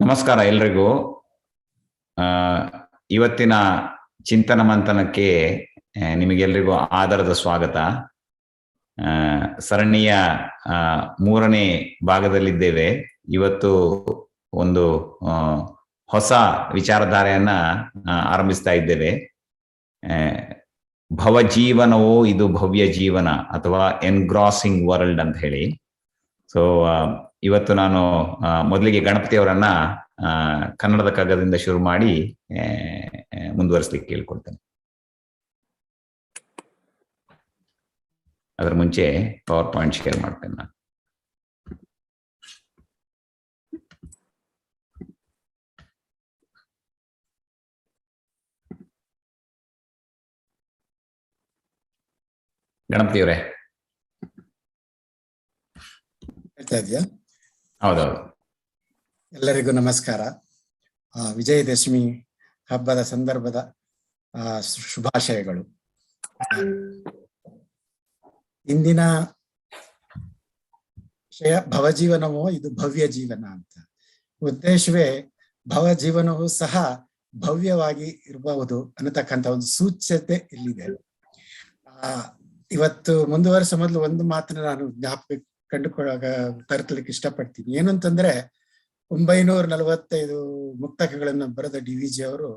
ನಮಸ್ಕಾರ ಎಲ್ರಿಗೂ. ಇವತ್ತಿನ ಚಿಂತನ ಮಂಥನಕ್ಕೆ ನಿಮಗೆಲ್ರಿಗೂ ಆದರದ ಸ್ವಾಗತ. ಸರಣಿಯ ಮೂರನೇ ಭಾಗದಲ್ಲಿದ್ದೇವೆ. ಇವತ್ತು ಒಂದು ಹೊಸ ವಿಚಾರಧಾರೆಯನ್ನ ಆರಂಭಿಸ್ತಾ ಇದ್ದೇವೆ. ಭವಜೀವನವೋ ಇದು ಭವ್ಯ ಜೀವನ ಅಥವಾ ಎನ್ಗ್ರಾಸಿಂಗ್ ವರ್ಲ್ಡ್ ಅಂತ ಹೇಳಿ. ಸೊ ಇವತ್ತು ನಾನು ಮೊದಲಿಗೆ ಗಣಪತಿಯವರನ್ನ ಕನ್ನಡದ ಕಗ್ಗದಿಂದ ಶುರು ಮಾಡಿ ಮುಂದುವರಿಸ್ಲಿಕ್ಕೆ ಕೇಳ್ಕೊಳ್ತೇನೆ. ಅದರ ಮುಂಚೆ ಪವರ್ ಪಾಯಿಂಟ್ ಶೇರ್ ಮಾಡ್ತೇನೆ ನಾನು. ಗಣಪತಿಯವರೇ ಹೇಳ್ತಾ ಇದೆಯಾ? ಹೌದೌದು. ಎಲ್ಲರಿಗೂ ನಮಸ್ಕಾರ. ವಿಜಯದಶಮಿ ಹಬ್ಬದ ಸಂದರ್ಭದ ಶುಭಾಶಯಗಳು. ಇಂದಿನ ವಿಷಯ ಭವಜೀವನವೋ ಇದು ಭವ್ಯ ಜೀವನ ಅಂತ. ಉದ್ದೇಶವೇ ಭವಜೀವನವೂ ಸಹ ಭವ್ಯವಾಗಿ ಇರಬಹುದು ಅನ್ನತಕ್ಕಂಥ ಒಂದು ಸೂಚ್ಯತೆ ಇಲ್ಲಿದೆ. ಇವತ್ತು ಮುಂದುವರೆಸ ಮೊದಲು ಒಂದು ಮಾತನ್ನ ನಾನು ಜ್ಞಾಪಕ ತರಲಿಕ್ಕೆ ಇಷ್ಟಪಡ್ತೀನಿ. ಏನು ಅಂತಂದ್ರೆ 945 ಮುಕ್ತಕಗಳನ್ನು ಬರೆದ DVG ಅವರು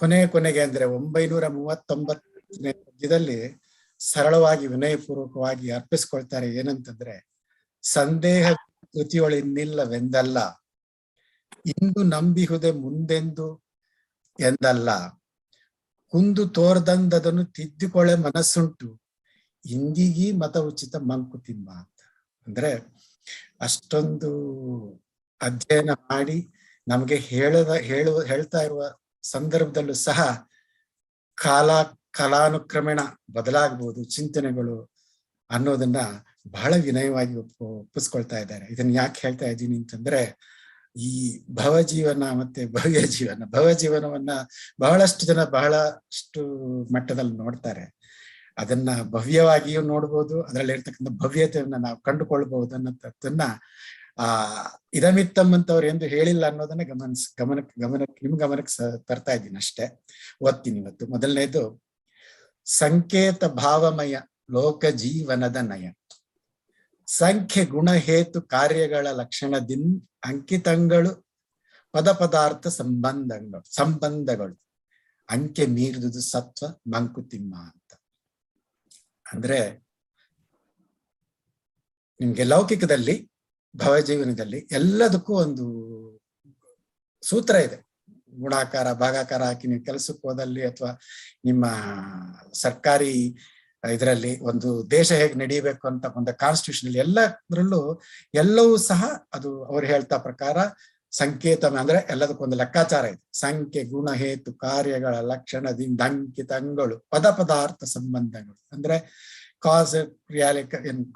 ಕೊನೆಗೆ ಅಂದ್ರೆ 939ನೇ ಪದ್ಯದಲ್ಲಿ ಸರಳವಾಗಿ ವಿನಯಪೂರ್ವಕವಾಗಿ ಅರ್ಪಿಸ್ಕೊಳ್ತಾರೆ. ಏನಂತಂದ್ರೆ, ಸಂದೇಹ ಕೃತಿಯೊಳಿನ್ನಿಲ್ಲವೆಂದಲ್ಲ, ಇಂದು ನಂಬಿಹುದೆ ಮುಂದೆಂದು ಎಂದಲ್ಲ, ಕುಂದು ತೋರ್ದಂದದನ್ನು ತಿದ್ದಿಕೊಳ್ಳೆ ಮನಸ್ಸುಂಟು, ಇಂದಿಗೀ ಮತ ಉಚಿತ ಮಂಕುತಿಮ್ಮ ಅಂತ. ಅಂದ್ರೆ ಅಷ್ಟೊಂದು ಅಧ್ಯಯನ ಮಾಡಿ ನಮಗೆ ಹೇಳ್ತಾ ಇರುವ ಸಂದರ್ಭದಲ್ಲೂ ಸಹ ಕಾಲಾನುಕ್ರಮೇಣ ಬದಲಾಗಬಹುದು ಚಿಂತನೆಗಳು ಅನ್ನೋದನ್ನ ಬಹಳ ವಿನಯವಾಗಿ ಒಪ್ಪಿಸ್ಕೊಳ್ತಾ ಇದ್ದಾರೆ. ಇದನ್ನ ಯಾಕೆ ಹೇಳ್ತಾ ಇದ್ದೀನಿ ಅಂತಂದ್ರೆ, ಈ ಭವಜೀವನ ಮತ್ತೆ ಭವಜೀವನವನ್ನ ಬಹಳಷ್ಟು ಜನ ಬಹಳಷ್ಟು ಮಟ್ಟದಲ್ಲಿ ನೋಡ್ತಾರೆ. ಅದನ್ನ ಭವ್ಯವಾಗಿಯೂ ನೋಡ್ಬೋದು, ಅದರಲ್ಲಿ ಇರ್ತಕ್ಕಂಥ ಭವ್ಯತೆಯನ್ನ ನಾವು ಕಂಡುಕೊಳ್ಬಹುದು ಅನ್ನೋದನ್ನ ಇದಮಿತ್ತಮ್ಮಂತವ್ರು ಎಂದು ಹೇಳಿಲ್ಲ ಅನ್ನೋದನ್ನ ಗಮನಕ್ಕೆ ನಿಮ್ ಗಮನಕ್ಕೆ ತರ್ತಾ ಇದ್ದೀನಿ ಅಷ್ಟೇ. ಓದ್ತೀನಿ ಇವತ್ತು. ಮೊದಲನೇದು, ಸಂಕೇತ ಭಾವಮಯ ಲೋಕ ಜೀವನದ ನಯ, ಸಂಖ್ಯೆ ಗುಣಹೇತು ಕಾರ್ಯಗಳ ಲಕ್ಷಣದಿಂದ ಅಂಕಿತಗಳು ಪದ ಪದಾರ್ಥ ಸಂಬಂಧಗಳು ಅಂಕೆ ಮೀರಿದುದು ಸತ್ವ ಮಂಕುತಿಮ್ಮ ಅಂತ. ಅಂದ್ರೆ ನಿಮ್ಗೆ ಲೌಕಿಕದಲ್ಲಿ ಭವಜೀವನದಲ್ಲಿ ಎಲ್ಲದಕ್ಕೂ ಒಂದು ಸೂತ್ರ ಇದೆ. ಗುಣಾಕಾರ ಭಾಗಾಕಾರ ಹಾಕಿ ನೀವು ಕೆಲಸಕ್ಕೆ ಹೋದಲ್ಲಿ ಅಥವಾ ನಿಮ್ಮ ಸರ್ಕಾರಿ ಇದರಲ್ಲಿ ಒಂದು ದೇಶ ಹೇಗೆ ನಡೀಬೇಕು ಅಂತ ಒಂದು ಕಾನ್ಸ್ಟಿಟ್ಯೂಷನ್ ಎಲ್ಲದರಲ್ಲೂ ಎಲ್ಲವೂ ಸಹ ಅದು ಅವ್ರು ಹೇಳ್ತಾ ಪ್ರಕಾರ ಸಂಕೇತ ಅಂದ್ರೆ ಎಲ್ಲದಕ್ಕೊಂದು ಲೆಕ್ಕಾಚಾರ ಇದೆ. ಸಂಖ್ಯೆ ಗುಣ ಹೇತು ಕಾರ್ಯಗಳ ಲಕ್ಷಣದಿಂದ ಅಂಕಿತಗಳು ಪದ ಪದಾರ್ಥ ಸಂಬಂಧಗಳು ಅಂದ್ರೆ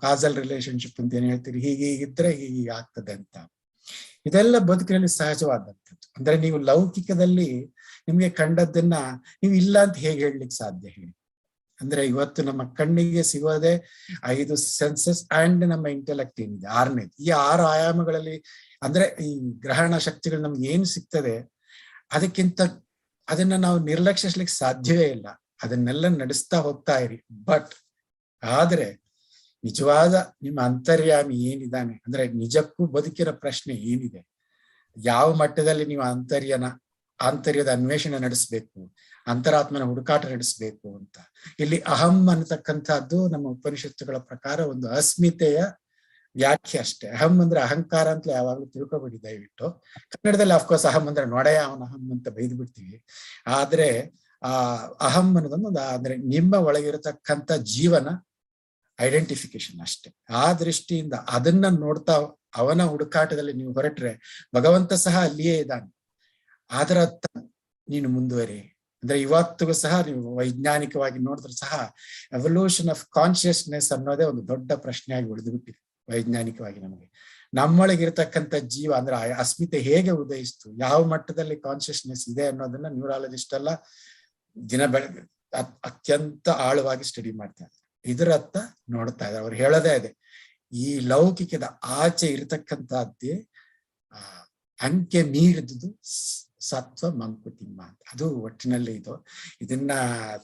ಕಾಸಲ್ ರಿಲೇಶನ್ಶಿಪ್ ಅಂತ ಏನ್ ಹೇಳ್ತೀರಿ, ಹೀಗಿದ್ರೆ ಹೀಗೆ ಆಗ್ತದೆ ಅಂತ. ಇದೆಲ್ಲ ಬದುಕಿನಲ್ಲಿ ಸಹಜವಾದಂಥದ್ದು. ಅಂದ್ರೆ ನೀವು ಲೌಕಿಕದಲ್ಲಿ ನಿಮ್ಗೆ ಕಂಡದ್ದನ್ನ ನೀವು ಇಲ್ಲ ಅಂತ ಹೇಗೆ ಹೇಳಲಿಕ್ಕೆ ಸಾಧ್ಯ ಹೇಳಿ? ಅಂದ್ರೆ ಇವತ್ತು ನಮ್ಮ ಕಣ್ಣಿಗೆ ಸಿಗೋದೆ 5 ಸೆನ್ಸಸ್ ಅಂಡ್ ನಮ್ಮ ಇಂಟೆಲೆಕ್ಟ್ ಏನಿದೆ 6ನೇದು. ಈ 6 ಆಯಾಮಗಳಲ್ಲಿ ಅಂದ್ರೆ ಈ ಗ್ರಹಣ ಶಕ್ತಿಗಳು ನಮ್ಗೆ ಏನು ಸಿಗ್ತದೆ ಅದನ್ನ ನಾವು ನಿರ್ಲಕ್ಷಿಸ್ಲಿಕ್ಕೆ ಸಾಧ್ಯವೇ ಇಲ್ಲ. ಅದನ್ನೆಲ್ಲ ನಡೆಸ್ತಾ ಹೋಗ್ತಾ ಇರಿ. ಆದ್ರೆ ನಿಜವಾದ ನಿಮ್ಮ ಅಂತರ್ಯಾಮಿ ಏನಿದ್ದಾನೆ ಅಂದ್ರೆ ನಿಜಕ್ಕೂ ಬದುಕಿನ ಪ್ರಶ್ನೆ ಏನಿದೆ, ಯಾವ ಮಟ್ಟದಲ್ಲಿ ನೀವು ಆಂತರ್ಯದ ಅನ್ವೇಷಣೆ ನಡೆಸ್ಬೇಕು, ಅಂತರಾತ್ಮನ ಹುಡುಕಾಟ ನಡೆಸ್ಬೇಕು ಅಂತ. ಇಲ್ಲಿ ಅಹಂ ಅನ್ನತಕ್ಕಂಥದ್ದು ನಮ್ಮ ಉಪನಿಷತ್ತುಗಳ ಪ್ರಕಾರ ಒಂದು ಅಸ್ಮಿತೆಯ ವ್ಯಾಖ್ಯೆ ಅಷ್ಟೇ. ಅಹಂ ಅಂದ್ರೆ ಅಹಂಕಾರ ಅಂತ ಯಾವಾಗ್ಲೂ ತಿಳ್ಕೊಬೇಡಿ ದಯವಿಟ್ಟು. ಕನ್ನಡದಲ್ಲಿ ಅಫ್ಕೋರ್ಸ್ ಅಹಂ ಅಂದ್ರೆ ನೋಡೆಯ ಅವನ ಅಹಂ ಅಂತ ಬೈದು ಬಿಡ್ತೀವಿ. ಆದ್ರೆ ಅಹಂ ಅನ್ನೋದೊಂದು ಅಂದ್ರೆ ನಿಮ್ಮ ಒಳಗಿರತಕ್ಕಂಥ ಜೀವನ ಐಡೆಂಟಿಫಿಕೇಶನ್ ಅಷ್ಟೇ. ಆ ದೃಷ್ಟಿಯಿಂದ ಅದನ್ನ ನೋಡ್ತಾ ಅವನ ಹುಡುಕಾಟದಲ್ಲಿ ನೀವು ಹೊರಟ್ರೆ ಭಗವಂತ ಸಹ ಅಲ್ಲಿಯೇ ಇದ್ದಾನೆ. ಅದರ ನೀನು ಮುಂದುವರಿ ಅಂದ್ರೆ ಇವತ್ತಿಗೂ ಸಹ ನೀವು ವೈಜ್ಞಾನಿಕವಾಗಿ ನೋಡಿದ್ರೆ ಸಹ ಎವಲ್ಯೂಷನ್ ಆಫ್ ಕಾನ್ಶಿಯಸ್ನೆಸ್ ಅನ್ನೋದೇ ಒಂದು ದೊಡ್ಡ ಪ್ರಶ್ನೆಯಾಗಿ ಉಳಿದು ಬಿಟ್ಟಿದೆ ವೈಜ್ಞಾನಿಕವಾಗಿ. ನಮಗೆ ನಮ್ಮೊಳಗಿರ್ತಕ್ಕಂಥ ಜೀವ ಅಂದ್ರೆ ಅಸ್ಮಿತೆ ಹೇಗೆ ಉದಯಿಸ್ತು, ಯಾವ ಮಟ್ಟದಲ್ಲಿ ಕಾನ್ಶಿಯಸ್ನೆಸ್ ಇದೆ ಅನ್ನೋದನ್ನ ನ್ಯೂರಾಲಜಿಸ್ಟ್ ಎಲ್ಲ ದಿನ ಬೆಳಗ್ಗೆ ಅತ್ಯಂತ ಆಳವಾಗಿ ಸ್ಟಡಿ ಮಾಡ್ತಾರೆ. ಇದರತ್ತ ನೋಡ್ತಾ ಇದ್ದಾರೆ. ಅವ್ರು ಹೇಳೋದೇ ಇದೆ, ಈ ಲೌಕಿಕದ ಆಚೆ ಇರತಕ್ಕಂಥದ್ದೇ ಅಂಕೆ ಮೀರಿದುದು ಸತ್ವ ಮಂಕುತಿಮ್ಮ ಅಂತ. ಅದು ಒಟ್ಟಿನಲ್ಲಿ ಇದನ್ನ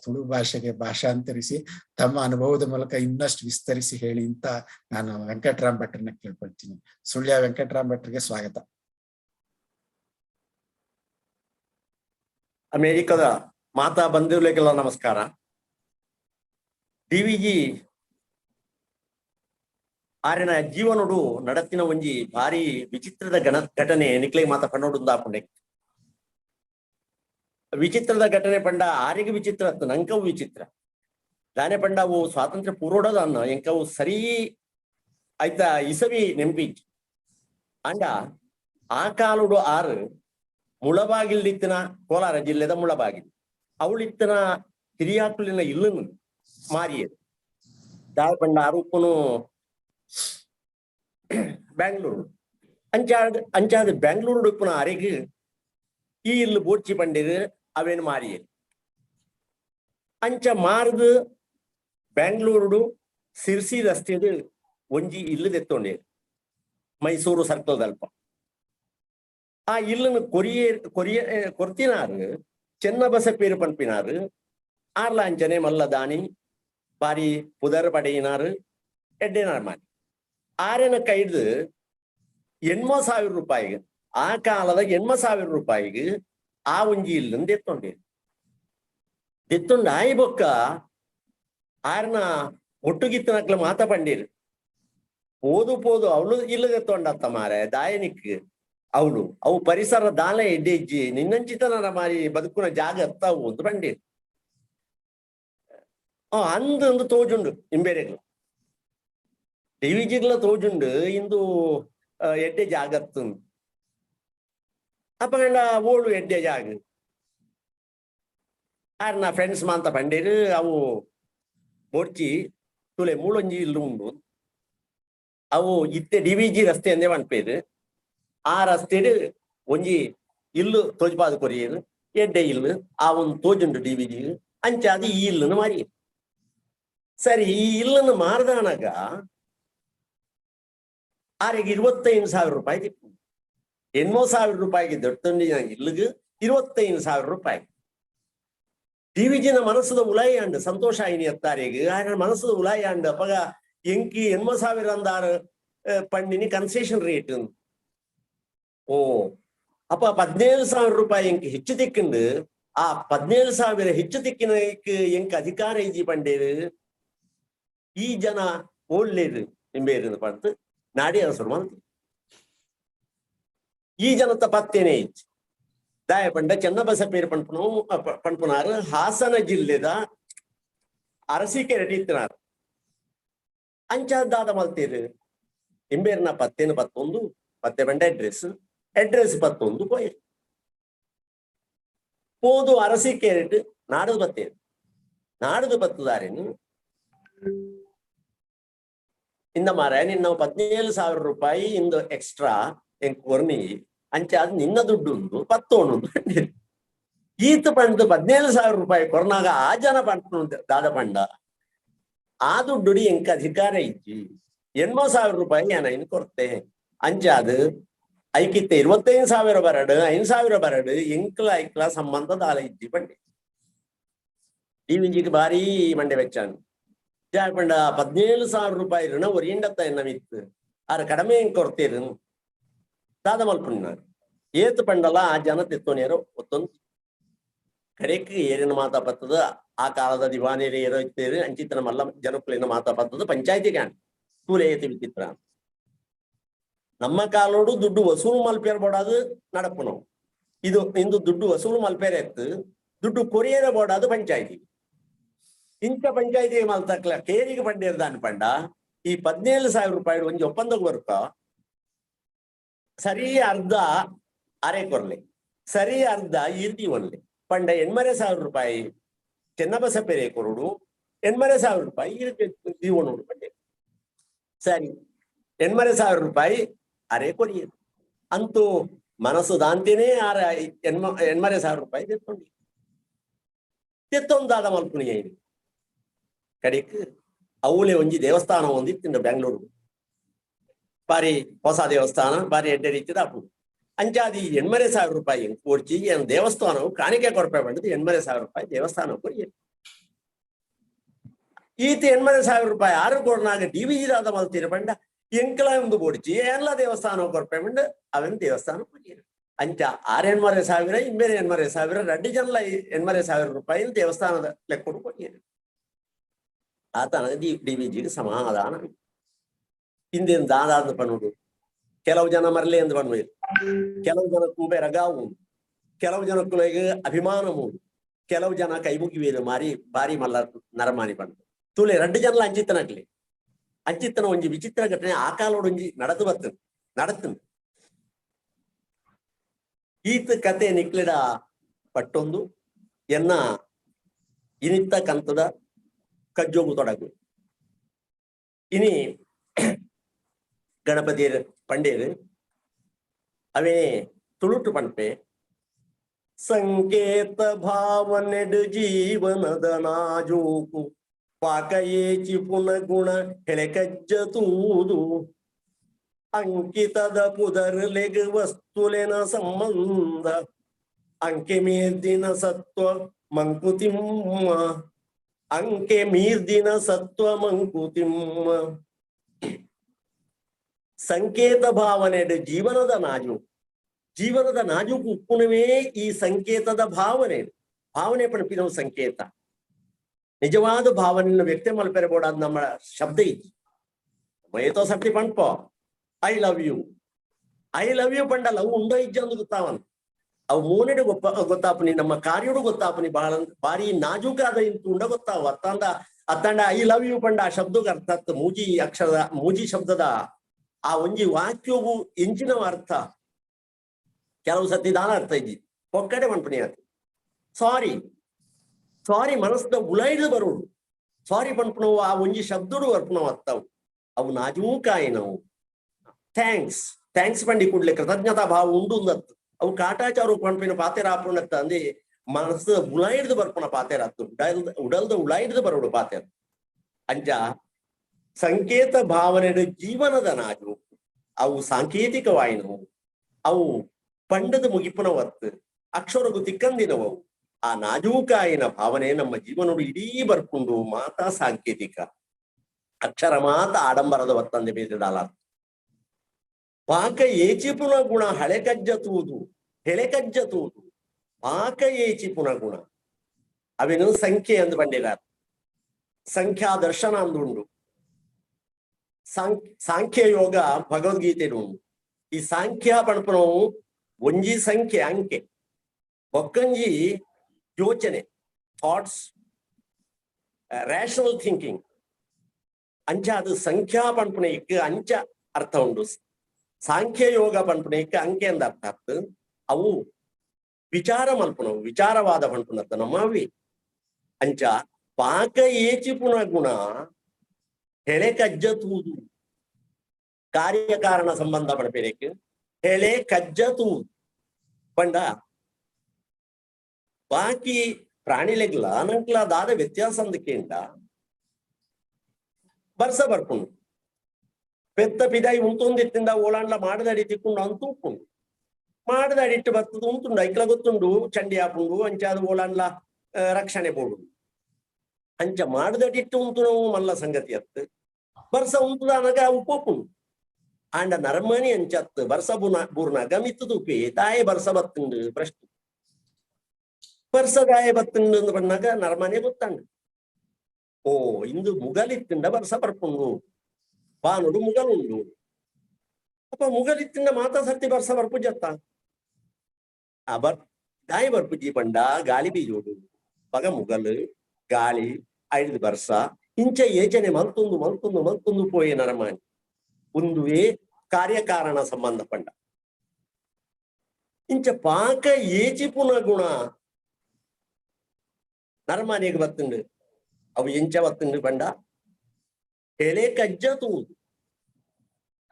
ತುಳು ಭಾಷೆಗೆ ಭಾಷಾಂತರಿಸಿ ತಮ್ಮ ಅನುಭವದ ಮೂಲಕ ಇನ್ನಷ್ಟು ವಿಸ್ತರಿಸಿ ಹೇಳಿ ಅಂತ ನಾನು ವೆಂಕಟರಾಮ್ ಭಟ್ರನ್ನ ಕೇಳ್ಕೊಳ್ತೀನಿ. ಸುಳ್ಯ ವೆಂಕಟರಾಮ್ ಭಟ್ರಿಗೆ ಸ್ವಾಗತ. ಅಮೆರಿಕದ ಮಾತಾ ಬಂಧುಗಳಿಗೆಲ್ಲ ನಮಸ್ಕಾರ. ಡಿವಿಜಿ ಆರಿನ ಜೀವನೋಡು ನಡತ್ತಿನ ಒಂಜಿ ಭಾರಿ ವಿಚಿತ್ರದ ಘಟನೆ ನಿಕ್ಲೆ ಮಾತಾ ಪಂಡೋಡು ಆಪುಂಡೆ. ವಿಚಿತ್ರದ ಘಟನೆ ಪಂಡ ಆರಿಗೆ ವಿಚಿತ್ರ ಅತ್ತು, ನಂಕವು ವಿಚಿತ್ರ ದಾನೆ ಪಂಡ ಅವು ಸ್ವಾತಂತ್ರ್ಯ ಪೂರ್ವೋಡದ ಅನ್ನ ಎಂಕವು ಸರಿ ಆಯ್ತ ಇಸವಿ ನೆಂಪಿಂಚು ಅಂಡ ಆ ಕಾಲುಡು ಆರು ಮುಳಬಾಗಿಲ್ದಿತ್ತಿನ ಕೋಲಾರ ಜಿಲ್ಲೆದ ಮುಳಬಾಗಿಲು ಅವಳಿತ್ತಿನ ಹಿರಿಯಾಕುಲಿನ ಇಲ್ಲನು ಮಾರಿಯದು ದಾಯ ಪಂಡ ಆರೋಪನು ಬ್ಯಾಂಗ್ಳೂರು ಅಂಚಾದ ಬ್ಯಾಂಗ್ಳೂರು ಉಪ್ಪುನ ಅರೆಗೆ ಈ ಇಲ್ಲು ಬೋಡ್ಚಿ ಪಂಡಿರು ಅವೇನು ಮಾರಿಯದು ಅಂಚ ಮಾರ್ದು ಬ್ಯಾಂಗ್ಳೂರು ಸಿರ್ಸಿ ರಸ್ತೆದು ಒಂಜಿ ಇಲ್ಲು ತೆತ್ತೊಂಡೇರು ಮೈಸೂರು ಸರ್ಕಲ್ ದಲ್ಪ. ಆ ಇಲ್ಲನ್ನು ಕೊರ್ತಿನಾರು ಚೆನ್ನಬಸ ಪೇರು ಪಂಪಿನಾರು ಆರ್ಲಾಂಚನೆ ಮಲ್ಲ ದಾನಿ ಬಾರಿ ಪುದರ್ ಪಡೆಯಿನಾರು ಎಡ್ಡೆನಾರು ಮಾಡಿ ಆರೆನ ಕೈದು 80,000 ರೂಪಾಯಿಗೆ ಆ ಕಾಲದ 80,000 ರೂಪಾಯಿಗೆ ಆ ಒಂಜಿ ಇಲ್ಲನ್ನು ದೆತ್ತೊಂಡು ಆಯಿ ಬೊಕ್ಕ ಆರನ ಒಟ್ಟುಗಿತ್ತನಕ್ಲ ಮಾತ ಪಂಡೀರು ಪೋದು ಅವಳು ಇಲ್ಲ ದೆತ್ತೊಂಡತ್ತ ಮಾರೆ ದಾಯನಿಕ್ ಅವಳು ಅವು ಪರಿಸರ ದಾಲ ಎಡ್ಡೆ ಇಜ್ಜಿ ನಿನ್ನಂಚಿತನ ಮಾರಿ ಬದುಕುನ ಜಾಗ ಅತ್ತವು ಒಂದು ಪಂಡೀರು ಅಂದು ತೋಜುಂಡು ಇಂಬೇರೆಗಳು ಡಿವಿಜಿಗ್ಲ ತೋಜುಂಡು ಇಂದು ಎಡ್ಡೆ ಜಾಗ ಅತ್ತು ಅಪ್ಪಗಂಡ ಓಳು ಎಡ್ಡೆ ಜಾಗ ಆರ್ನ ಫ್ರೆಂಡ್ಸ್ ಮಾಂತ ಪಂಡೀರು ಅವು ಬೋಡ್ಚಿ ತುಲೆ ಮೂಲೊಂಜಿ ಇಲ್ಲು ಉಂಡು ಅವು ಇತ್ತೆ ಡಿವಿಜಿ ರಸ್ತೆ ಅಂದೇ ಪಂಪೇರು ಆ ರಸ್ತೆಡು ಒಂಜಿ ಇಲ್ಲು ತೋಜ್ಪಾದು ಕೊರಿಯರು ಎಡ್ಡೆ ಇಲ್ಲು ಆ ಒಂದು ತೋಜುಂಡು ಡಿವಿಜಿ ಅಂಚಾದ ಈ ಇಲ್ಲನ್ನು ಮಾರಿ ಸರಿ ಈ ಇಲ್ಲನ್ನು ಮಾರದಾನಾಗ ಆರೆಗೆ 25,000 ರೂಪಾಯಿ ತಿಕ್ಕು 80,000 ರೂಪಾಯಿಗೆ ದೊಡ್ಡ ಇಲ್ಲಿಗೆ 25,000 ರೂಪಾಯಿ ಡಿವಿಜಿನ ಮನಸ್ಸದ ಉಲಾಯಿ ಅಂಡು ಸಂತೋಷ ಆಯ್ನಿ ಎತ್ತಾರೆಗೆ ಆಯ್ನ ಮನಸ್ಸದ ಉಲಾಯಿ ಅಂಡು ಅಪ್ಪಗ ಎಂಕಿ 80,000 ಅಂದಾರು ಪಂಡಿನಿ ಕನ್ಸೆಷನ್ ರೇಟ್ ಓ ಅಪ್ಪ 17,000 ರೂಪಾಯಿ ಎಂಕಿ ಹೆಚ್ಚು ತಿಕ್ಕಂಡು ಆ 17,000 ಹೆಚ್ಚು ತಿಕ್ಕಿನ ಎಂಕ ಅಧಿಕಾರ ಇಜಿ ಪಂಡೇರು ಈ ಜನ ಒಳ್ಳೇದು ಎಂಬೇರು ಪಂತು ನಾಡಿ ಅರಸರು ಮಂತ್ ಈ ಜನತ ಪತ್ತೇನೆ ಇಚ್ಚಿ ದಾಯ ಪಂಡ ಚೆನ್ನಬಸ ಪೇರು ಪಂಪುನಾರು ಹಾಸನ ಜಿಲ್ಲೆದ ಅರಸೀಕೆರೆ ಇತ್ತಿನಾರು ಅಂಚಾದಾದ ಮಲ್ತೇರು ಎಂಬೇರ್ನ ಪತ್ತೇನು 11 ಪತ್ತೆ ಪಂಡ ಅಡ್ರೆಸ್ 11 ಪೋದು ಅರಸೀಕೆರೆ ನಾಡದು ಬತ್ತೇರು ನಾಡದು ಬತ್ತದಾರೇನು ಇಂದ ಮಾರ ನಿನ್ನ 17,000 ರೂಪಾಯಿ ಇಂದು ಎಕ್ಸ್ಟ್ರಾ ಎಂಕ್ ಕೊರ್ನಿ ಅಂಚಾದ ನಿನ್ನ ದುಡ್ಡು ಉಂಡು 11 ಈತ ಪಂಡ್ 17,000 ರೂಪಾಯಿ ಕೊರ್ನಾಗ ಆ ಜನ ಪಂಡ ದಾದ ಪಂಡ ಆ ದುಡ್ಡು ಎಂಕ ಅಧಿಕಾರ ಇಜ್ಜಿ 80,000 ರೂಪಾಯಿ ನಾನು ಇನ್ನು ಕೊಡ್ತೆ ಅಂಚಾದ ಐಕಿತ್ತೆ 25,000 ಬರಡು 5,000 ಬರಡು ಎಂಕ್ಲ ಸಂಬಂಧ ದಾಲ ಇಜ್ಜಿ ಪಂಡೆ ಡಿವಿಜಿಗೆ ಭಾರಿ ಮಂಡೆ ವೆಚ್ಚಾನು ಪಂಡ 17,000 ರೂಪಾಯಿ ಋಣ ಒರಿಯಂಡತ್ತ ಎನ್ನವಿತ್ತು ಆರ ಕಡಿಮೆ ಹೆಂಗ್ ಕೊಡ್ತೇರು ದಾದ ಮಲ್ಪುಣ್ಣ ಏತು ಪಂಡಲ ಆ ಜನ ತೆತ್ತೋನಿಯರು ಒತ್ತೊಂದು ಕಡೆಕ್ ಏರಿನ ಮಾತಾ ಬತ್ತದ ಆ ಕಾಲದ ದಿವಾನೇರಿ ಏರೋ ಇತ್ತೇರು ಅಂಚಿತನ ಮಲ್ಲ ಜನಕ್ಕಲಿನ ಮಾತಾ ಬತ್ತದ ಪಂಚಾಯತಿ ಕಾಣ್ ತೂಲೆ ಏತಿ ವಿಚಿತ್ರ ನಮ್ಮ ಕಾಲೋಡು ದುಡ್ಡು ವಸೂಲು ಮಲ್ಪೇರ್ ಬೋಡಾದು ನಡಪು ನಾವು ಇದು ಇಂದು ದುಡ್ಡು ವಸೂಲು ಮಲ್ಪೇರ್ ಎತ್ತು ದುಡ್ಡು ಕೊರಿಯರ ಬೋಡಾದು ಪಂಚಾಯತಿ ಇಂಥ ಪಂಚಾಯತಿ ಮಲ್ತಕ್ಲ ಕೇರಿಗೆ ಪಂಡೇರು ದಾನಿ ಪಂಡ ಈ 17,000 ರೂಪಾಯಿ ಒಂಜಿ ಒಪ್ಪಂದಕ್ಕೆ ಬರುತ್ತ ಸರಿ ಅರ್ಧ ಅರೆ ಕೊರ್ಲೆ ಸರಿ ಅರ್ಧ ಇರ್ದಿ ಒನ್ಲೆ ಪಂಡ 80,000 ರೂಪಾಯಿ ಚೆನ್ನಬಸ ಪೇರೆ ಕೊರುಡು 80,000 ರೂಪಾಯಿ ದೀವನೋಡು ಪಂಡೆ ಸರಿ 80,000 ರೂಪಾಯಿ ಅರೆ ಕೊರಿಯರು ಅಂತೂ ಮನಸ್ಸು ದಾಂತೇನೆ 80,000 ರೂಪಾಯಿ ತೆತ್ತೊಂದಾದ ಮಲ್ಪುನಿ ಕಡೆಕ್ ಅವಳೆ ಒಂಜಿ ದೇವಸ್ಥಾನ ಒಂದಿತ್ತು ಬ್ಯಾಂಗ್ಳೂರು ಬಾರಿ ಹೊಸ ದೇವಸ್ಥಾನ ಬಾರಿ ಎಡ್ಡೆ ರೀತಿದ ಅಪ್ಪು ಅಂಚಾದಿ 8,000 ರೂಪಾಯಿ ಕೊಡ್ಚಿ ಏನು ದೇವಸ್ಥಾನವು ಕಾಣಿಕೆ ಕೊರಪೆ ಬಂದದ್ದು 8,000 ರೂಪಾಯಿ ದೇವಸ್ಥಾನವು ಕೊಡಿ ಈತ 8,000 ರೂಪಾಯಿ 6 ಕೋಡ್ನಾಗ DVG ರಾದ ಮಲ್ತೀರ ಬಂಡ ಎಂಕಲ ಒಂದು ಬೋಡ್ಚಿ ಎಲ್ಲ ದೇವಸ್ಥಾನವು ಕೊರಪೆ ಬಂದು ಅವನ್ ದೇವಸ್ಥಾನ ಕೊಡಿ ಅಂಚ 6,800,000 ಇಂಬೇರೆ 8,000 2 ಜನಲ 8,000 ರೂಪಾಯಿ ದೇವಸ್ಥಾನದ ಲೆಕ್ಕ ಕೊಡಿ ಆತನ DVGಗೆ ಸಮಾಧಾನ ಹಿಂದಿನ ದಾದಾದ ಪನ್ನುಡು ಕೆಲವು ಜನ ಮರಲಿ ಎಂದು ಬಣ್ಣ ಕೆಲವು ಜನ ತುಂಬೆ ರಗಾವು ಕೆಲವು ಜನಕ್ಕೆ ಅಭಿಮಾನ ಮೂಡು ಕೆಲವು ಜನ ಕೈ ಮುಗಿವೇರು ಮಾರಿ ಬಾರಿ ಮಲ್ಲ ನರಮಾನಿ ಬಂದು ತುಳೆ 2 ಜನಲ ಅಂಚಿತ್ತನ ಒಂಜಿ ವಿಚಿತ್ರ ಘಟನೆ ಆ ಕಾಲೋಡು ಒಂಜಿ ನಡತು ಈತ ಕತೆ ನಿಕ್ಲಿಡ ಪಟ್ಟೊಂದು ಎನ್ನ ಇನಿತ್ತ ಕಂತದ ಕಜ್ಜೋಗು ತೊಡಗು ಇನಿ ಗಣಪತಿ ಪಂಡೇರು ಅವೇ ತುಳುಟು ಪಂಪೆ ಸಂಕೇತ ಭಾವನೆಡು ಜೀವನದ ನಾಜೂಕು ಪಾಕಯೇಚಿ ಪುನಗುಣ ಹೆಳೆಕಜ್ಜ ತೂದು ಅಂಕಿತದ ಪುದರ್ಲೆಗ್ ವಸ್ತುಲೆನ ಸಂಬಂಧ ಅಂಕೆ ಮೀರ್ದಿನ ಸತ್ವ ಮಂಕುತಿಮ್ಮ ಅಂಕೆ ಮೀರ್ದಿನ ಸತ್ವ ಮಂಕುತಿಮ್ಮ ಸಂಕೇತ ಭಾವನೆಡು ಜೀವನದ ನಾಜೂಕು ಉಪ್ಪುಣವೇ ಈ ಸಂಕೇತದ ಭಾವನೆ ಪಣಪಿನ ಸಂಕೇತ ನಿಜವಾದ ಭಾವನೆಯನ್ನು ವ್ಯಕ್ತ ಮಲ್ಪೆರಬೋಡ ನಮ್ಮ ಶಬ್ದ ಇತ್ತು ಏತೋ ಸರ್ತಿ ಪಂಪ ಐ ಲವ್ ಯು ಪಂಡಲ್ಲ ಅವು ಉಂಡೋ ಇಜ್ಜ ಅಂದು ಗೊತ್ತಾವನ್ ಅವು ಮೂನೆಡು ಗೊತ್ತಾಪನಿ ನಮ್ಮ ಕಾರ್ಯೋಡು ಗೊತ್ತಾಪನಿ ಬಾರಿ ನಾಜೂಕಾದ ಇಂತು ಉಂಡ ಗೊತ್ತಾವ ಅತ್ತಂಡ ಐ ಲವ್ ಯು ಪಂಡ ಆ ಶಬ್ದಕ್ಕೆ ಅರ್ಥ ಮೂಜಿ ಶಬ್ದದ ಆ ಒಂಜಿ ವಾಕ್ಯವು ಎಂಚಿನ ಅರ್ಥ ಕೆಲವು ಸತಿ ದಾನ ಅರ್ಥ ಇದ್ದಿ ಒಕ್ಕಡೆ ಮನ್ಪಣಿ ಆಯ್ತು ಸಾರಿ ಮನಸ್ದ ಉಳೈದು ಬರುವುದು ಸಾರಿ ಪಂಪಣವು ಆ ಒಂಜಿ ಶಬ್ದಡು ಅರ್ಪಣವು ಅರ್ಥವು ಅವು ನಾಜೂಕಾಯಿನವು ಥ್ಯಾಂಕ್ಸ್ ಪಂಡಿ ಕೂಡ್ಲೆ ಕೃತಜ್ಞತಾ ಭಾವ ಉಂಡು ಅವು ಕಾಟಾಚಾರು ಪಂಪಿನ ಪಾತೆರ ಆಪುಣತ್ತ ಅಂದೆ ಮನಸ್ಸು ಉಳೈಡ್ದು ಬರ್ಪಣ ಪಾತೆರ ಅತ್ತು ಉಡಲ್ದ ಉಳೈಡ್ದು ಬರೋಡು ಪಾತೆರ ಅಂಚ ಸಂಕೇತ ಭಾವನೆಡು ಜೀವನದ ನಾಜು ಅವು ಸಾಂಕೇತಿಕವಾಯಿನವು ಅವು ಪಂಡದ ಮುಗಿಪುನ ಒತ್ತು ಅಕ್ಷರಗು ತಿಕ್ಕಂದಿನವು ಆ ನಾಜೂಕಾಯಿನ ಭಾವನೆ ನಮ್ಮ ಜೀವನೋಡು ಇಡೀ ಬರ್ಕೊಂಡು ಮಾತಾ ಸಾಂಕೇತಿಕ ಅಕ್ಷರ ಮಾತ ಆಡಂಬರದ ಒತ್ತಂದೆ ಬೇಸಿದಾಲ ಪಾಕ ಏಚಿಪುನ ಗುಣ ಹೆಳೆಕಜ್ಜ ತೂದು ಪಾಕ ಏಚಿಪುನ ಗುಣ ಅವೇನು ಸಂಖ್ಯೆ ಅಂದು ಬಂಡಿದಾರ ಸಂಖ್ಯಾ ದರ್ಶನ ಅಂದುಂಡು ಸಾಂಖ್ಯ ಯೋಗ ಭಗವದ್ಗೀತೆ ಉಂಡು ಈ ಸಾಂಖ್ಯ ಪಣಪನವು ಒಂಜಿ ಸಂಖ್ಯೆ ಅಂಕೆ ಒಕ್ಕಂಜಿ ಯೋಚನೆ ಥಾಟ್ಸ್ ರ್ಯಾಷನಲ್ ಥಿಂಕಿಂಗ್ ಅಂಚ ಅದು ಸಂಖ್ಯಾ ಪಣಪನೆಗೆ ಅಂಚ ಅರ್ಥ ಉಂಡು ಸಾಂಖ್ಯ ಯೋಗ ಪಣಪನೆಗೆ ಅಂಕೆ ಅಂದ ಅರ್ಥ ಆಗ್ತು ಅವು ವಿಚಾರ ಮಲ್ಪನವು ವಿಚಾರವಾದ ಪಣಪನತ್ತ ನಮ್ಮವಿ ಅಂಚ ಪಾಕ ಏಚಿಪುನ ಗುಣ ಹೆಳೆ ಕಜ್ಜ ತೂದು ಕಾರ್ಯಕಾರಣ ಸಂಬಂಧ ಪಡಬೇಕು ಹೆಳೆ ಕಜ್ಜ ತೂದು ಪಂಡ ಬಾಕಿ ಪ್ರಾಣಿಲೆಗ್ಲ ಅನಂಕ್ಲ ದಾದ ವ್ಯತ್ಯಾಸ ಅಂದಕ್ಕೆಂಡ ಬರ್ಸ ಬರ್ಕೊಂಡು ಪೆತ್ತ ಪಿದಾಯಿ ಉಂತೊಂದಿತ್ತಿಂದ ಓಳಾಂಡ್ಲ ಮಾಡದಡಿ ತಿಕ್ಕೊಂಡು ಅಂತೂಕೊಂಡು ಮಾಡದಡಿ ಇಟ್ಟು ಬರ್ತದ ಉಂತುಂಡು ಐಕ್ಲ ಗೊತ್ತುಂಡು ಚಂಡಿ ಹಾಕೊಂಡು ಅಂಚಾದ ಓಳಾಂಡ್ಲ ರಕ್ಷಣೆ ಬೋಡು ಅಂಚ ಮಾಡದಡಿಟ್ಟು ಉಂತು ನಾವು ಮಲ್ಲ ಸಂಗತಿ ಅತ್ತು ಬರ್ಸ ಉಂತುದ ಅನಗ ಉಪ್ಪುಂಡು ಆಂಡ ನರ್ಮಣಿ ಅಂಚತ್ತು ಬರ್ಸ ಬೂರ್ನಾಗ ಮಿತ್ತದು ಉಪ್ಪಿ ತಾಯಿ ಬರ್ಸ ಬತ್ತುಂಡು ಪ್ರಶ್ನೆ ಬರ್ಸ ದಾಯ ಬತ್ತುಂಡು ಅಂದ್ ಬಂದಾಗ ನರ್ಮನೆ ಗೊತ್ತಂಡು ಓ ಇಂದು ಮುಗಲಿತ್ತಿಂಡ ಬರ್ಸ ಬರ್ಪುಂಡು ಬಾನುಡು ಮುಗಲುಂಡು ಅಪ್ಪ ಮುಗಲಿತ್ತಿಂಡ ಮಾತಾ ಸರ್ತಿ ಬರ್ಸ ಬರ್ಪುಜತ್ತ ಆ ದಾಯ ಬರ್ಪುಜಿ ಪಂಡ ಗಾಳಿ ಬೀಜೋಡು ಪಗ ಮುಗಲು ಗಾಳಿ 5 ಬರ್ಸ ಇಂಚ ಯೋಚನೆ ಮಲ್ತೊಂದು ಪೋಯೆ ನರಮಾನಿ ಒಂದುವೇ ಕಾರ್ಯಕಾರಣ ಸಂಬಂಧ ಪಂಡ ಇಂಚ ಪಾಕ ಏಚಿ ಪುನ ಗುಣ ನರಮಾನಿಗೆ ಬತ್ತುಂಡು ಅವು ಎಂಚ ಬತ್ತುಂಡು ಪಂಡ ಹೆಳೆ ಕಜ್ಜ ತೂದು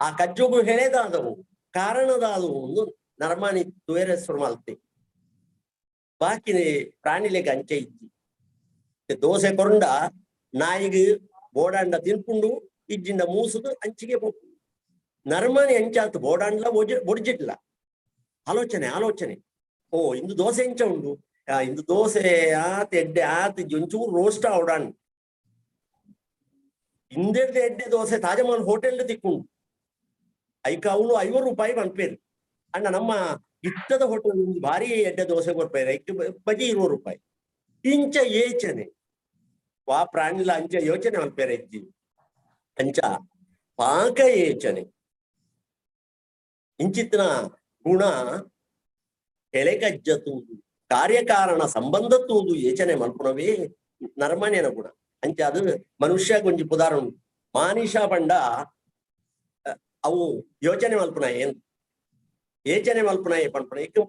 ಆ ಕಜ್ಜೊಗು ಹೆಳೆದಾದವು ಕಾರಣದಾದವು ಒಂದು ನರಮಾನಿ ತುಯರೆಸ್ರು ಮಲ್ತೆ ಬಾಕಿ ಪ್ರಾಣಿಲೆಗೆ ಅಂಚ ಇದ್ದಿ ದೋಸೆ ಕೊಂಡ ನಾಯಿಗೆ ಬೋಡಾಂಡ ತಿನ್ಪುಂಡು ಇಜ್ಜಿಂದ ಮೂಸುದು ಅಂಚಿಗೆ ಹೋಗು ನರ್ಮನಿ ಅಂಚಾತು ಬೋಡಾಂಡ್ಲ ಬೊಡ್ಜಿಡ್ಲ ಆಲೋಚನೆ ಓ ಇಂದು ದೋಸೆ ಇಂಚ ಉಂಡು ಇಂದು ದೋಸೆ ಆತ್ ಎಡ್ಡೆ ಆತ್ ಒಂಚೂರು ರೋಸ್ಟ್ ಅವಡಾನ್ ಇಂದೆಡ್ಡೆ ಎಡ್ಡೆ ದೋಸೆ ತಾಜಮಹಲ್ ಹೋಟೆಲ್ ತಿಕ್ಕೊಂಡು ಐಕ ಅವನು ₹50 ಮನ್ಪೇರು ಅಣ್ಣ ನಮ್ಮ ಇಷ್ಟದ ಹೋಟೆಲ್ ಭಾರಿ ಎಡ್ಡೆ ದೋಸೆ ಕೊಡ್ಪೇರು ಐಕ್ ಬಜಿ ₹20 ಇಂಚ ಯೋಚನೆ ವಾ ಪ್ರಾಣಿಲ ಅಂಚ ಯೋಚನೆ ಮನ್ಪೇರು ಇಜ್ಜಿ ಅಂಚ ಪಾಕ ಯೋಚನೆ ಇಂಚಿತ್ತಿನ ಗುಣ ಎಳೆಗಜ್ಜ ತೂದು ಕಾರ್ಯಕಾರಣ ಸಂಬಂಧ ತೂದು ಯೋಚನೆ ಮಲ್ಪುಣವೇ ನರ್ಮಣ್ಯನ ಗುಣ ಅಂಚ ಅದು ಮನುಷ್ಯ ಗೊಂಜಿ ಪುದಾರ ಉಂಟು ಮಾನಿಷ ಪಂಡ ಅವು ಯೋಚನೆ ಮಲ್ಪುನ ಏನ್ ಯೋಚನೆ ಮಲ್ಪುನ ಪನ್ಪುಣ ಏಕ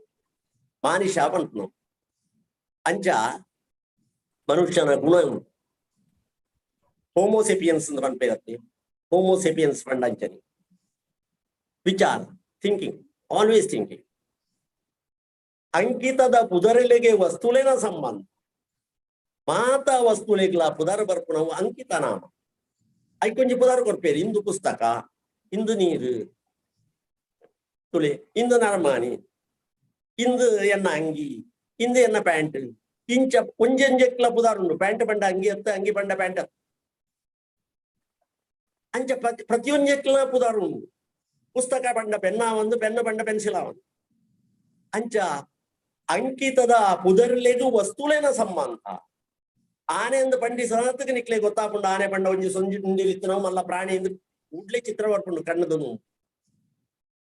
ಮಾನಿಷ ಪನ್ಪುನ ಅಂಚ ಮನುಷ್ಯನ ಗುಣ ಉಂಟು ಹೋಮೋಸೆಪಿಯನ್ಸ್ ಅಂತ ಪನ್ಪೇರತ್ತೆ ಹೋಮೋಸೆಪಿಯನ್ಸ್ ಪಂಡ ಅಂಚನೆ ವಿಚಾರ ಥಿಂಕಿಂಗ್ ಆಲ್ವೇಸ್ ಥಿಂಕಿಂಗ್ ಅಂಕಿತದ ಪುದರೆಲೆಗೆ ವಸ್ತುಲೇನ ಸಂಬಂಧ ಮಾತ ವಸ್ತುಲೆಗ್ಲ ಪುದರ್ ಬರ್ಪುನವು ಅಂಕಿತ ನಾಮ ಐಕೊಂಜಿ ಪುದರ್ ಕೊಡ್ಪೇರಿ ಇಂದು ಪುಸ್ತಕ ಇಂದು ನೀರು ತುಳೆ ಇಂದು ನರಮಾಣಿ ಇಂದು ಎನ್ನ ಅಂಗಿ ಇಂದು ಎನ್ನ ಪ್ಯಾಂಟ್ ಇಂಚ ಒಂಜೆಂಜೆಕ್ಲ ಪುದಾರ್ ಉಂಡು ಪ್ಯಾಂಟ್ ಬಂಡ ಅಂಗಿ ಅತ್ತ ಅಂಗಿ ಬಂಡ ಪ್ಯಾಂಟ್ ಅತ್ತ ಅಂಚ ಪ್ರತಿಯೊಂಜೆಕ್ಲ ಪುದಾರ್ ಉಂಡು ಪುಸ್ತಕ ಬಂಡ ಪೆನ್ನ ಒಂದು ಪೆನ್ನ ಬಂಡ ಪೆನ್ಸಿಲ್ ಒಂದು ಅಂಚ ಅಂಕಿತದ ಪುದರ್ಲೆಗು ವಸ್ತುಲೇನ ಸಂಬಂಧ ಆನೆ ಎಂದು ಪಂಡಿ ಸಹತಕ್ಕೆ ನಿಕ್ಲೆ ಗೊತ್ತಾಪುಂಡು ಆನೆ ಪಂಡ ಒಂಜಿ ಸೊಂಜಿ ಉಂಡಿರಿತ್ತು ನಾವು ಮಲ್ಲ ಪ್ರಾಣಿ ಎಂದು ಕೂಡ್ಲೆ ಚಿತ್ರ ಬರ್ಪುಂಡು ಕಣ್ಣದನು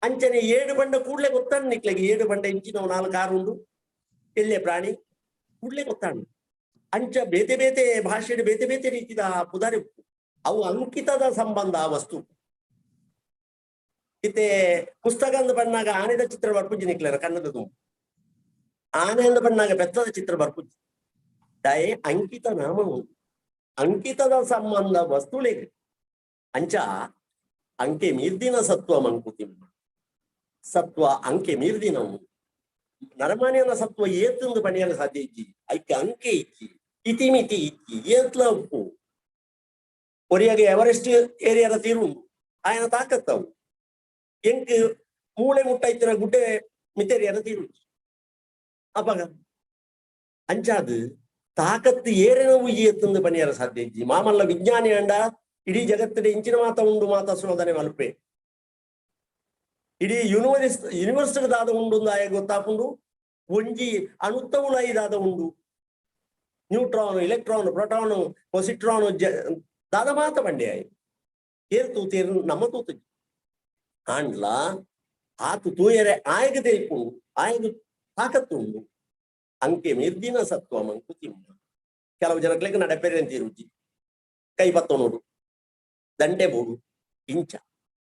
ಅಂಚನೆ 7 ಬಂಡ ಕೂಡ್ಲೆ ಗೊತ್ತಾಂಡು ನಿಕ್ಲೆಗೆ 7 ಬಂಡ ಇಂಚಿ ನಾವು 4 ಕಾರು ಉಂಡು ಎಲ್ಲೆ ಪ್ರಾಣಿ ಕೂಡ್ಲೆ ಗೊತ್ತಾಂಡು ಅಂಚ ಬೇತೆ ಬೇತೆ ಭಾಷೆಡ್ ಬೇತೆ ಬೇತೆ ರೀತಿದ ಪುದಾರಿ ಅವು ಅಂಕಿತದ ಸಂಬಂಧ ವಸ್ತು ಇತ್ತೆ ಪುಸ್ತಕ ಅಂದ ಬಣ್ಣಾಗ ಆನೆದ ಚಿತ್ರ ಬರ್ಪುಜ್ಜಿ ನಿಕ್ಲೇರ ಕನ್ನಡದು ಆನೆ ಅಂದ ಬಣ್ಣಾಗ ಬೆತ್ತದ ಚಿತ್ರ ಬರ್ಪುಜ್ಜಿ ದಯೆ ಅಂಕಿತ ನಾಮವು ಅಂಕಿತದ ಸಂಬಂಧ ವಸ್ತುಲೆಗೆ ಅಂಚ ಅಂಕೆ ಮೀರ್ದಿನ ಸತ್ವ ಮಂಕುತಿಮ್ಮ ಸತ್ವ ಅಂಕೆ ಮೀರ್ದಿನವು ನರಮಾನ್ಯನ ಸತ್ವ ಏತಂದು ಪಣಿಯಲು ಸಾಧ್ಯ ಇಜ್ಜಿ ಐಕೆ ಅಂಕೆ ಇಜ್ಜಿ ಇತಿಮಿತಿ ಇಜ್ಜಿ ಏತ್ಲ ಉಪ್ಪು ಒರಿಯಾಗೆ ಎವರೆಸ್ಟ್ ಏರಿಯಾದ ತೀರು ಆಯನ ತಾಕತ್ತವು ಎಂಕ್ ಮೂಳೆ ಮುಟ್ಟಾಯ್ತಿನ ಗುಡ್ಡೆ ಮಿತೇರಿಯಾದ ತೀರು ಅಪಗ ಅಂಚಾದು ತಾಕತ್ತು ಏರೇನವು ಈ ಎತ್ತಂದು ಪಣಿಯರ ಸಾಧ್ಯ ಇಜ್ಜಿ ಮಾಮಲ್ಲ ವಿಜ್ಞಾನಿ ಅಂಡ ಇಡೀ ಜಗತ್ತಿನ ಇಂಚಿನ ಮಾತ ಉಂಡು ಮಾತ ಶೋಧನೆ ಮಲ್ಪೆ ಇಡೀ ಯೂನಿವರ್ಸಿಟಿ ದಾದ ಉಂಡು ಆಯ ಗೊತ್ತಾಪುಂಡು ಒಂಜಿ ಅಣುತ್ತವುಲ ಐದಾದ ಉಂಡು ನ್ಯೂಟ್ರಾನ್ ಇಲೆಕ್ಟ್ರಾನ್ ಪ್ರೋಟಾನ್ ಪೊಸಿಟ್ರಾನ್ ದಾದ ಮಾತ ಬಂಡೆ ಆಯ್ ಏರ್ ತೂತೇರು ನಮ್ಮ ತೂತು ಆಂಡ್ಲ ಆತು ತೂಯರೆ ಆಯಗ ತೆರಿಪುಂಡು ಆಯಗ ತಾಕತ್ತು ಉಂಡು ಅಂಕೆ ಮಿರ್ದಿನ ಸತ್ವ ಮಂಕುತಿಮ್ಮ ಕೆಲವು ಜನಕ್ಲೆಗ್ ನಡಪೆರೆ ಅಂತೀರುಜಿ ಕೈ ಬತ್ತೋನೋಡು ದಂಡೆ ಬೋಡು ಇಂಚ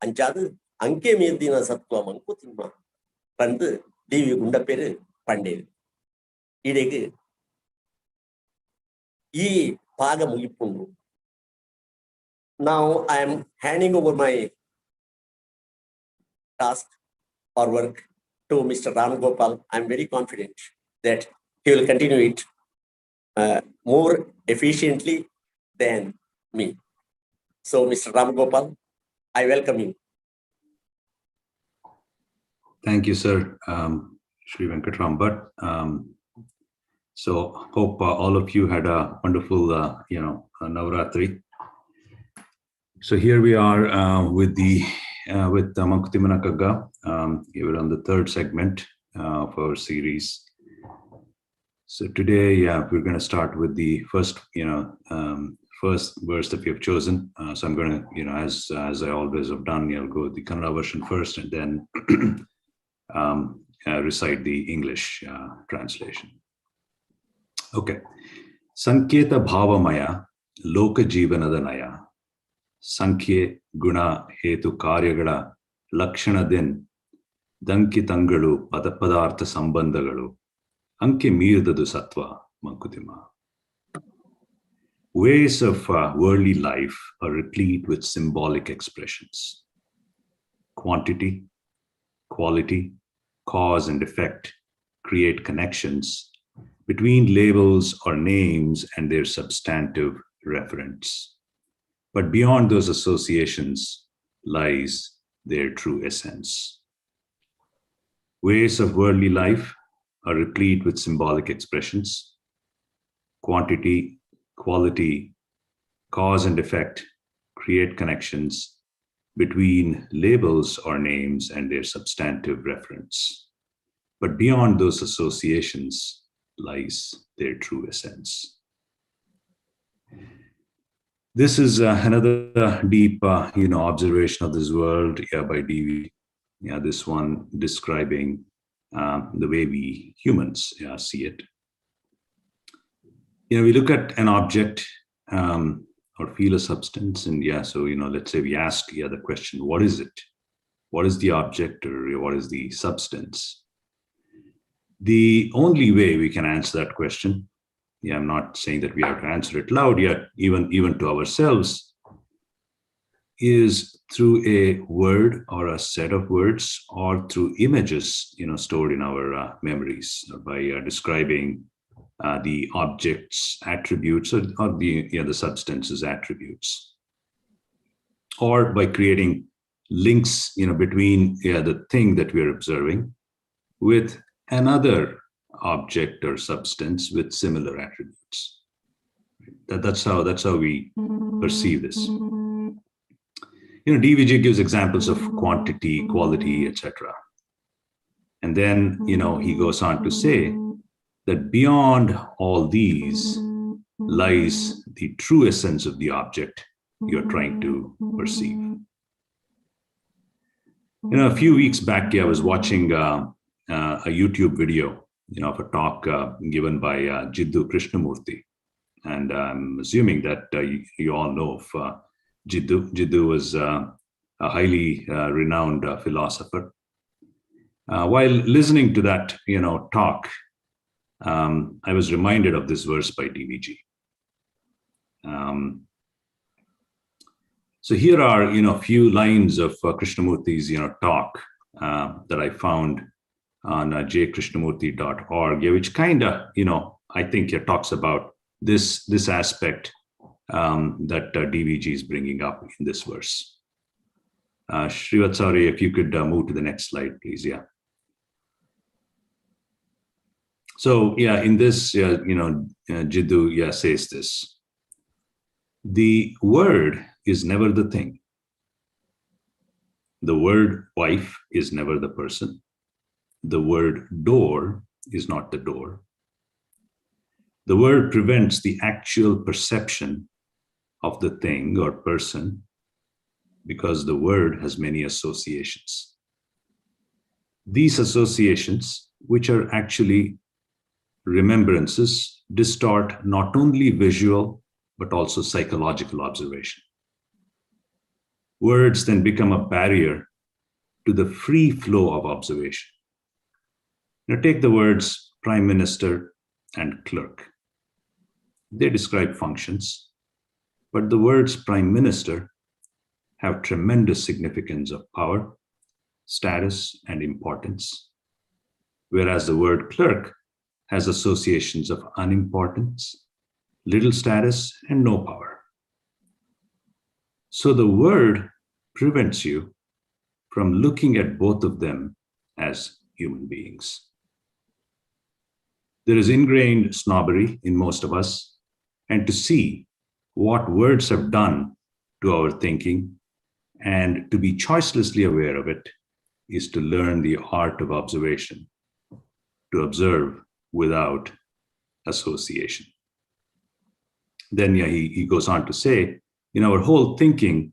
ಅಂಚಾದು ಅಂಕೆ ಮೀರ್ದಿನ ಸತ್ವ ಮಂಕುತಿಮ್ಮ ಪಂದು ಡಿ.ವಿ. ಗುಂಡಪ್ಪೇರು ಪಂಡೇರು ಇಡೆಗೆ ಈ ಭಾಗ ಮುಗಿಪುಂಡು ನಾವು I am handing over my task or work to Mr. Ram Gopal. I'm very confident that he will continue it more efficiently than me. So, Mr. Ram Gopal, I welcome you. Thank you, sir, Sri Venkatram. But so hope all of you had a wonderful, Navratri. So here we are with Mankuthimmana Kagga. We're on the 3rd segment of our series. So today, we're going to start with the first verse that we have chosen. So I'm going to, as I always have done, I'll go with the Kannada version first and then recite the English translation. Okay. Sanketa Bhavamaya Loka Jeevanada Naya ಸಂಖ್ಯೆ ಗುಣ ಹೇತು ಕಾರ್ಯಗಳ ಲಕ್ಷಣದೆನ್ ದಂಕಿತಂಗಳು ಪದಾರ್ಥ ಸಂಬಂಧಗಳು ಅಂಕೆ ಮೀರಿದದು ಸತ್ವ Mankutimma. Ways of worldly life are replete with symbolic expressions. Quantity, quality, cause and effect create connections between labels or names and their substantive referents. But beyond those associations lies their true essence. Ways of worldly life are replete with symbolic expressions. Quantity, quality, cause and effect create connections between labels or names and their substantive reference. But beyond those associations lies their true essence. This is another deep, observation of this world by D.V. This one describing the way we humans see it. We look at an object or feel a substance, and let's say we ask the question, what is it? What is the object, or what is the substance? The only way we can answer that question, I'm not saying that we have to answer it loud yet, even to ourselves, is through a word or a set of words, or through images, stored in our memories, by describing the object's attributes, or the substance's attributes, or by creating links, between the thing that we are observing with another object or substance with similar attributes. That's how we perceive this. DVG gives examples of quantity, quality, etc. And then, he goes on to say that beyond all these lies the true essence of the object you're trying to perceive. A few weeks back, I was watching a YouTube video, of a talk given by Jiddu Krishnamurti. And I'm assuming that you all know of Jiddu. Jiddu was a highly renowned philosopher. While listening to that, talk, I was reminded of this verse by DVG. So here are, a few lines of Krishnamurti's, talk that I found on jkrishnamurti.org, which kind of, I think it talks about this aspect that DVG is bringing up in this verse. Srivatsari, if you could move to the next slide, please. Yeah. So in this, Jiddu says this: the word is never the thing. The word wife is never the person. The word door is not the door. The word prevents the actual perception of the thing or person because the word has many associations. These associations, which are actually remembrances, distort not only visual but also psychological observation. Words then become a barrier to the free flow of observation. Now take the words prime minister and clerk. They describe functions, but the words prime minister have tremendous significance of power, status, and importance, whereas the word clerk has associations of unimportance, little status, and no power. So the word prevents you from looking at both of them as human beings. There is ingrained snobbery in most of us, and to see what words have done to our thinking and to be choicelessly aware of it is to learn the art of observation, to observe without association. Then he goes on to say, our whole thinking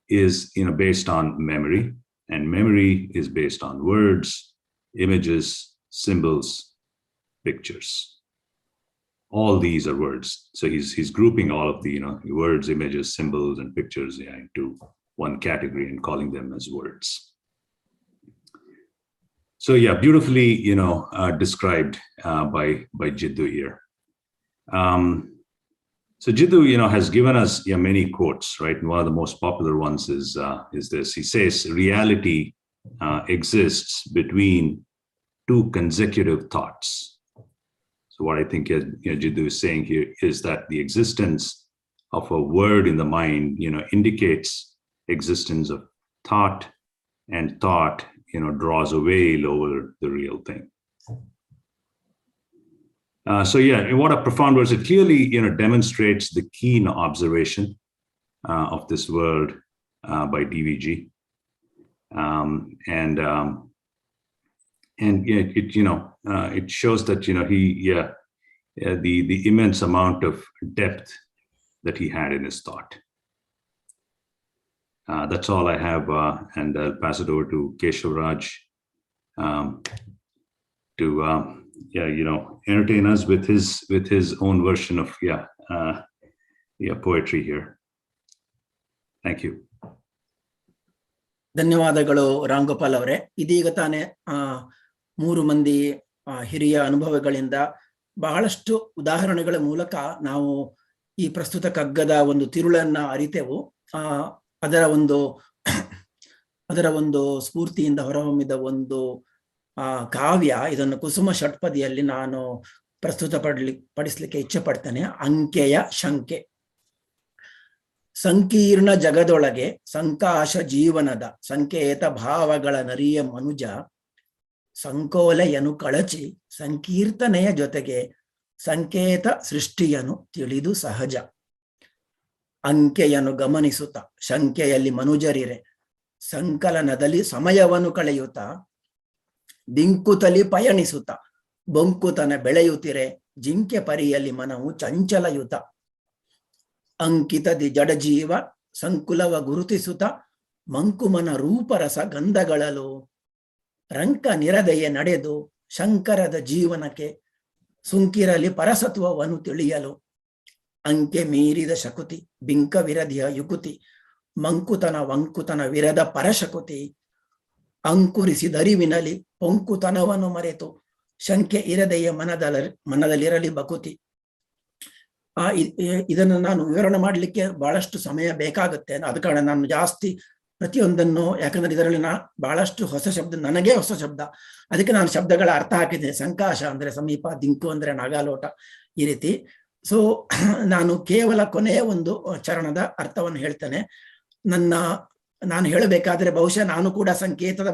is based on memory, and memory is based on words, images, symbols, pictures. All these are words. So he's grouping all of the words, images, symbols, and pictures into one category and calling them as words. So beautifully described by Jiddu here. So Jiddu has given us many quotes, right? And one of the most popular ones is this. He says reality exists between two consecutive thoughts. So what I think Jiddu is saying here is that the existence of a word in the mind indicates existence of thought, and thought draws a veil over the real thing. So yeah, what a profound verse. It clearly, demonstrates the keen observation of this world by DVG. It shows that, the immense amount of depth that he had in his thought. That's all I have, and I'll pass it over to Keshavraj to entertain us with his own version of poetry here. Thank you. ಧನ್ಯವಾದಗಳು ರಾಮ್ ಗೋಪಾಲ್ ಅವರೇ. ಇದೀಗ ತಾನೇ 3 ಮಂದಿ ಹಿರಿಯ ಅನುಭವಗಳಿಂದ ಬಹಳಷ್ಟು ಉದಾಹರಣೆಗಳ ಮೂಲಕ ನಾವು ಈ ಪ್ರಸ್ತುತ ಕಗ್ಗದ ಒಂದು ತಿರುಳನ್ನ ಅರಿತೆವು. ಅದರ ಒಂದು ಸ್ಫೂರ್ತಿಯಿಂದ ಹೊರಹೊಮ್ಮಿದ ಒಂದು ಕಾವ್ಯ. ಇದನ್ನು ಕುಸುಮ ಷಟ್ಪದಿಯಲ್ಲಿ ನಾನು ಪಡಿಸ್ಲಿಕ್ಕೆ ಇಚ್ಛೆ ಪಡ್ತೇನೆ. ಅಂಕೆಯ ಶಂಕೆ. ಸಂಕೀರ್ಣ ಜಗದೊಳಗೆ ಸಂಕಾಶ ಜೀವನದ ಸಂಕೇತ ಭಾವಗಳ ನರಿಯ ಮನುಜ ಸಂಕೋಲೆಯನ್ನು ಕಳಚಿ ಸಂಕೀರ್ತನೆಯ ಜೊತೆಗೆ ಸಂಕೇತ ಸೃಷ್ಟಿಯನ್ನು ತಿಳಿದು ಸಹಜ. ಅಂಕೆಯನ್ನು ಗಮನಿಸುತ್ತ ಶಂಕೆಯಲ್ಲಿ ಮನುಜರಿರೆ ಸಂಕಲನದಲ್ಲಿ ಸಮಯವನ್ನು ಕಳೆಯುತ್ತಾ ಬಿಂಕುತಲಿ ಪಯಣಿಸುತ್ತ ಬೊಂಕುತನ ಬೆಳೆಯುತ್ತಿರೆ ಜಿಂಕೆ ಪರಿಯಲ್ಲಿ ಮನವು ಚಂಚಲಯುತ. ಅಂಕಿತದಿ ಜಡಜೀವ ಸಂಕುಲವ ಗುರುತಿಸುತ್ತ ಮಂಕುಮನ ರೂಪರಸ ಗಂಧಗಳಲು ರಂಕ ನಿರದೆಯ ನಡೆದು ಶಂಕರದ ಜೀವನಕ್ಕೆ ಸುಂಕಿರಲಿ ಪರಸತ್ವವನ್ನು ತಿಳಿಯಲು. ಅಂಕೆ ಮೀರಿದ ಶಕುತಿ ಬಿಂಕ ವಿರದಿಯ ಯುಕುತಿ ಮಂಕುತನ ವಂಕುತನ ವಿರದ ಪರಶಕುತಿ. ಅಂಕುರಿಸಿದರಿವಿನಲಿ ಪೊಂಕುತನವನ್ನು ಮರೆತು ಶಂಕೆ ಇರದೆಯ ಮನದಲ್ಲಿರಲಿ ಬಕುತಿ. ಇದನ್ನು ನಾನು ವಿವರಣೆ ಮಾಡಲಿಕ್ಕೆ ಬಹಳಷ್ಟು ಸಮಯ ಬೇಕಾಗುತ್ತೆ. ಆದ ಕಾರಣ ನಾನು ಜಾಸ್ತಿ ಪ್ರತಿಯೊಂದನ್ನು, ಯಾಕಂದ್ರೆ ಇದರಲ್ಲಿ ಬಹಳಷ್ಟು ಹೊಸ ಶಬ್ದ, ನನಗೇ ಹೊಸ ಶಬ್ದ, ಅದಕ್ಕೆ ನಾನು ಶಬ್ದಗಳ ಅರ್ಥ ಹಾಕಿದ್ದೇನೆ. ಸಂಕಾಶ ಅಂದ್ರೆ ಸಮೀಪ, ದಿಂಕು ಅಂದ್ರೆ ನಾಗಾಲೋಟ, ಈ ರೀತಿ. ಸೊ ನಾನು ಕೇವಲ ಕೊನೆಯ ಒಂದು ಚರಣದ ಅರ್ಥವನ್ನು ಹೇಳ್ತೇನೆ. ನಾನು ಹೇಳಬೇಕಾದ್ರೆ ಬಹುಶಃ ನಾನು ಕೂಡ ಸಂಕೇತದ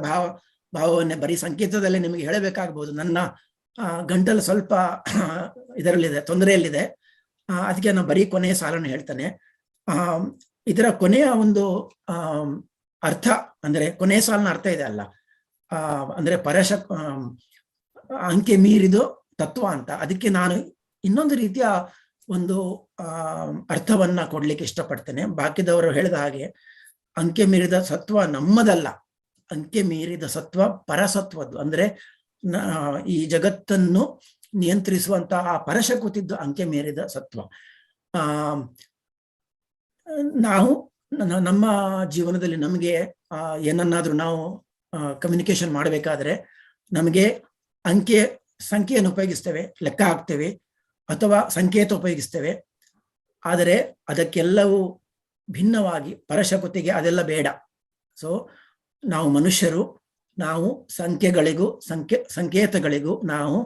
ಭಾವವನ್ನೇ ಬರೀ ಸಂಕೇತದಲ್ಲೇ ನಿಮಗೆ ಹೇಳಬೇಕಾಗಬಹುದು. ನನ್ನ ಗಂಟಲು ಸ್ವಲ್ಪ ಇದರಲ್ಲಿದೆ, ತೊಂದರೆಯಲ್ಲಿದೆ. ಅದಕ್ಕೆ ನಾನು ಬರೀ ಕೊನೆಯ ಸಾಲನ್ನು ಹೇಳ್ತೇನೆ. ಇದರ ಕೊನೆಯ ಒಂದು ಅರ್ಥ ಅಂದ್ರೆ ಕೊನೆಯ ಸಾಲಿನ ಅರ್ಥ ಇದೆ ಅಲ್ಲ, ಅಂದ್ರೆ ಅಂಕೆ ಮೀರಿದು ತತ್ವ ಅಂತ. ಅದಕ್ಕೆ ನಾನು ಇನ್ನೊಂದು ರೀತಿಯ ಒಂದು ಅರ್ಥವನ್ನ ಕೊಡ್ಲಿಕ್ಕೆ ಇಷ್ಟಪಡ್ತೇನೆ. ಬಾಕಿದವರು ಹೇಳಿದ ಹಾಗೆ ಅಂಕೆ ಮೀರಿದ ಸತ್ವ ನಮ್ಮದಲ್ಲ, ಅಂಕೆ ಮೀರಿದ ಸತ್ವ ಪರಸತ್ವದ್ದು. ಅಂದ್ರೆ ಈ ಜಗತ್ತನ್ನು ನಿಯಂತ್ರಿಸುವಂತಹ ಆ ಪರಶಕುತಿದ್ದು ಅಂಕೆ ಮೀರಿದ ಸತ್ವ. ನಾವು ನಮ್ಮ ಜೀವನದಲ್ಲಿ ನಮಗೆ ಏನನ್ನಾದ್ರೂ ನಾವು ಕಮ್ಯುನಿಕೇಶನ್ ಮಾಡಬೇಕಾದ್ರೆ ನಮಗೆ ಸಂಖ್ಯೆಯನ್ನು ಉಪಯೋಗಿಸ್ತೇವೆ, ಲೆಕ್ಕ ಹಾಕ್ತೇವೆ, ಅಥವಾ ಸಂಕೇತ ಉಪಯೋಗಿಸ್ತೇವೆ. ಆದರೆ ಅದಕ್ಕೆಲ್ಲವೂ ಭಿನ್ನವಾಗಿ ಪರಶಕುತಿಗೆ ಅದೆಲ್ಲ ಬೇಡ. ಸೊ ನಾವು ಮನುಷ್ಯರು, ನಾವು ಸಂಖ್ಯೆಗಳಿಗೂ ಸಂಕೇತಗಳಿಗೂ ನಾವು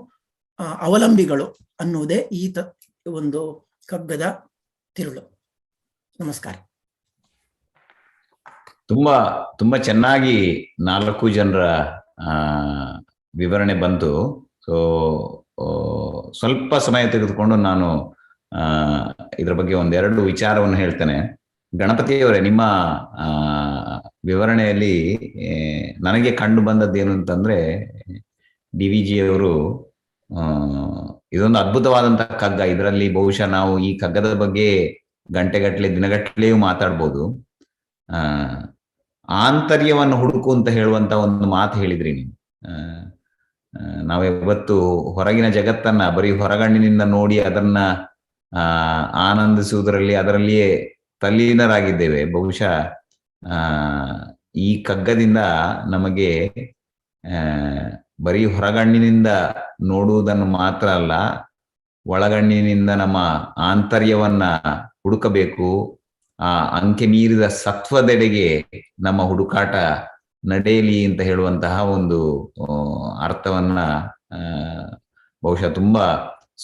ಅವಲಂಬಿಗಳು ಅನ್ನುವುದೇ ಈ ಒಂದು ಕಗ್ಗದ ತಿರುಳು. ನಮಸ್ಕಾರ. ತುಂಬಾ ಚೆನ್ನಾಗಿ 4 ಜನರ ವಿವರಣೆ ಬಂತು. ಸೊ ಸ್ವಲ್ಪ ಸಮಯ ತೆಗೆದುಕೊಂಡು ನಾನು ಇದರ ಬಗ್ಗೆ 1-2 ವಿಚಾರವನ್ನು ಹೇಳ್ತೇನೆ. ಗಣಪತಿಯವರೇ, ನಿಮ್ಮ ವಿವರಣೆಯಲ್ಲಿ ನನಗೆ ಕಂಡು ಬಂದದ್ದೇನು ಅಂತಂದ್ರೆ, DVG ಅವರು ಇದೊಂದು ಅದ್ಭುತವಾದಂತಹ ಕಗ್ಗ. ಇದರಲ್ಲಿ ಬಹುಶಃ ನಾವು ಈ ಕಗ್ಗದ ಬಗ್ಗೆ ಗಂಟೆಗಟ್ಟಲೆ ದಿನಗಟ್ಟಲೆಯೂ ಮಾತಾಡ್ಬೋದು. ಆಂತರ್ಯವನ್ನು ಹುಡುಕು ಅಂತ ಹೇಳುವಂತ ಒಂದು ಮಾತು ಹೇಳಿದ್ರಿ ನೀವು. ನಾವು ಯಾವತ್ತು ಹೊರಗಿನ ಜಗತ್ತನ್ನ ಬರೀ ಹೊರಗಣ್ಣಿನಿಂದ ನೋಡಿ ಅದನ್ನ ಆನಂದಿಸುವುದರಲ್ಲಿ ಅದರಲ್ಲಿಯೇ ತಲ್ಲೀನರಾಗಿದ್ದೇವೆ. ಬಹುಶಃ ಈ ಕಗ್ಗದಿಂದ ನಮಗೆ ಬರೀ ಹೊರಗಣ್ಣಿನಿಂದ ನೋಡುವುದನ್ನು ಮಾತ್ರ ಅಲ್ಲ, ಒಳಗಣ್ಣಿನಿಂದ ನಮ್ಮ ಆಂತರ್ಯವನ್ನ ಹುಡುಕಬೇಕು. ಆ ಅಂಕೆ ಮೀರಿದ ಸತ್ವದೆಡೆಗೆ ನಮ್ಮ ಹುಡುಕಾಟ ನಡೆಯಲಿ ಅಂತ ಹೇಳುವಂತಹ ಒಂದು ಅರ್ಥವನ್ನ ಬಹುಶಃ ತುಂಬಾ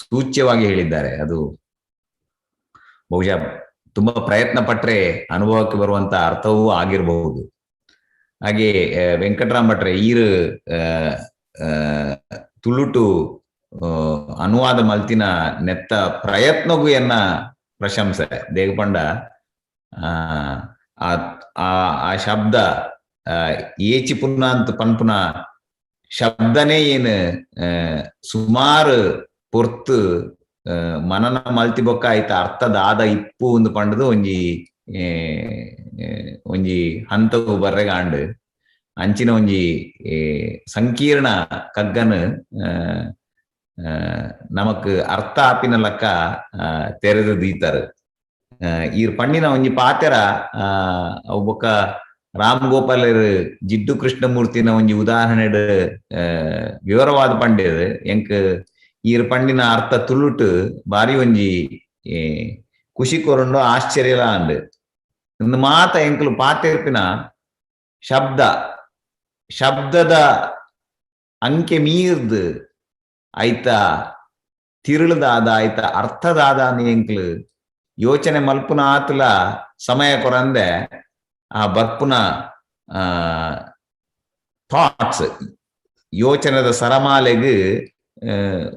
ಸೂಚ್ಯವಾಗಿ ಹೇಳಿದ್ದಾರೆ. ಅದು ಬಹುಶಃ ತುಂಬಾ ಪ್ರಯತ್ನ ಪಟ್ರೆ ಅನುಭವಕ್ಕೆ ಬರುವಂತ ಅರ್ಥವೂ ಆಗಿರಬಹುದು. ಹಾಗೆ ವೆಂಕಟರಾಮ್ ಭಟ್ರೆ ಈರು ತುಳುಟು ಅನುವಾದ ಮಲ್ತಿನ ನೆತ್ತ ಪ್ರಯತ್ನಗೂ ಎನ್ನ ಪ್ರಶಂಸೆ ದೇಗಪಂಡ ಆ ಶಬ್ದ ಏಚಿ ಪುನ್ನ ಅಂತ ಪನ್ಪುನ ಶಬ್ದನೇ ಏನು ಸುಮಾರು ಪೊರ್ತು ಮನನ ಮಲ್ತಿ ಬೊಕ್ಕ ಆಯ್ತ ಅರ್ಥದ ಆದ ಇಪ್ಪು ಒಂದು ಪಂಡದು ಒಂಜಿ ಹಂತವು ಬರ್ರೆಗಾಂಡ್ ಅಂಚಿನ ಒಂಜಿ ಸಂಕೀರ್ಣ ಕಗ್ಗನ್ ನಮಕ್ ಅರ್ಥ ಆಪಿನ ಲಕ್ಕ ತೆರೆದು ದೀತಾರ ಈ ಪಣ್ಣಿನ ಒಂಜಿ ಪಾತೆರ ಅವು ಬೊಕ್ಕ ರಾಮ್ ಗೋಪಾಲ್ ಜಿಡ್ಡು ಕೃಷ್ಣಮೂರ್ತಿನ ಒಂಜಿ ಉದಾಹರಣೆ ವಿವರವಾದ ಪಂಡೇದು ಎಂಕ್ ಈರ್ ಪಂಡಿನ ಅರ್ಥ ತುಳುಟು ಬಾರಿ ಒಂಜಿ ಖುಷಿ ಕೊರಂಡು ಆಶ್ಚರ್ಯಲ ಅಂಡ್ ಇಂದು ಮಾತ ಎಂಕಲು ಪಾತೆರ್ಪಿನ ಶಬ್ದದ ಅಂಕೆ ಮೀರ್ದು ಆಯ್ತ ತಿರುಳದಾದ ಆಯ್ತ ಅರ್ಥದಾದ ಎಂಕ್ಲು ಯೋಚನೆ ಮಲ್ಪುನ ಆತಲ ಸಮಯ ಕೊರಂದೆ ಆ ಬರ್ಪುನ ಥಾಟ್ಸ್ ಯೋಚನದ ಸರಮಾಲೆಗ್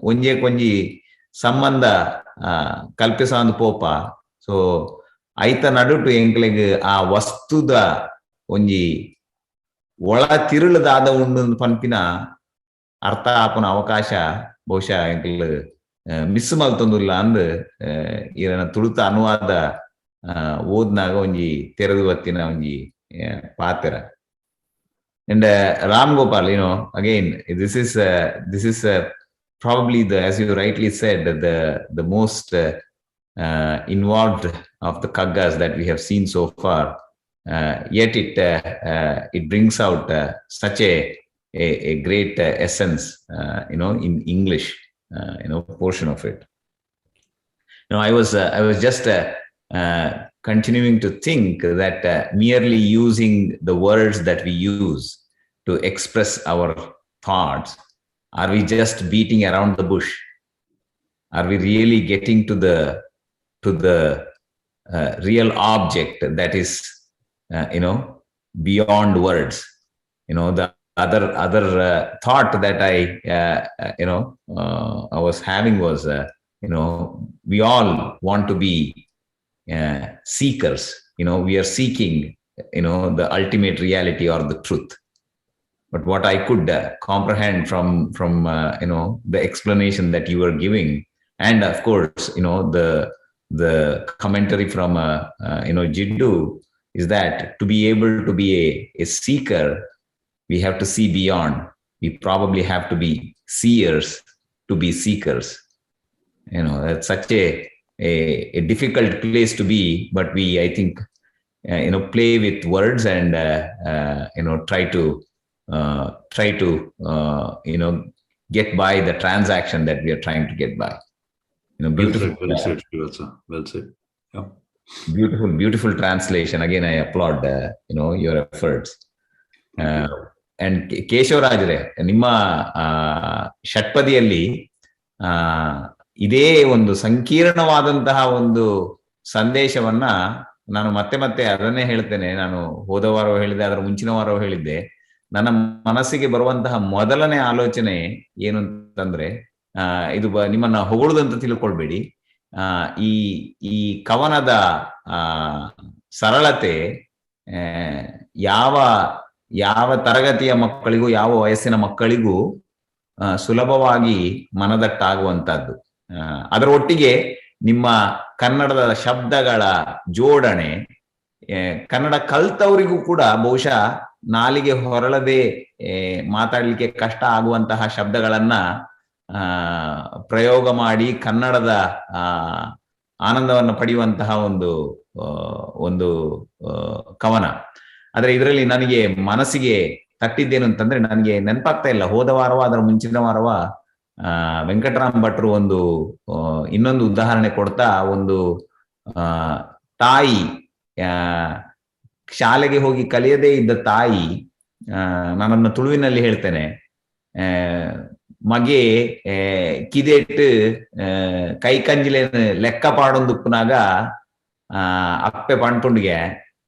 ಒಂಜೆ ಕೊಂಜಿ ಸಂಬಂಧ ಕಲ್ಪಿಸಂದು ಪೋಪ ಸೊ ಐತ ನಡುಟು ಎಂಕ್ಲೆಗ್ ಆ ವಸ್ತುದ ಒಂಜಿ ಒಳ ತಿರುಳದಾದ ಉಂಡು ಪನ್ಪಿನ ಅರ್ಥ ಆಪುನ ಅವಕಾಶ ಬಹುಶಃ ಎಂಕ್ಲು ಮಿಸ್ ಮಲ್ತೊಂದುಲ್ಲ ಅಂದ್ ಈರನ ತುಳುತ ಅನುವಾದ ಓದ್ನಾಗ ಒಂಜಿ ತೆರೆದು ಬತ್ತಿನ ಒಂಜಿ ಪಾತ್ರ. And Ram Gopal, again, this is probably as you rightly said, the most involved of the kaggas that we have seen so far. Yet it brings out such a great essence, in English, portion of it. I was just continuing to think that merely using the words that we use to express our thoughts, are we just beating around the bush? Are we really getting to the real object that is, beyond words? The other thought that I was having was, we all want to be seekers. We are seeking, the ultimate reality or the truth. But what I could comprehend from the explanation that you were giving, and of course, the commentary from Jiddu, is that to be able to be a seeker, we have to see beyond. We probably have to be seers to be seekers. That's such a difficult place to be, but we, I think, play with words and try to get by the transaction that we are trying to get by. Beautiful. Well said, well said. Yeah. Beautiful translation. Again, I applaud your efforts. And ಕೇಶವರಾಜರೇ, ನಿಮ್ಮ ಷಟ್ಪದಿಯಲ್ಲಿ ಇದೇ ಒಂದು ಸಂಕೀರ್ಣವಾದಂತಹ ಒಂದು ಸಂದೇಶವನ್ನ ನಾನು ಮತ್ತೆ ಅದನ್ನೇ ಹೇಳ್ತೇನೆ. ನಾನು ಹೋದ ವಾರ ಹೇಳಿದ್ದೆ, ಅದರ ಮುಂಚಿನ ವಾರ ಹೇಳಿದ್ದೆ. ನನ್ನ ಮನಸ್ಸಿಗೆ ಬರುವಂತಹ ಮೊದಲನೇ ಆಲೋಚನೆ ಏನು ಅಂತಂದ್ರೆ, ಇದು ನಿಮ್ಮನ್ನ ಹೊಗಳುದಂತ ತಿಳ್ಕೊಳ್ಬೇಡಿ. ಈ ಕವನದ ಸರಳತೆ ಯಾವ ತರಗತಿಯ ಮಕ್ಕಳಿಗೂ, ಯಾವ ವಯಸ್ಸಿನ ಮಕ್ಕಳಿಗೂ ಸುಲಭವಾಗಿ ಮನದಟ್ಟಾಗುವಂತಹದ್ದು. ಅದರ ಒಟ್ಟಿಗೆ ನಿಮ್ಮ ಕನ್ನಡದ ಶಬ್ದಗಳ ಜೋಡಣೆ, ಕನ್ನಡ ಕಲ್ತವರಿಗೂ ಕೂಡ ಬಹುಶಃ ನಾಲಿಗೆ ಹೊರಳದೆ ಮಾತಾಡ್ಲಿಕ್ಕೆ ಕಷ್ಟ ಆಗುವಂತಹ ಶಬ್ದಗಳನ್ನ ಪ್ರಯೋಗ ಮಾಡಿ ಕನ್ನಡದ ಆನಂದವನ್ನು ಪಡೆಯುವಂತಹ ಒಂದು ಕವನ. ಆದ್ರೆ ಇದರಲ್ಲಿ ನನಗೆ ಮನಸ್ಸಿಗೆ ತಟ್ಟಿದ್ದೇನು ಅಂತಂದ್ರೆ, ನನಗೆ ನೆನಪಾಗ್ತಾ ಇಲ್ಲ, ಹೋದ ವಾರವ ಅದರ ಮುಂಚಿನ ವಾರವ ವೆಂಕಟರಾಮ್ ಭಟ್ರು ಇನ್ನೊಂದು ಉದಾಹರಣೆ ಕೊಡ್ತಾ, ಒಂದು ತಾಯಿ, ಶಾಲೆಗೆ ಹೋಗಿ ಕಲಿಯದೇ ಇದ್ದ ತಾಯಿ, ನಾನನ್ನ ತುಳುವಿನಲ್ಲಿ ಹೇಳ್ತೇನೆ, ಮಗೆ ಕಿದೇಟ್ ಕೈ ಕಂಜಿಲೇನು ಲೆಕ್ಕ ಪಾಡೊಂದುಪ್ಪುನಾಗ ಅಪ್ಪೆ ಪಂಟುಂಡಿಗೆ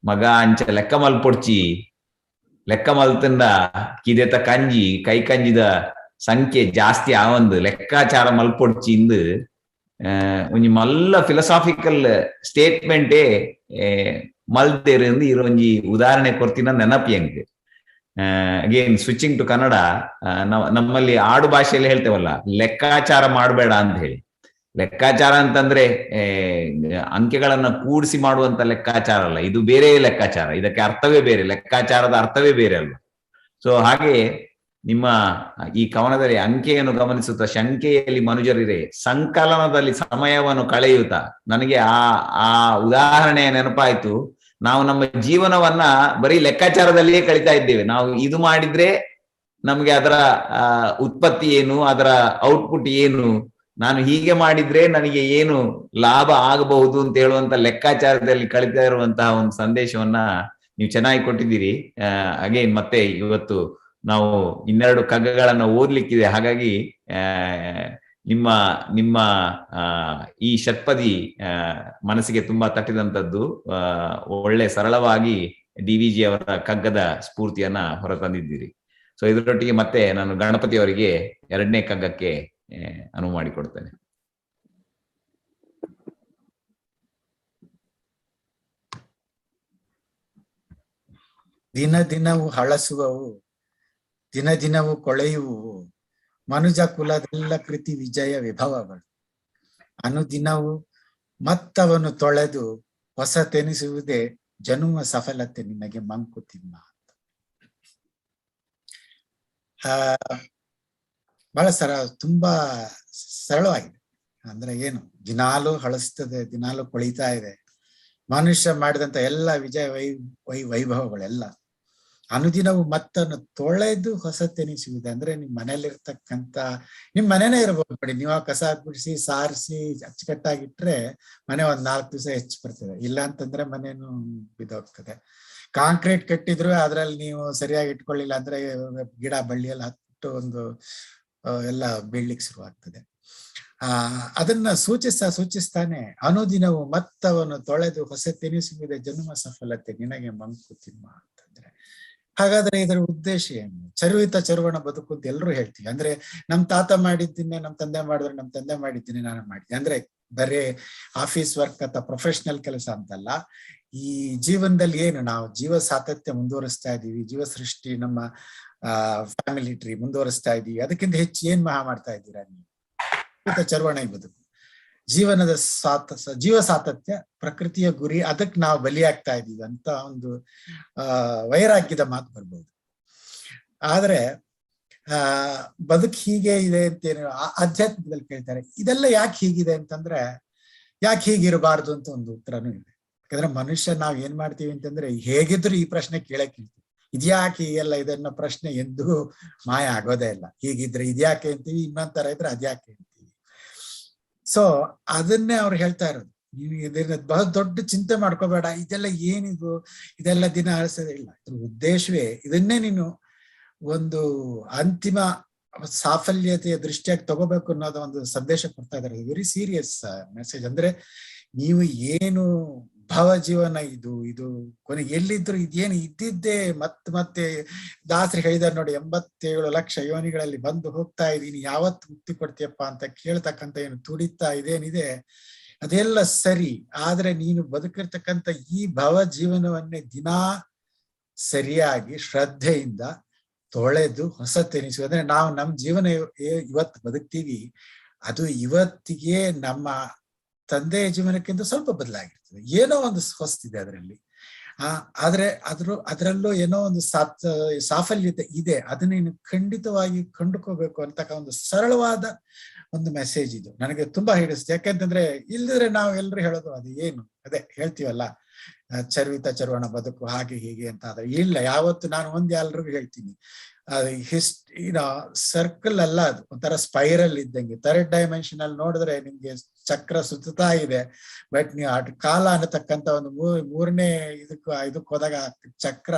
ಮಗ ಅಂಚ ಲೆಕ್ಕ ಮಲ್ಪೊಡ್ಚಿ ಲೆಕ್ಕ ಮಲ್ತಂಡ ಕಿದೆತ ಕಂಜಿ ಕೈ ಕಂಜಿದ ಸಂಖ್ಯೆ ಜಾಸ್ತಿ ಆವಂದು ಲೆಕ್ಕಾಚಾರ ಮಲ್ಪೊಡ್ಚಿಂದು ಒಂಜಿ ಮಲ್ಲ ಫಿಲಸಾಫಿಕಲ್ ಸ್ಟೇಟ್ಮೆಂಟೇ ಮಲ್ದೇರಿಂದ ಇರೊಂಜಿ ಉದಾಹರಣೆ ಕೊರ್ತಿನ ನೆನಪಿಯಂಗ್. ಅಗೇನ್ ಸ್ವಿಚಿಂಗ್ ಟು ಕನ್ನಡ, ನಮ್ಮಲ್ಲಿ ಆಡು ಭಾಷೆಯಲ್ಲಿ ಹೇಳ್ತೇವಲ್ಲ ಲೆಕ್ಕಾಚಾರ ಮಾಡಬೇಡ ಅಂತ ಹೇಳಿ. ಲೆಕ್ಕಾಚಾರ ಅಂತಂದ್ರೆ ಅಂಕೆಗಳನ್ನ ಕೂಡಿಸಿ ಮಾಡುವಂತ ಲೆಕ್ಕಾಚಾರ ಅಲ್ಲ, ಇದು ಬೇರೆ ಲೆಕ್ಕಾಚಾರ, ಇದಕ್ಕೆ ಅರ್ಥವೇ ಬೇರೆ, ಲೆಕ್ಕಾಚಾರದ ಅರ್ಥವೇ ಬೇರೆ ಅಲ್ವಾ. ಸೊ ಹಾಗೆ ನಿಮ್ಮ ಈ ಕವನದಲ್ಲಿ ಅಂಕೆಯನ್ನು ಗಮನಿಸುತ್ತಾ ಶಂಕೆಯಲ್ಲಿ ಮನುಜರಿರೆ ಸಂಕಲನದಲ್ಲಿ ಸಮಯವನ್ನು ಕಳೆಯುತ್ತಾ ನನಗೆ ಆ ಉದಾಹರಣೆಯ ನೆನಪಾಯ್ತು. ನಾವು ನಮ್ಮ ಜೀವನವನ್ನ ಬರೀ ಲೆಕ್ಕಾಚಾರದಲ್ಲಿಯೇ ಕಳೀತಾ ಇದ್ದೇವೆ. ನಾವು ಇದು ಮಾಡಿದ್ರೆ ನಮ್ಗೆ ಅದರ ಉತ್ಪತ್ತಿ ಏನು, ಅದರ ಔಟ್ಪುಟ್ ಏನು, ನಾನು ಹೀಗೆ ಮಾಡಿದ್ರೆ ನನಗೆ ಏನು ಲಾಭ ಆಗಬಹುದು ಅಂತ ಹೇಳುವಂತ ಲೆಕ್ಕಾಚಾರದಲ್ಲಿ ಕಳೀತಾ ಇರುವಂತಹ ಒಂದು ಸಂದೇಶವನ್ನ ನೀವು ಚೆನ್ನಾಗಿ ಕೊಟ್ಟಿದ್ದೀರಿ. ಅಗೇನ್ ಮತ್ತೆ ಇವತ್ತು ನಾವು 12 ಕಗ್ಗಗಳನ್ನ ಓದ್ಲಿಕ್ಕಿದೆ. ಹಾಗಾಗಿ ನಿಮ್ಮ ಈ ಷಟ್ಪದಿ ಮನಸ್ಸಿಗೆ ತುಂಬಾ ತಟ್ಟಿದಂಥದ್ದು. ಒಳ್ಳೆ ಸರಳವಾಗಿ DVG ಅವರ ಕಗ್ಗದ ಸ್ಫೂರ್ತಿಯನ್ನ ಹೊರತಂದಿದ್ದೀರಿ. ಸೊ ಇದರೊಟ್ಟಿಗೆ ಮತ್ತೆ ನಾನು ಗಣಪತಿ ಅವರಿಗೆ 2ನೇ ಕಗ್ಗಕ್ಕೆ ಅನುವು ಮಾಡಿಕೊಡ್ತೇನೆ. ದಿನ ದಿನವೂ ಹಳಸುವವು, ದಿನ ದಿನವೂ ಕೊಳೆಯುವು ಮನುಜ ಕುಲದೆಲ್ಲ ಕೃತಿ ವಿಜಯ ವಿಭವಗಳು. ಅನುದಿನವೂ ಮತ್ತವನು ತೊಳೆದು ಹೊಸತೆನಿಸುವುದೇ ಜನುಮ ಸಫಲತೆ ನಿನಗೆ ಮಂಕುತಿಮ್ಮ ಅಂತ. ಬಹಳ ತುಂಬಾ ಸರಳವಾಗಿದೆ. ಅಂದ್ರೆ ಏನು, ದಿನಾಲು ಹಳಸ್ತದೆ, ದಿನಾಲು ಕೊಳಿತಾ ಇದೆ. ಮನುಷ್ಯ ಮಾಡಿದಂತ ಎಲ್ಲ ವಿಜಯ ವೈಭವಗಳೆಲ್ಲ ಅನುದಿನವು ಮತ್ತನ್ನು ತೊಳೆದು ಹೊಸತೆನಿಸುವುದೇ. ಅಂದ್ರೆ ನಿಮ್ ಮನೇಲಿರ್ತಕ್ಕಂಥ, ನಿಮ್ ಮನೆನೇ ಇರ್ಬೋದು ನೋಡಿ, ನೀವು ಕಸ ಗುಡಿಸಿ ಸಾರಿಸಿ ಅಚ್ಚುಕಟ್ಟಾಗಿಟ್ರೆ ಮನೆ 4 ದಿವಸ ಹೆಚ್ಚು ಬರ್ತದೆ. ಇಲ್ಲ ಅಂತಂದ್ರೆ ಮನೇನು ಬಿದ್ದೋಗ್ತದೆ. ಕಾಂಕ್ರೀಟ್ ಕಟ್ಟಿದ್ರು ಅದ್ರಲ್ಲಿ ನೀವು ಸರಿಯಾಗಿ ಇಟ್ಕೊಳ್ಳಿಲ್ಲ ಅಂದ್ರೆ ಗಿಡ ಬಳ್ಳಿಯಲ್ಲಿ ಹತ್ತು ಒಂದು ಎಲ್ಲ ಬೀಳ್ಲಿಕ್ಕೆ ಶುರುವಾಗ್ತದೆ. ಅದನ್ನ ಸೂಚಿಸ್ತಾನೆ ಅನುದಿನವು ಮತ್ತವನು ತೊಳೆದು ಹೊಸತೆನಿಸುವುದೇ ಜನ್ಮ ಸಫಲತೆ ನಿನಗೆ ಮಂಕುತಿಮ್ಮ ಅಂತಂದ್ರೆ. ಹಾಗಾದ್ರೆ ಇದರ ಉದ್ದೇಶ ಏನು? ಚರುವಿತ ಚರುವಣ ಬದುಕು ಅಂತ ಎಲ್ರು ಹೇಳ್ತೀವಿ. ಅಂದ್ರೆ ನಮ್ ತಾತ ಮಾಡಿದ್ದೀನಿ, ನಮ್ ತಂದೆ ಮಾಡಿದ್ರೆ ನಮ್ ತಂದೆ ಮಾಡಿದ್ದೀನಿ, ನಾನು ಮಾಡಿದ್ದೀನಿ ಅಂದ್ರೆ ಬರೇ ಆಫೀಸ್ ವರ್ಕ್ ಅಥವಾ ಪ್ರೊಫೆಷನಲ್ ಕೆಲಸ ಅಂತಲ್ಲ. ಈ ಜೀವನದಲ್ಲಿ ಏನು ನಾವು ಜೀವ ಸಾತತ್ಯ ಮುಂದುವರಿಸ್ತಾ ಇದೀವಿ, ಜೀವ ಸೃಷ್ಟಿ, ನಮ್ಮ ಫ್ಯಾಮಿಲಿ ಟ್ರೀ ಮುಂದುವರಿಸ್ತಾ ಇದೀವಿ. ಅದಕ್ಕಿಂತ ಹೆಚ್ಚು ಏನ್ ಮಹಾ ಮಾಡ್ತಾ ಇದ್ದೀರಾ ನೀವು? ಚರ್ವಣ ಬದುಕು, ಜೀವನದ ಜೀವ ಸಾತತ್ಯ, ಪ್ರಕೃತಿಯ ಗುರಿ, ಅದಕ್ಕೆ ನಾವು ಬಲಿಯಾಗ್ತಾ ಇದೀವಿ ಅಂತ ಒಂದು ವೈರಾಗ್ಯದ ಮಾತು ಬರ್ಬೋದು. ಆದ್ರೆ ಬದುಕು ಹೀಗೆ ಇದೆ ಅಂತೇನು ಆಧ್ಯಾತ್ಮಿಕದಲ್ಲಿ ಕೇಳ್ತಾರೆ. ಇದೆಲ್ಲ ಯಾಕೆ ಹೀಗಿದೆ ಅಂತಂದ್ರೆ, ಯಾಕೆ ಹೀಗಿರಬಾರ್ದು ಅಂತ ಒಂದು ಉತ್ತರನೂ ಇದೆ. ಯಾಕಂದ್ರೆ ಮನುಷ್ಯ ನಾವ್ ಏನ್ ಮಾಡ್ತೀವಿ ಅಂತಂದ್ರೆ, ಹೇಗಿದ್ರು ಈ ಪ್ರಶ್ನೆ ಕೇಳಕ್ ಇರ್ತೀವಿ, ಇದ್ಯಾಕೆ ಹೀಗೆಲ್ಲ ಇದನ್ನ ಪ್ರಶ್ನೆ ಎಂದೂ ಮಾಯ ಆಗೋದೇ ಇಲ್ಲ. ಹೀಗಿದ್ರೆ ಇದ್ಯಾಕೆ ಅಂತೀವಿ, ಇನ್ನೊಂದ್ ತರ ಇದ್ರೆ ಅದ್ಯಾಕೆ ಅಂತೀವಿ. ಸೊ ಅದನ್ನೇ ಅವ್ರು ಹೇಳ್ತಾ ಇರೋದು, ನೀವು ಇದನ್ನ ಬಹಳ ದೊಡ್ಡ ಚಿಂತೆ ಮಾಡ್ಕೋಬೇಡ, ಇದೆಲ್ಲ ಏನಿದು, ಇದೆಲ್ಲ ದಿನ ಅಳಿಸೋದೇ ಇಲ್ಲ. ಇದ್ರ ಉದ್ದೇಶವೇ ಇದನ್ನೇ ನೀನು ಒಂದು ಅಂತಿಮ ಸಾಫಲ್ಯತೆಯ ದೃಷ್ಟಿಯಾಗಿ ತಗೋಬೇಕು ಅನ್ನೋದು ಒಂದು ಸಂದೇಶ ಕೊಡ್ತಾ ಇದ್ದಾರೆ. Very serious message. ಅಂದ್ರೆ ನೀವು ಏನು ಭಾವ ಜೀವನ ಇದು ಕೊನೆಗೆ ಎಲ್ಲಿದ್ರು ಇದೇನು ಇದ್ದಿದ್ದೇ ಮತ್ತೆ ದಾಸರು ಹೇಳಿದಾರೆ ನೋಡಿ, 87 ಲಕ್ಷ ಯೋನಿಗಳಲ್ಲಿ ಬಂದು ಹೋಗ್ತಾ ಇದ್ದೀನಿ, ಯಾವತ್ತು ಮುಕ್ತಿ ಕೊಡ್ತೀಯಪ್ಪ ಅಂತ ಕೇಳ್ತಕ್ಕಂಥ ಏನು ತುಡಿತಾ ಇದೇನಿದೆ ಅದೆಲ್ಲ ಸರಿ. ಆದ್ರೆ ನೀನು ಬದುಕಿರ್ತಕ್ಕಂಥ ಈ ಭಾವ ಜೀವನವನ್ನೇ ದಿನಾ ಸರಿಯಾಗಿ ಶ್ರದ್ಧೆಯಿಂದ ತೊಳೆದು ಹೊಸತೆನಿಸುವ. ಅಂದ್ರೆ ನಾವು ನಮ್ಮ ಜೀವನ ಇವತ್ತು ಬದುಕ್ತೀವಿ, ಅದು ಇವತ್ತಿಗೆ ನಮ್ಮ ತಂದೆಯ ಜೀವನಕ್ಕಿಂತ ಸ್ವಲ್ಪ ಬದಲಾಗಿರ್ತದೆ. ಏನೋ ಒಂದು ಹೊಸ್ತಿದೆ ಅದರಲ್ಲಿ. ಆದ್ರೆ ಅದರಲ್ಲೂ ಏನೋ ಒಂದು ಸಾಫಲ್ಯತೆ ಇದೆ. ಅದನ್ನ ನೀನು ಖಂಡಿತವಾಗಿ ಕಂಡುಕೋಬೇಕು ಅಂತಕ್ಕ ಒಂದು ಸರಳವಾದ ಒಂದು ಮೆಸೇಜ್ ಇದು ನನಗೆ ತುಂಬಾ ಹಿಡಿಸ್ತು. ಯಾಕೆಂತಂದ್ರೆ ಇಲ್ದಿದ್ರೆ ನಾವು ಎಲ್ರು ಹೇಳೋದು ಅದು ಏನು, ಅದೇ ಹೇಳ್ತೀವಲ್ಲ, ಚರ್ವಿತ ಚರ್ವಣ ಬದುಕು ಹಾಗೆ ಹೀಗೆ ಅಂತ. ಆದ್ರೆ ಇಲ್ಲ, ಯಾವತ್ತು ನಾನು ಎಲ್ರಿಗೂ ಹೇಳ್ತೀನಿ, ಸರ್ಕಲ್ ಅಲ್ಲ, ಅದು ಒಂಥರ ಸ್ಪೈರಲ್ ಇದ್ದಂಗೆ. 3rd ಡೈಮೆನ್ಷನ್ ಅಲ್ಲಿ ನೋಡಿದ್ರೆ ನಿಮ್ಗೆ ಚಕ್ರ ಸುತ್ತಾ ಇದೆ, ಬಟ್ ನೀವು ಕಾಲ ಅನ್ನತಕ್ಕಂತ ಒಂದು ಮೂರನೇ ಇದಕ್ಕೆ ಹೋದಾಗ ಚಕ್ರ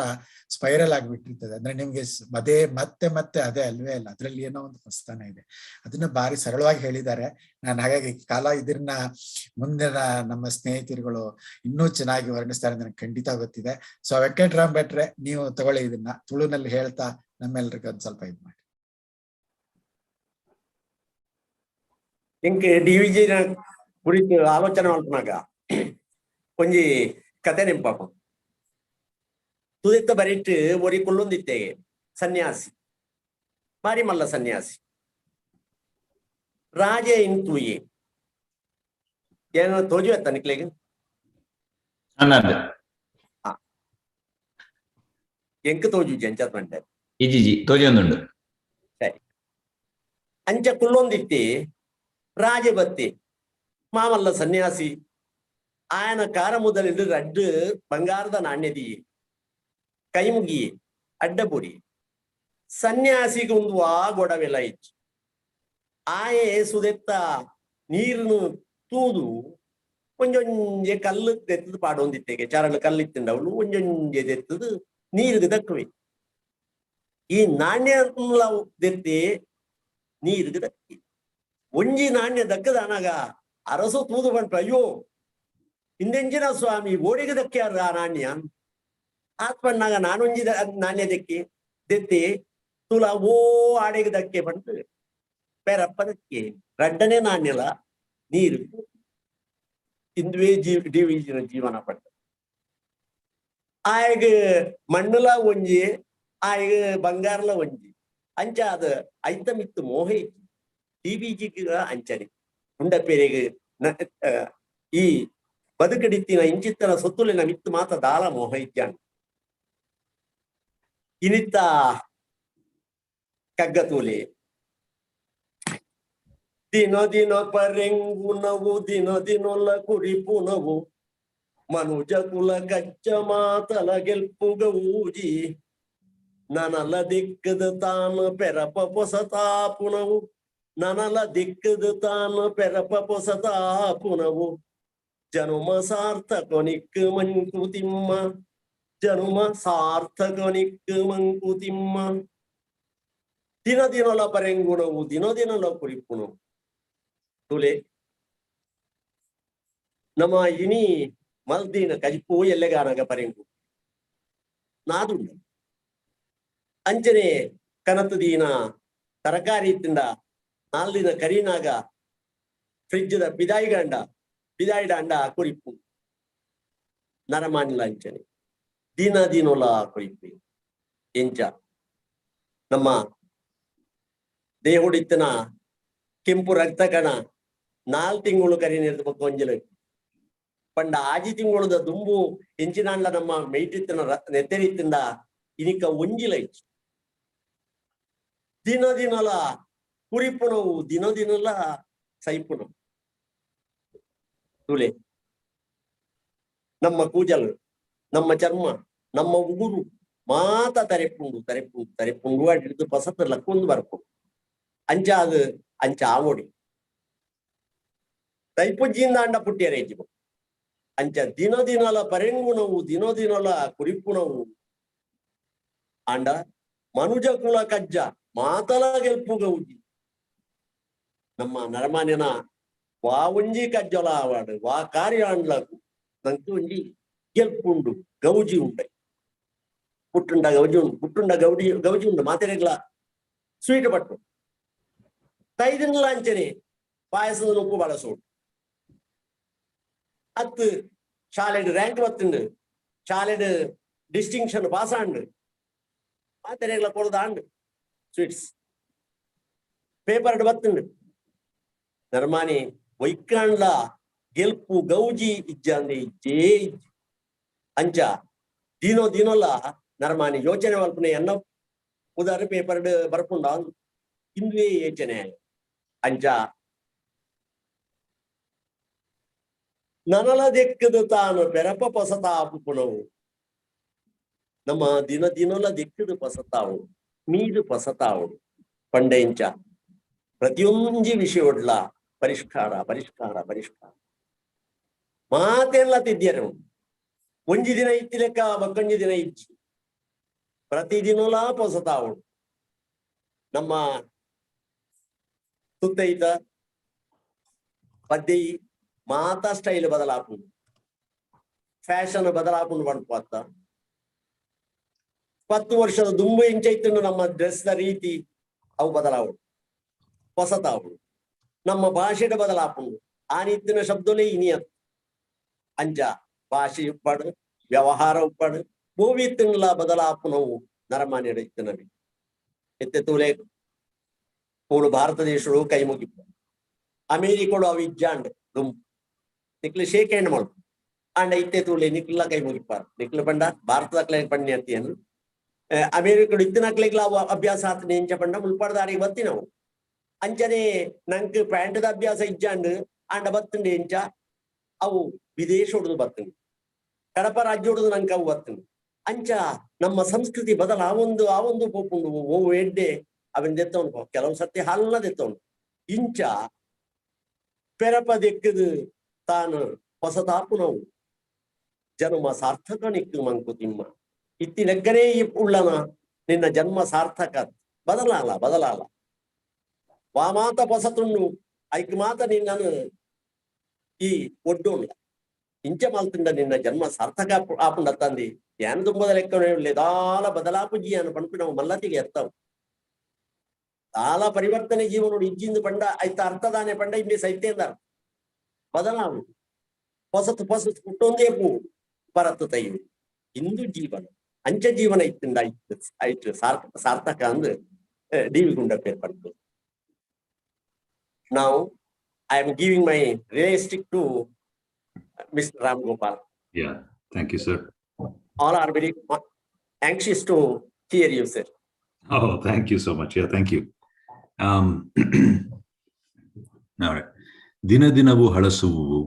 ಸ್ಪೈರಲ್ ಆಗಿಬಿಟ್ಟಿರ್ತದೆ. ಅಂದ್ರೆ ನಿಮ್ಗೆ ಅದೇ ಮತ್ತೆ ಅದೇ ಅಲ್ವೇ ಅಲ್ಲ, ಅದ್ರಲ್ಲಿ ಏನೋ ಒಂದು ಹೊಸತನ ಇದೆ. ಅದನ್ನ ಬಾರಿ ಸರಳವಾಗಿ ಹೇಳಿದ್ದಾರೆ. ನಾನು ಹಾಗಾಗಿ ಇದನ್ನ ಮುಂದಿನ ನಮ್ಮ ಸ್ನೇಹಿತರುಗಳು ಇನ್ನೂ ಚೆನ್ನಾಗಿ ವರ್ಣಿಸ್ತಾರೆ ನನಗೆ ಖಂಡಿತ ಗೊತ್ತಿದೆ. ಸೊ ವೆಂಕಟರಾಮ್ ಭಟ್ರೆ, ನೀವು ತಗೊಳ್ಳಿ ಇದನ್ನ ತುಳುನಲ್ಲಿ ಹೇಳ್ತಾ ನಮ್ಮೆಲ್ರಿಗೂ ಒಂದ್ ಸ್ವಲ್ಪ ಇದು ಮಾಡಿ. ಇಂಕ್ ಡಿವಿಜಿ ಕುರಿತು ಆಲೋಚನೆ ಮಾಡ್ಕೊಂಡಾಗ ಒಂಜಿ ಕತೆ ನೆನಪಾಪ. ತುದಿತ್ತ ಬರಿಟ್ಟು ಒರಿ ಕುಲ್ಲೊಂದಿತ್ತೇಗೆ ಸನ್ಯಾಸಿ, ಮಾರಿ ಮಲ್ಲ ಸನ್ಯಾಸಿ ರಾಜ ಇನ್ ತೂಯಿ ಏನೋ ತೋಜು ಎತ್ತ ನಿಕ್ಲೆಗೆ ಎಂಕ್ ತೋಜು ಜಂಚತ್ ಮಂಡೆ ಇಜಿಜಿ ತೋಜೊಂದುಂಡು. ಸರಿ, ಅಂಚ ಕುಲ್ಲೊಂದಿತ್ತಿ ರಾಜ ಬತ್ತಿ ಮಾಮಲ್ಲ ಸನ್ಯಾಸಿ ఆయన ಕಾರ ಮುದಲಿಂದು ರಡ್ಡು ಬಂಗಾರದ ನಾಣ್ಯದಿ ಕೈ ಮುಗಿ ಅಡ್ಡಪುಡಿ ಸನ್ಯಾಸಿಗೆ ಒಂದು ಗೊಡವೆಲ್ಲ ಇತ್ತು. ಆಯೆ ಸುದೆತ್ತ ನೀರನ್ನು ತೂದು ಒಂಜೊಂಜೆ ಕಲ್ಲು ತೆತ್ತದು ಪಾಡೊಂದಿತ್ತೆಗೆ ಚಾರಳು ಕಲ್ಲಿತ್ತಂಡವಳು ಒಂಜೊಂಜೆ ತೆತ್ತದು ನೀರಿಗೆ ದಕ್ಕುವೆ. ಈ ನಾಣ್ಯ ದೆತ್ತಿ ನೀರಿಗೆ ದಕ್ಕಿ ಒಂಜಿ ನಾಣ್ಯ ದಕ್ಕದಾನಾಗ ಅರಸು ತೂದು ಬಂಟ, ಅಯ್ಯೋ ಹಿಂದೆಂಜಿನ ಸ್ವಾಮಿ ಓಡಿಗೆ ದಕ್ಕ್ಯಾರ ಆ ನಾಣ್ಯ ಆತ್ಮಣ್ಣಾಗ ನಾನೊಂಜಿ ನಾಣ್ಯ ದೆತ್ತಿ ತುಲ ಓ ಆಡೆಗೆ ದಕ್ಕೆ ಬಂತು ಪೆರಪ್ಪ ದಕ್ಕೆ ರಡ್ಡನೇ ನಾಣ್ಯಲ ನೀರು ಇಂದುವೇ ಜೀವನ ಪಟ್ಟ. ಆಯಗ ಮಣ್ಣುಲ ಒಂಜಿ ಆಯಗ ಬಂಗಾರಲ ಒಂಜಿ ಅಂಚ ಅದ ಐತ ಮಿತ್ತು ಮೋಹ ಡಿವಿಜಿಗ ಅಂಚನೆ ಗುಂಡಪ್ಪೆರೆಗೆ ಈ ಬದುಕಡಿತ್ತಿನ ಇಂಚಿತ್ತನ ಸೊತ್ತುಲಿನ ಮಿತ್ತು ಮಾತ ದಾಳ ಮೋಹ ಇತ್ಯಾನ್ ಇನಿತ್ತ ಕಗ್ಗತೂಲೆ ದಿನ ದಿನ ಪರೆಂಗುನವು ದಿನ ದಿನೊಲ್ಲ ಕುರಿಪುನವು ಮನುಜ ಕುಲ ಕಚ್ಚ ಮಾತಲ ಗೆಲ್ಪುಗೂಜಿ ನನಲ ದಿಕ್ಕದ ತಾನು ಪೆರಪ ಪೊಸತಾಪುನವು ನನಲ ದಿಕ್ಕದ ತಾನು ಪೆರಪ ಪೊಸತಾಪುನವು ಜನುಮ ಸಾರ್ಥಕೊನಿಕ್ ಮಂಕುತಿಮ್ಮ ಜನುಮ ಸಾರ್ಥಕೊನಿಕ್ ಮಂಕುತಿಮ್ಮ ದಿನ ದಿನೊಲ ಪರೆಂಗುಣವು ದಿನ ದಿನೊಲ ಕುರಿಪುಣವು ತುಲೆ ನಮ್ಮ ಇನಿ ಮಲ್ದಿನ ಕಜಿಪು ಎಲ್ಲೆಗಾನಗ ಪರೆಂಗು ನಾದುಂಡ ಅಂಚನೆ ಕನತದೀನ ತರಕಾರಿ ತಿಂದ ನಾಲ್ದಿನ ಕರಿನಾಗ ಫ್ರಿಡ್ಜ್ದ ಬಿದಾಯಿ ದಾಂಡ ಕುರಿಪು ನರಮಾನಿಲ ಅಂಚನೆ ದಿನ ದಿನೊಲ ಕುರಿಪು ಎಂಚ ನಮ್ಮ ದೇಹುಡಿತ್ತನ ಕೆಂಪು ರಕ್ತ ಕಣ 4 ತಿಂಗಳು ಕರಿ ನಿರ್ದ ಕೊಂಜಲು ಪಂಡ ಆಜಿ ತಿಂಗಳದ ದುಂಬು ಎಂಚಿನಾಂಡ ನಮ್ಮ ಮೈಟಿತ್ತಿನ ನೆತ್ತೆರಿತ್ತಿಂದ ಇನಿಕ ಒಂಜಿಲ ಇಚ್ಚು ದಿನ ದಿನಲ ಕುರಿಪುಣವು ದಿನ ದಿನಲ ಸೈಪುಣವು ತುಲೆ ನಮ್ಮ ಕೂಜಲು ನಮ್ಮ ಚರ್ಮ ನಮ್ಮ ಉಗುರು ಮಾತ ತರೆಪುಂಡು ಅಡಿದ್ದು ಪಸತ್ ಲಕ್ಕೊಂದು ಬರ್ಪುಂಡು ಅಂಚ ಅದು ಅಂಚ ಆವೋಡಿ ತೈಪುಜ್ಜಿಯಿಂದ ಅಂಡ ಪುಟ್ಟಿಯರೇಜಿ ಅಂಚ ದಿನ ದಿನಲ ಪರೆಂಗುಣವು ದಿನ ದಿನಲ ಕುರಿಪುಣವು ಅಂಡ ಮನುಜ ಕುಲ ಕಜ್ಜ ಮಾತಲ ಗೆಲ್ಪುಗೌಜಿ ನಮ್ಮ ನರಮಾನ್ಯನ ವಾ ಒಂಜಿ ಕಜ್ಜಲ ಆವಾಡು ವಾ ಕಾರ್ಯ ಅಂಡ್ಲಕು ನಂಗೆ ಒಂಜಿ ಗೆಲ್ಪುಂಡು ಗೌಜಿ ಉಂಟೆ ಪುಟ್ಟುಂಡ ಗೌಜಿ ಉಂಡು ಮಾತೆರೆಗ್ಲ ಸ್ವೀಟ್ ಪಟ್ಟು ತೈದಿನ ಅಂಚನೆ ಪಾಯಸದ ಉಪ್ಪು ಬಳಸೋಡು ಅತ್ತು ಶಾಲೆಡ್ ರ್ಯಾಂಕ್ ಬತ್ತುಂಡು ಶಾಲೆಡ್ ಡಿಸ್ಟಿಂಕ್ಷನ್ ಪಾಸ್ ಆಂಡು ಮಾತೆರೆಗ್ಲ ಕೊಡದಾಂಡು ಸ್ವೀಟ್ಸ್ ಪೇಪರ್ ಬತ್ತುಂಡು ನರ್ಮಾನಿ ವೈಕಾಂಡ್ಲ ಗೆಲ್ಪು ಗೌಜಿ ಇಜ್ಜಂದೆ ಇಜ್ಜೇ ಇಜ್ಜಿ ಅಂಚ ದಿನೋ ದಿನೋಲ ನರ್ಮಾನಿ ಯೋಚನೆ ಮಲ್ಪನೆ ಎನ್ನ ಉದಾರ ಪೇಪರ್ ಬರ್ಪುಂಡ ಇಂದುವೇ ಯೋಚನೆ ಅಂಚ ನನಲ ದೆಕ್ಕದ ತಾನು ಪೆರಪ ಪೊಸತಾಪು ಪುಣವು ನಮ್ಮ ದಿನ ದಿನೋಲ ದೆಕ್ಕದ ಪೊಸತಾವು మీదు పొసతావుడు పండేంచ ప్రతియొంజి విషయోడ్ల ಪರಿಷ್ಕಾರ ಪರಿಷ್ಕಾರ ಪರಿಷ್ಕಾರ ಮಾತೆಲ್ಲ ತಿದ್ಯರು ಒಂಜಿ ದಿನ ಇತ್ತಿ ಲೆಕ್ಕ ಮತ್ತೊಂಜಿ ದಿನ ಇಚ್ಚಿ ಪ್ರತಿದಿನಲ ಪೊಸತಾವುಡು ನಮ್ಮ ಸುತ್ತೈತ ಪದ್ಯ ಮಾತಾ ಸ್ಟೈಲ್ ಬದಲಾಪುಂಡು ಫ್ಯಾಷನ್ ಬದಲಾಪುಂಡು ಪಡ್ಪತ್ತ 10 ವರ್ಷದ ದುಂಬು ಇಂಚೈತುಂಡು ನಮ್ಮ ಡ್ರೆಸ್ ದ ರೀತಿ ಅವು ಬದಲಾವುಡು ಹೊಸತಾವುಡು ನಮ್ಮ ಭಾಷೆಡ ಬದಲಾಪುಂಡು ಆ ರೀತಿನ ಶಬ್ದಲೇ ಇನಿಯತ್ ಅಂಚ ಭಾಷೆ ಉಪ್ಪಡು ವ್ಯವಹಾರ ಉಪ್ಪಡು ಮೂವಿತ್ತಿನಲ ಬದಲಾಪುನವು ನರಮಾನ್ಯಡ ಇತ್ತಿನವಿ ಎತ್ತೆ ತೂಲೆ ಪೂಳು ಭಾರತ ದೇಶಗಳು ಕೈ ಮುಗಿಪ್ಪ ಅಮೇರಿಕಗಳು ಅವು ಇಜ್ಜಾಂಡ್ ದುಂಬು ನಿಕ್ಲು ಶೇಕ್ ಹ್ಯಾಂಡ್ ಮಾಡು ಅಂಡ ಇತ್ತೆ ತೂಲೆ ನಿಕ್ಲ ಕೈ ಮುಗಿಪ್ಪಾರ ನಿಕ್ಲು ಪಂಡ ಭಾರತದ ಪಣ್ಣಿ ಅತ್ತಿಯನ್ನು ಅಮೇರಿಕಗಳು ಇತ್ತಿನಕ್ಲೆಗ್ಲ ಅಭ್ಯಾಸ ಆತನೆ ಎಂಚ ಪಂಡ ಮುಲ್ಪಾಡ್ದಾರಿಗೆ ಬತ್ತಿ ನಾವು ಅಂಚನೆ ನಂಕ್ ಪ್ಯಾಂಟದ ಅಭ್ಯಾಸ ಇಜ್ಜಾಂಡ್ ಅಂಡ ಬತ್ತಂಡು ಎಂಚ ಅವು ವಿದೇಶ ಹೊಡೆದು ಬತ್ತಂಡು ಕಡಪ ರಾಜ್ಯ ಹೊಡೆದು ನಂಗೆ ಅವು ಬತ್ತಂಡು ಅಂಚ ನಮ್ಮ ಸಂಸ್ಕೃತಿ ಬದಲ ಆ ಒಂದು ಪೋಪುಂಡು ಓ ಎಡ್ಡೆ ಅವನ್ ದೆತ್ತವನು ಕೆಲವು ಸತ್ಯ ಹಾಲನ್ನ ದೆತ್ತವನು ಇಂಚ ಪೆರಪ ದೆಕ್ಕದು ತಾನು ಹೊಸತಾಪು ನಾವು ಜನ್ಮ ಸಾರ್ಥಕ ನಿಕ್ಕು ಮಂಕುತಿಮ್ಮ ಇತ್ತಿನೆಗ್ಗನೇ ಉಳ್ಳನ ನಿನ್ನ ಜನ್ಮ ಸಾರ್ಥಕ ಬದಲಾಲ ವಾಮಾತ పొసతుండు ಐಕ್ ಮಾತ ನಿನ್ನನು ಈ ಒಡ್ಡೋಣ ಇಂಚ ಮಾಲ್ತಿಂಡ ನಿನ್ನ ಜನ್ಮ ಸಾರ್ಥಕ ಆಪುಂಡತ್ತಂದಿ ಏನ್ ತುಂಬದ ಲೆಕ್ಕ ದಾಲ ಬದಲಾಪುಜಿ ಅನ್ನು ಪಂಪಿ ನಾವು ಮಲ್ಲತಿಗೆ ಎತ್ತವು ದಾಲ ಪರಿವರ್ತನೆ ಜೀವನೋಡು ಇಜ್ಜಿಂದು ಪಂಡ ಐತ ಅರ್ಥದಾನೆ ಪಂಡ ಇಲ್ಲಿ ಸೈತ್ಯಂದ ಬದಲಾವು ಹೊಸತು ಹುಟ್ಟೊಂದೇ ಪೂ ಪರತ್ತು ತೈವು ಇಂದು ಜೀವನ ಅಂಚ ಜೀವನ ಇತ್ತಿಂದ ಆಯ್ತು ಸಾರ್ಥಕ ಅಂದ್ರೆ ಡಿ ವಿ ಗುಂಡಪ್ಪ ಏರ್ಪಡ್ತು. Now I am giving my relay stick to Mr. Ram Gopal. Yeah, thank you, sir. All are very anxious to hear you, sir. Oh, thank you so much. Yeah, thank you. All right. ದಿನದಿನವು ಹಳಸುವುವು,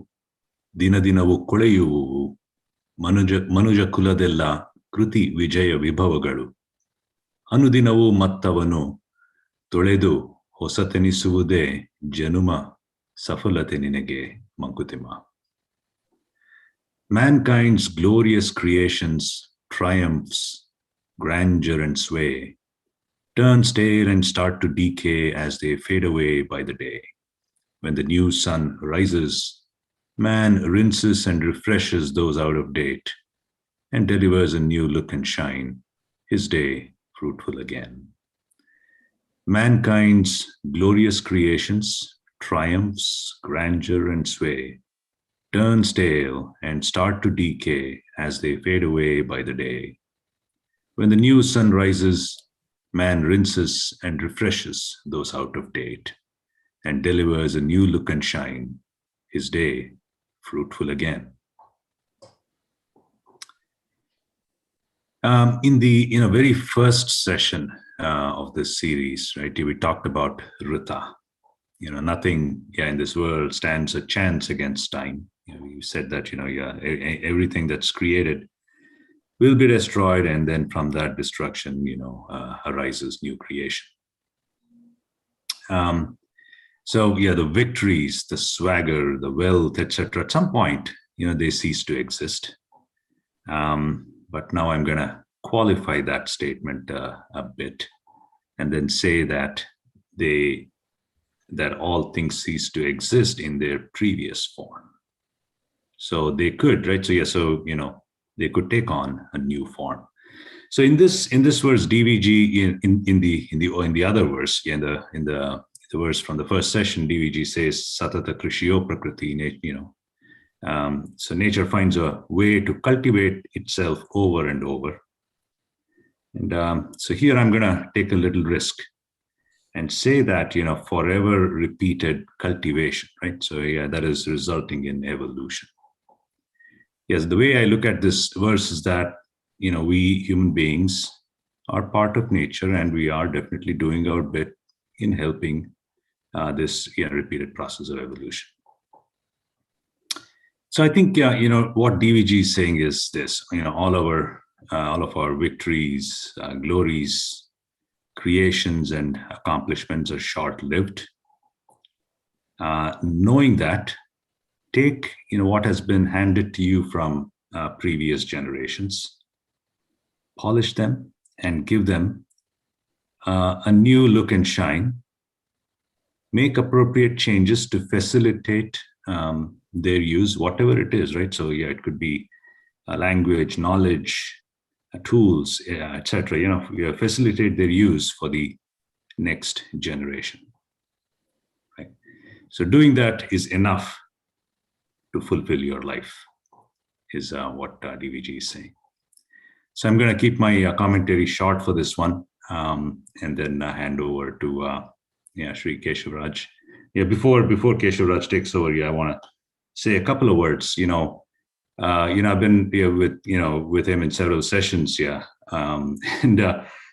ದಿನದಿನವು ಕೊಳೆಯುವುವು, ಮನುಜ ಕುಲದೆಲ್ಲ ಕೃತಿ ವಿಜಯ ವಿಭವಗಳು. ಅನುದಿನವೂ ಮತ್ತವನು ತೊಳೆದು ಹೊಸತೆನಿಸುವುದೇ ಜನುಮ ಸಫಲತೆ ನಿನಗೆ Mankutimma. Mankind's glorious creations, triumphs, grandeur and sway, turn stale and start to decay as they fade away by the day. When the new sun rises, man rinses and refreshes those out of date and delivers a new look and shine, his day fruitful again. Mankind's glorious creations, triumphs, grandeur and sway, turn stale and start to decay as they fade away by the day. When the new sun rises, man rinses and refreshes those out of date and delivers a new look and shine, his day fruitful again. In the very first session of this series, right, we talked about Rita. Nothing in this world stands a chance against time. You said that everything that's created will be destroyed, and then from that destruction, arises new creation. So the victories, the swagger, the wealth, etc., at some point, they cease to exist. But now I'm going to qualify that statement a bit, and then say that that all things cease to exist in their previous form. So they could, right? So they could take on a new form. So in this verse, DVG in the other verse, in the verse from the first session, DVG says Satata Krishiyo Prakriti, so nature finds a way to cultivate itself over and over. And so here I'm going to take a little risk and say that, forever repeated cultivation, right? So that is resulting in evolution. Yes, the way I look at this verse is that, we human beings are part of nature, and we are definitely doing our bit in helping this repeated process of evolution. So I think, what DVG is saying is this, all of our victories, glories, creations and accomplishments are short-lived. Knowing that, take what has been handed to you from previous generations, polish them and give them a new look and shine. Make appropriate changes to facilitate their use, whatever it is, right? So yeah, it could be language, knowledge, tools, etc. Facilitate their use for the next generation. Right? So doing that is enough to fulfill your life, is what DVG is saying. So I'm going to keep my commentary short for this one, and then hand over to Sri Keshavraj. Yeah, before Keshavraj takes over, I want to say a couple of words. I've been with him in several sessions.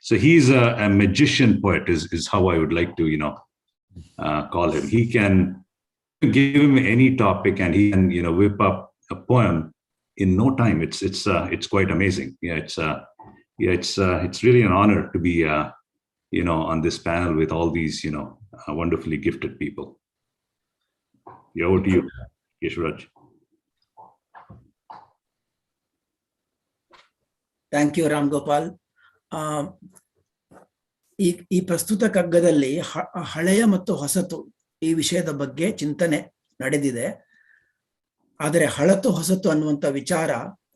So he's a magician poet, is how I would like to call him. He can give him any topic and he can whip up a poem in no time. It's quite amazing. It's really an honor to be on this panel with all these wonderfully gifted people. Yeah, over to you, Keshavraj. Thank you Ram Gopal. ಈ ಪ್ರಸ್ತುತ ಕಗ್ಗದಲ್ಲಿ ಹಳೆಯ ಮತ್ತು ಹೊಸತು ಈ ವಿಷಯದ ಬಗ್ಗೆ ಚಿಂತನೆ ನಡೆದಿದೆ. ಆದರೆ ಹಳತು ಹೊಸತು ಅನ್ನುವಂಥ ವಿಚಾರ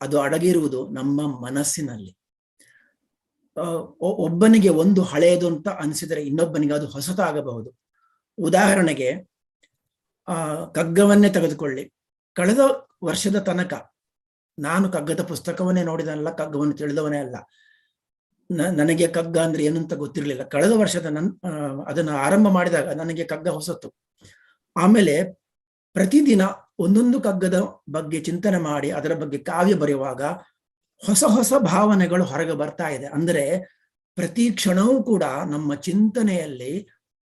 ಅದು ಅಡಗಿರುವುದು ನಮ್ಮ ಮನಸ್ಸಿನಲ್ಲಿ. ಒಬ್ಬನಿಗೆ ಒಂದು ಹಳೆಯದು ಅಂತ ಅನಿಸಿದರೆ ಇನ್ನೊಬ್ಬನಿಗೆ ಅದು ಹೊಸತಾಗಬಹುದು. ಉದಾಹರಣೆಗೆ ಕಗ್ಗವನ್ನೇ ತೆಗೆದುಕೊಳ್ಳಿ. ಕಳೆದ ವರ್ಷದ ತನಕ ನಾನು ಕಗ್ಗದ ಪುಸ್ತಕವನ್ನೇ ನೋಡಿದನಲ್ಲ, ಕಗ್ಗವನ್ನು ತಿಳಿದವನೇ ಅಲ್ಲ. ನನಗೆ ಕಗ್ಗ ಅಂದ್ರೆ ಏನು ಅಂತ ಗೊತ್ತಿರಲಿಲ್ಲ. ಕಳೆದ ವರ್ಷದ ಅದನ್ನು ಆರಂಭ ಮಾಡಿದಾಗ ನನಗೆ ಕಗ್ಗ ಹೊಸತು. ಆಮೇಲೆ ಪ್ರತಿದಿನ ಒಂದೊಂದು ಕಗ್ಗದ ಬಗ್ಗೆ ಚಿಂತನೆ ಮಾಡಿ ಅದರ ಬಗ್ಗೆ ಕಾವ್ಯ ಬರೆಯುವಾಗ ಹೊಸ ಹೊಸ ಭಾವನೆಗಳು ಹೊರಗೆ ಬರ್ತಾ ಇದೆ. ಅಂದ್ರೆ ಪ್ರತಿ ಕ್ಷಣವೂ ಕೂಡ ನಮ್ಮ ಚಿಂತನೆಯಲ್ಲಿ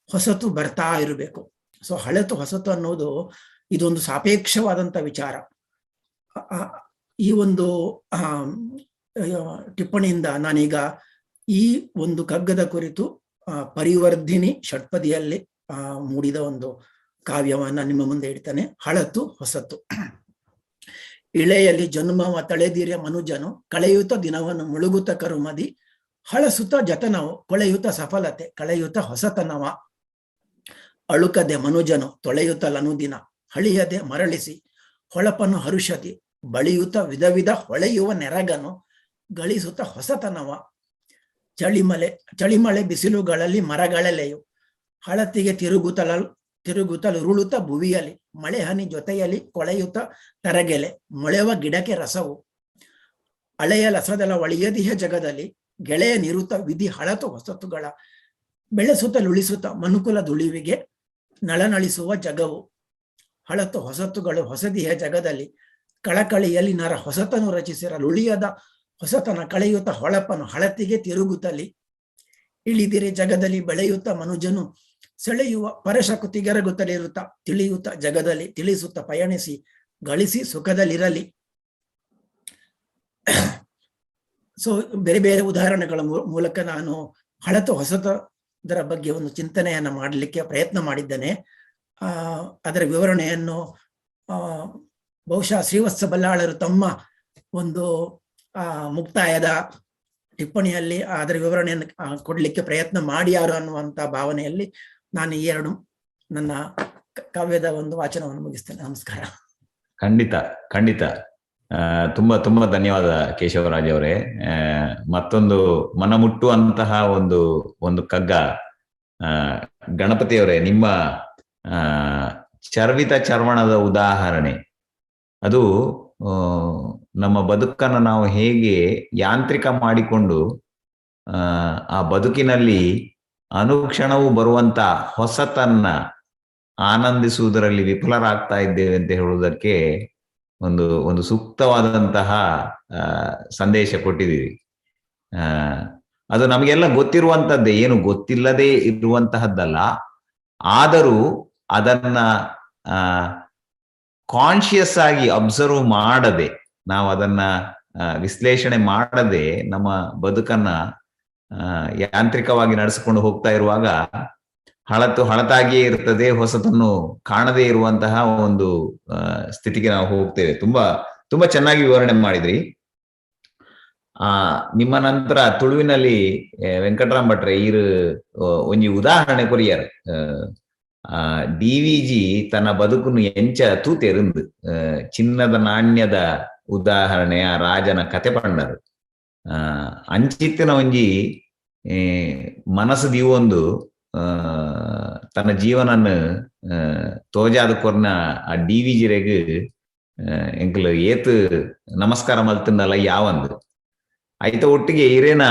ಹೊಸತು ಬರ್ತಾ ಇರಬೇಕು. ಸೊ ಹಳೆತು ಹೊಸತು ಅನ್ನೋದು ಇದೊಂದು ಸಾಪೇಕ್ಷವಾದಂಥ ವಿಚಾರ. ಈ ಒಂದು ಟಿಪ್ಪಣಿಯಿಂದ ನಾನೀಗ ಈ ಒಂದು ಕಗ್ಗದ ಕುರಿತು ಪರಿವರ್ಧಿನಿ ಷಟ್ಪದಿಯಲ್ಲಿ ಮೂಡಿದ ಒಂದು ಕಾವ್ಯವನ್ನ ನಿಮ್ಮ ಮುಂದೆ ಇಡ್ತಾನೆ. ಹಳತು ಹೊಸತು. ಇಳೆಯಲ್ಲಿ ಜನ್ಮವ ತಳೆದಿರೆ ಮನುಜನು, ಕಳೆಯುತ್ತ ದಿನವನ್ನು ಮುಳುಗುತ್ತ ಕರುಮದಿ, ಹಳಸುತ್ತ ಜತನವು ಕೊಳೆಯುತ್ತ ಸಫಲತೆ, ಕಳೆಯುತ್ತ ಹೊಸತನವ. ಅಳುಕದೆ ಮನುಜನು ತೊಳೆಯುತ್ತಲನುದಿನ, ಹಳಿಯದೆ ಮರಳಿಸಿ ಹೊಳಪನ್ನು ಹರುಷತಿ, ಬಳಿಯುತ್ತ ವಿಧ ವಿಧ ಹೊಳೆಯುವ ನೆರಗನು, ಗಳಿಸುತ್ತ ಹೊಸತನವ. ಚಳಿಮಳೆ ಬಿಸಿಲುಗಳಲ್ಲಿ ಮರಗಳೆಲೆಯು, ಹಳತಿಗೆ ತಿರುಗುತ್ತಲು ಉರುಳುತ್ತ ಭುವಿಯಲಿ, ಮಳೆ ಹನಿ ಜೊತೆಯಲ್ಲಿ ಕೊಳೆಯುತ್ತ ತರಗೆಲೆ, ಮೊಳೆವ ಗಿಡಕ್ಕೆ ರಸವು. ಹಳೆಯ ಲಸದಲ ಒಳಿಯದಿಹ ಜಗದಲ್ಲಿ, ಗೆಳೆಯ ನಿರುತ ವಿಧಿ ಹಳತು ಹೊಸತುಗಳ, ಬೆಳೆಸುತ್ತಲುಳಿಸುತ್ತ ಮನುಕುಲ ದುಳಿವಿಗೆ ನಳನಳಿಸುವ ಜಗವು. ಹಳತು ಹೊಸತುಗಳು ಹೊಸದಿಹ ಜಗದಲ್ಲಿ, ಕಳಕಳಿಯಲ್ಲಿ ನರ ಹೊಸತನು ರಚಿಸಿರಲುಳಿಯದ ಹೊಸತನ ಕಳೆಯುತ್ತ ಹೊಳಪನು ಹಳತಿಗೆ ತಿರುಗುತ್ತಲಿ. ಇಳಿದಿರೆ ಜಗದಲ್ಲಿ ಬೆಳೆಯುತ್ತ ಮನುಜನು, ಸೆಳೆಯುವ ಪರಶಕುತಿಗೆರಗುತ್ತಲಿರುತ್ತ ತಿಳಿಯುತ್ತ ಜಗದಲ್ಲಿ, ತಿಳಿಸುತ್ತ ಪಯಣಿಸಿ ಗಳಿಸಿ ಸುಖದಲ್ಲಿರಲಿ. ಸೊ ಬೇರೆ ಬೇರೆ ಉದಾಹರಣೆಗಳ ಮೂಲಕ ನಾನು ಹಳತು ಹೊಸತದರ ಬಗ್ಗೆ ಒಂದು ಚಿಂತನೆಯನ್ನ ಮಾಡಲಿಕ್ಕೆ ಪ್ರಯತ್ನ ಮಾಡಿದ್ದೇನೆ. ಅದರ ವಿವರಣೆಯನ್ನು ಬಹುಶಃ ಶ್ರೀವತ್ಸ ಬಲ್ಲಾಳರು ತಮ್ಮ ಒಂದು ಮುಕ್ತಾಯದ ಟಿಪ್ಪಣಿಯಲ್ಲಿ ಅದರ ವಿವರಣೆಯನ್ನು ಕೊಡ್ಲಿಕ್ಕೆ ಪ್ರಯತ್ನ ಮಾಡ್ಯಾರು ಅನ್ನುವಂಥ ಭಾವನೆಯಲ್ಲಿ ನಾನು ಈ ಎರಡು ನನ್ನ ಕಾವ್ಯದ ಒಂದು ವಾಚನವನ್ನು ಮುಗಿಸ್ತೇನೆ. ನಮಸ್ಕಾರ. ಖಂಡಿತ ತುಂಬಾ ತುಂಬಾ ಧನ್ಯವಾದ ಕೇಶವರಾಜ್ ಅವರೇ. ಮತ್ತೊಂದು ಮನಮುಟ್ಟುವಂತಹ ಒಂದು ಕಗ್ಗ. ಗಣಪತಿಯವರೇ, ನಿಮ್ಮ ಚರ್ವಿತ ಚರ್ವಣದ ಉದಾಹರಣೆ ಅದು ನಮ್ಮ ಬದುಕನ್ನು ನಾವು ಹೇಗೆ ಯಾಂತ್ರಿಕ ಮಾಡಿಕೊಂಡು ಆ ಬದುಕಿನಲ್ಲಿ ಅನುಕ್ಷಣವೂ ಬರುವಂತ ಹೊಸತನ್ನ ಆನಂದಿಸುವುದರಲ್ಲಿ ವಿಫಲರಾಗ್ತಾ ಇದ್ದೇವೆ ಅಂತ ಹೇಳುವುದಕ್ಕೆ ಒಂದು ಸೂಕ್ತವಾದಂತಹ ಸಂದೇಶ ಕೊಟ್ಟಿದ್ದೀರಿ. ಅದು ನಮಗೆಲ್ಲ ಗೊತ್ತಿರುವಂತದ್ದೇ, ಏನು ಗೊತ್ತಿಲ್ಲದೆ ಇರುವಂತಹದ್ದಲ್ಲ. ಆದರೂ ಅದನ್ನ ಕಾನ್ಶಿಯಸ್ ಆಗಿ ಅಬ್ಸರ್ವ್ ಮಾಡದೆ, ನಾವು ಅದನ್ನ ವಿಶ್ಲೇಷಣೆ ಮಾಡದೆ ನಮ್ಮ ಬದುಕನ್ನ ಯಾಂತ್ರಿಕವಾಗಿ ನಡೆಸಿಕೊಂಡು ಹೋಗ್ತಾ ಇರುವಾಗ ಹಳತಾಗಿಯೇ ಇರ್ತದೆ, ಹೊಸತನ್ನು ಕಾಣದೇ ಇರುವಂತಹ ಒಂದು ಸ್ಥಿತಿಗೆ ನಾವು ಹೋಗ್ತೇವೆ. ತುಂಬಾ ಚೆನ್ನಾಗಿ ವಿವರಣೆ ಮಾಡಿದ್ರಿ. ನಿಮ್ಮ ನಂತರ ತುಳುವಿನಲ್ಲಿ ವೆಂಕಟರಾಮ್ ಭಟ್ರೆ ಈರು ಒಂಜಿ ಉದಾಹರಣೆ ಕೊರಿಯರ್. DVG ತನ್ನ ಬದುಕನ್ನು ಎಂಚ ತೂತೆರುಂದು ಚಿನ್ನದ ನಾಣ್ಯದ ಉದಾಹರಣೆ ಆ ರಾಜನ ಕತೆ ಪಂಡರು. ಅಂಚಿತ್ತಿನ ಒಂಜಿ ಮನಸ್ಸು ದೀವೊಂದು ತನ್ನ ಜೀವನನ್ನು ತೋಜಾದ ಕೊರ್ನ ಆ DVG ರೆಗ್ ಎಂಕಲ್ ಏತು ನಮಸ್ಕಾರ ಮಲ್ತಂದಲ್ಲ ಯಾವಂದು ಐತ ಒಟ್ಟಿಗೆ ಇರೇನ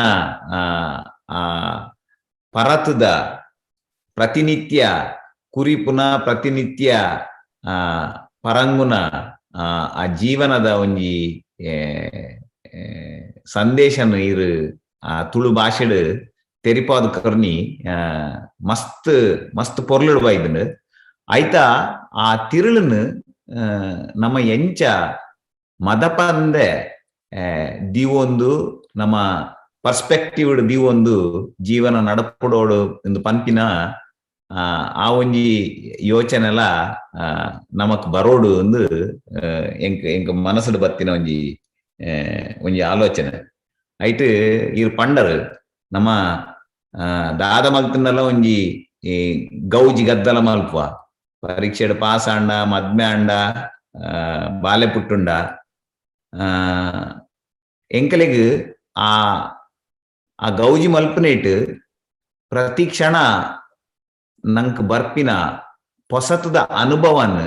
ಪರತದ ಪ್ರತಿನಿತ್ಯ ಕುರಿಪುನ ಪ್ರತಿನಿತ್ಯ ಪರಂಗುನ ಆ ಜೀವನದ ಒಂಜಿ ಸಂದೇಶನು ಇರು ಆ ತುಳು ಭಾಷೆಡ್ ತೆರಿಪಾದ ಕರ್ನಿ ಮಸ್ತ್ ಪೊರ್ಲುಡು ಬೈದನು ಐತ ಆ ತಿರುಳನ್ನು ನಮ್ಮ ಎಂಚ ಮದಪಂದೆ ದೀವೊಂದು ನಮ್ಮ ಪರ್ಸ್ಪೆಕ್ಟಿವ್ ದೀವೊಂದು ಜೀವನ ನಡಪಡೋಡು ಎಂದು ಪಂಪಿನ ಆ ಒಂಜಿ ಯೋಚನೆಲ ನಮಕ್ ಬರೋಡು ಎಂದು ಎಂಕ ಮನಸ್ಸು ಬತ್ತಿನ ಒಂಜಿ ಆಲೋಚನೆ ಐಟ್ ಇರ್ ಪಂಡರ್ ನಮ್ಮ ದಾದ ಮಲ್ತನಲ್ಲ ಒಂಜಿ ಗೌಜಿ ಗದ್ದಲ ಮಲ್ಪುವ ಪರೀಕ್ಷೆಡ್ ಪಾಸ್ ಆಂಡ ಮದ್ಮೆ ಆಂಡ ಬಾಲೆ ಪುಟ್ಟುಂಡ ಎಂಕಲೆಗ್ ಆ ಗೌಜಿ ಮಲ್ಪನೇಟ್ ಪ್ರತಿ ಕ್ಷಣ ನಂಕ್ ಬರ್ಪಿನ ಹೊಸತದ ಅನುಭವನ್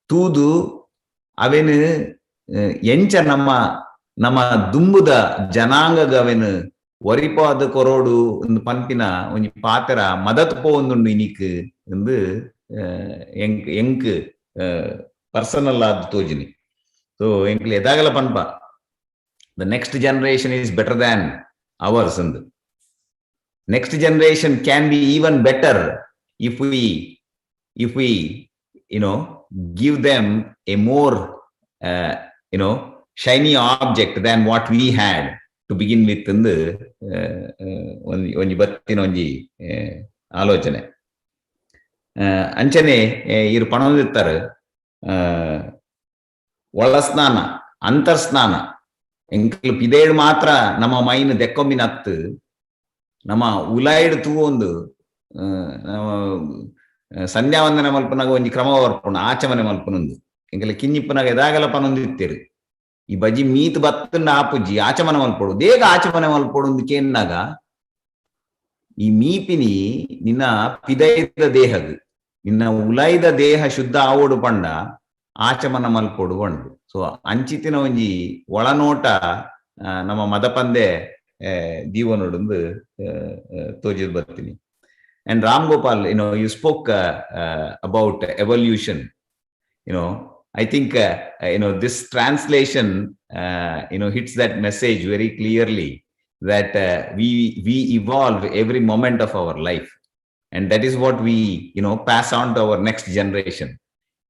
ತೂದು ಅವೆನು ಎಂಚ ನಮ್ಮ ದುಂಬುದ ಜನಾಂಗಗ ಅವೆನು ಒರಿಪಾದ ಕೊರೋಡು ಒಂದು ಪಂಪಿನ ಒಂಜಿ ಪಾತ್ರ ಮದತ್ ಪೋವೊಂದುಂಡು ಇನಿಕ್ ಎಂದು ಎಂಕ್ ಪರ್ಸನಲ್ ಆದ್ ತೋಜಿನಿ. ಸೊ ಎಂಕ್ಲೆ ಎದಾಗಲ ಪನ್ಪ the next generation is better than ours, and next generation can be even better if we give them a more shiny object than what we had to begin with ಎಂದು ಒಂಜಿ ಬತ್ತಿನ ಒಂಜಿ ಆಲೋಚನೆ. ಅಂಚನೆ ಇರು ಪಣದಿರ್ತಾರೆ ಒಳ ಸ್ನಾನ ಅಂತರ್ಸ್ನಾನ ಎಂಕಲ್ ಪಿದೇಳು ಮಾತ್ರ ನಮ್ಮ ಮೈನ್ ದೆಕ್ಕೊಂಬಿನ ಹತ್ತು ನಮ್ಮ ಉಲಾಯ್ಡ್ ತೂವೊಂದು ಸಂಧ್ಯಾವಂದನೆ ಮಲ್ಪನಾಗ ಒಂಜಿ ಕ್ರಮ ಬರ್ಪುಣ ಆಚಮನೆ ಮಲ್ಪನೊಂದು ಎಂಕಲ್ ಕಿನ್ನಿಪ್ಪನಾಗ ಎದಾಗಲ ಪನೊಂದಿತ್ತೇರು ಈ ಬಜಿ ಮೀತ್ ಬತ್ತಂಡ ಆಪುಜ್ಜಿ ಆಚಮನೆ ಮಲ್ಪೋಡು ದೇಗ ಆಚಮನೆ ಮಲ್ಪೋಡು ಕೇನ್ನಾಗ ಈ ಮೀಪಿನಿ ನಿನ್ನ ಪಿದೈದ ದೇಹಗ್ ನಿನ್ನ ಉಲಾಯ್ದ ದೇಹ ಶುದ್ಧ ಆವೋಡು ಪಂಡ ಆಚಮನ ಮಲ್ಪೋಡು ಬಂಡು. ಸೊ ಅಂಚಿತ್ತಿನ ಒಂಜಿ ಒಳನೋಟ ನಮ್ಮ ಮದಪಂದೆ ದೀವನೋಡು ತೋಜಿದ್ ಬರ್ತೀನಿ. And Ram Gopal, you spoke about evolution. I think this translation hits that message very clearly that we evolve every moment of our life, and that is what we pass on to our next generation.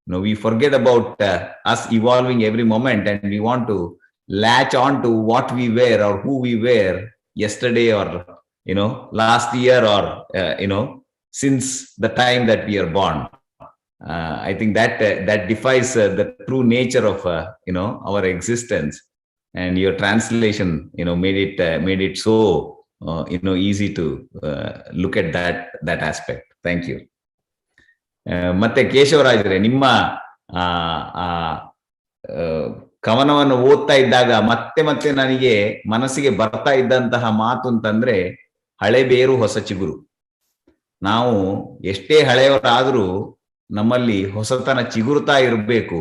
We forget about us evolving every moment, and we want to latch on to what we were or who we were yesterday or last year or since the time that we are born. I think that defies the true nature of our existence, and your translation made it so easy to look at that aspect. Thank you. ಮತ್ತೆ ಕೇಶವರಾಜರೇ, ನಿಮ್ಮ ಕವನವನ್ನು ಓದ್ತಾ ಇದ್ದಾಗ ಮತ್ತೆ ನನಗೆ ಮನಸ್ಸಿಗೆ ಬರ್ತಾ ಇದ್ದಂತಹ ಮಾತು ಅಂತಂದ್ರೆ ಹಳೆ ಬೇರು ಹೊಸ ಚಿಗುರು. ನಾವು ಎಷ್ಟೇ ಹಳೆಯವರಾದ್ರೂ ನಮ್ಮಲ್ಲಿ ಹೊಸತನ ಚಿಗುರುತ್ತಾ ಇರಬೇಕು.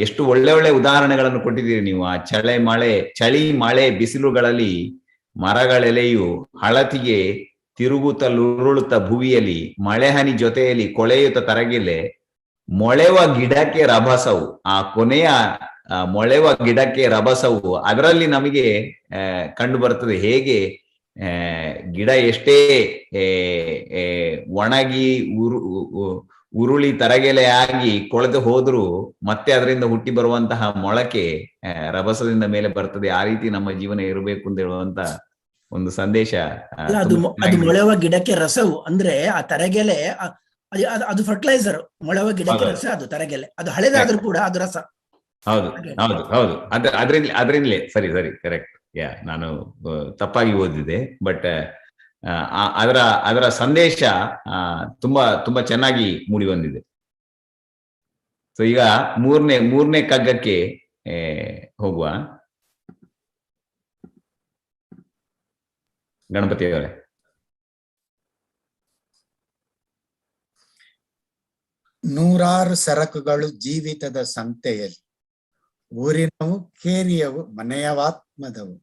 ಎಷ್ಟು ಒಳ್ಳೆ ಉದಾಹರಣೆಗಳನ್ನು ಕೊಟ್ಟಿದ್ದೀರಿ ನೀವು. ಆ ಚಳಿ ಮಳೆ ಬಿಸಿಲುಗಳಲ್ಲಿ ಮರಗಳೆಲೆಯು ಹಳತಿಗೆ ತಿರುಗುತ್ತಲುರುಳುತ್ತ ಭುವಿಯಲ್ಲಿ ಮಳೆಹನಿ ಜೊತೆಯಲ್ಲಿ ಕೊಳೆಯುತ್ತ ತರಗಿಲೆ ಮೊಳೆವ ಗಿಡಕ್ಕೆ ರಭಸವು. ಆ ಕೊನೆಯ ಮೊಳೆವ ಗಿಡಕ್ಕೆ ರಭಸವು ಅದರಲ್ಲಿ ನಮಗೆ ಕಂಡು ಬರ್ತದೆ. ಹೇಗೆ ಗಿಡ ಎಷ್ಟೇ ಒಣಗಿ ಉರುಳಿ ತರಗೆಲೆಯಾಗಿ ಕೊಳೆದು ಹೋದ್ರೂ ಮತ್ತೆ ಅದರಿಂದ ಹುಟ್ಟಿ ಬರುವಂತಹ ಮೊಳಕೆ ರಭಸದಿಂದ ಮೇಲೆ ಬರ್ತದೆ. ಆ ರೀತಿ ನಮ್ಮ ಜೀವನ ಇರಬೇಕು ಅಂತ ಹೇಳುವಂತ ಒಂದು ಸಂದೇಶ. ಅಲ್ಲ, ಅದು ಮೊಳೆವ ಗಿಡಕ್ಕೆ ರಸವು ಅಂದ್ರೆ ಆ ತರಗೆಲೆ ಅದು ಫರ್ಟಿಲೈಸರ್. ಮೊಳೆವ ಗಿಡಕ್ಕೆ ರಸ ಅದು ತರಗೆಲೆ. ಅದು ಹಳೆದಾದ್ರೂ ಕೂಡ ಅದು ರಸ. ಹೌದು ಹೌದು ಹೌದು. ಅದ್ರಿಂದಲೇ ಸರಿ ಕರೆಕ್ಟ್. ನಾನು ತಪ್ಪಾಗಿ ಓದಿದೆ. ಬಟ್ ಅದರ ಸಂದೇಶ ತುಂಬಾ ಚೆನ್ನಾಗಿ ಮೂಡಿ ಬಂದಿದೆ. ಸೊ ಈಗ ಮೂರನೇ ಕಗ್ಗಕ್ಕೆ ಹೋಗುವ. ಗಣಪತಿ ಅವರೇ. ನೂರಾರು ಸರಕುಗಳು ಜೀವಿತದ ಸಂತೆಯಲ್ಲಿ, ಊರಿನವು ಕೇರಿಯವು ಮನೆಯವಾತ್ಮದವು,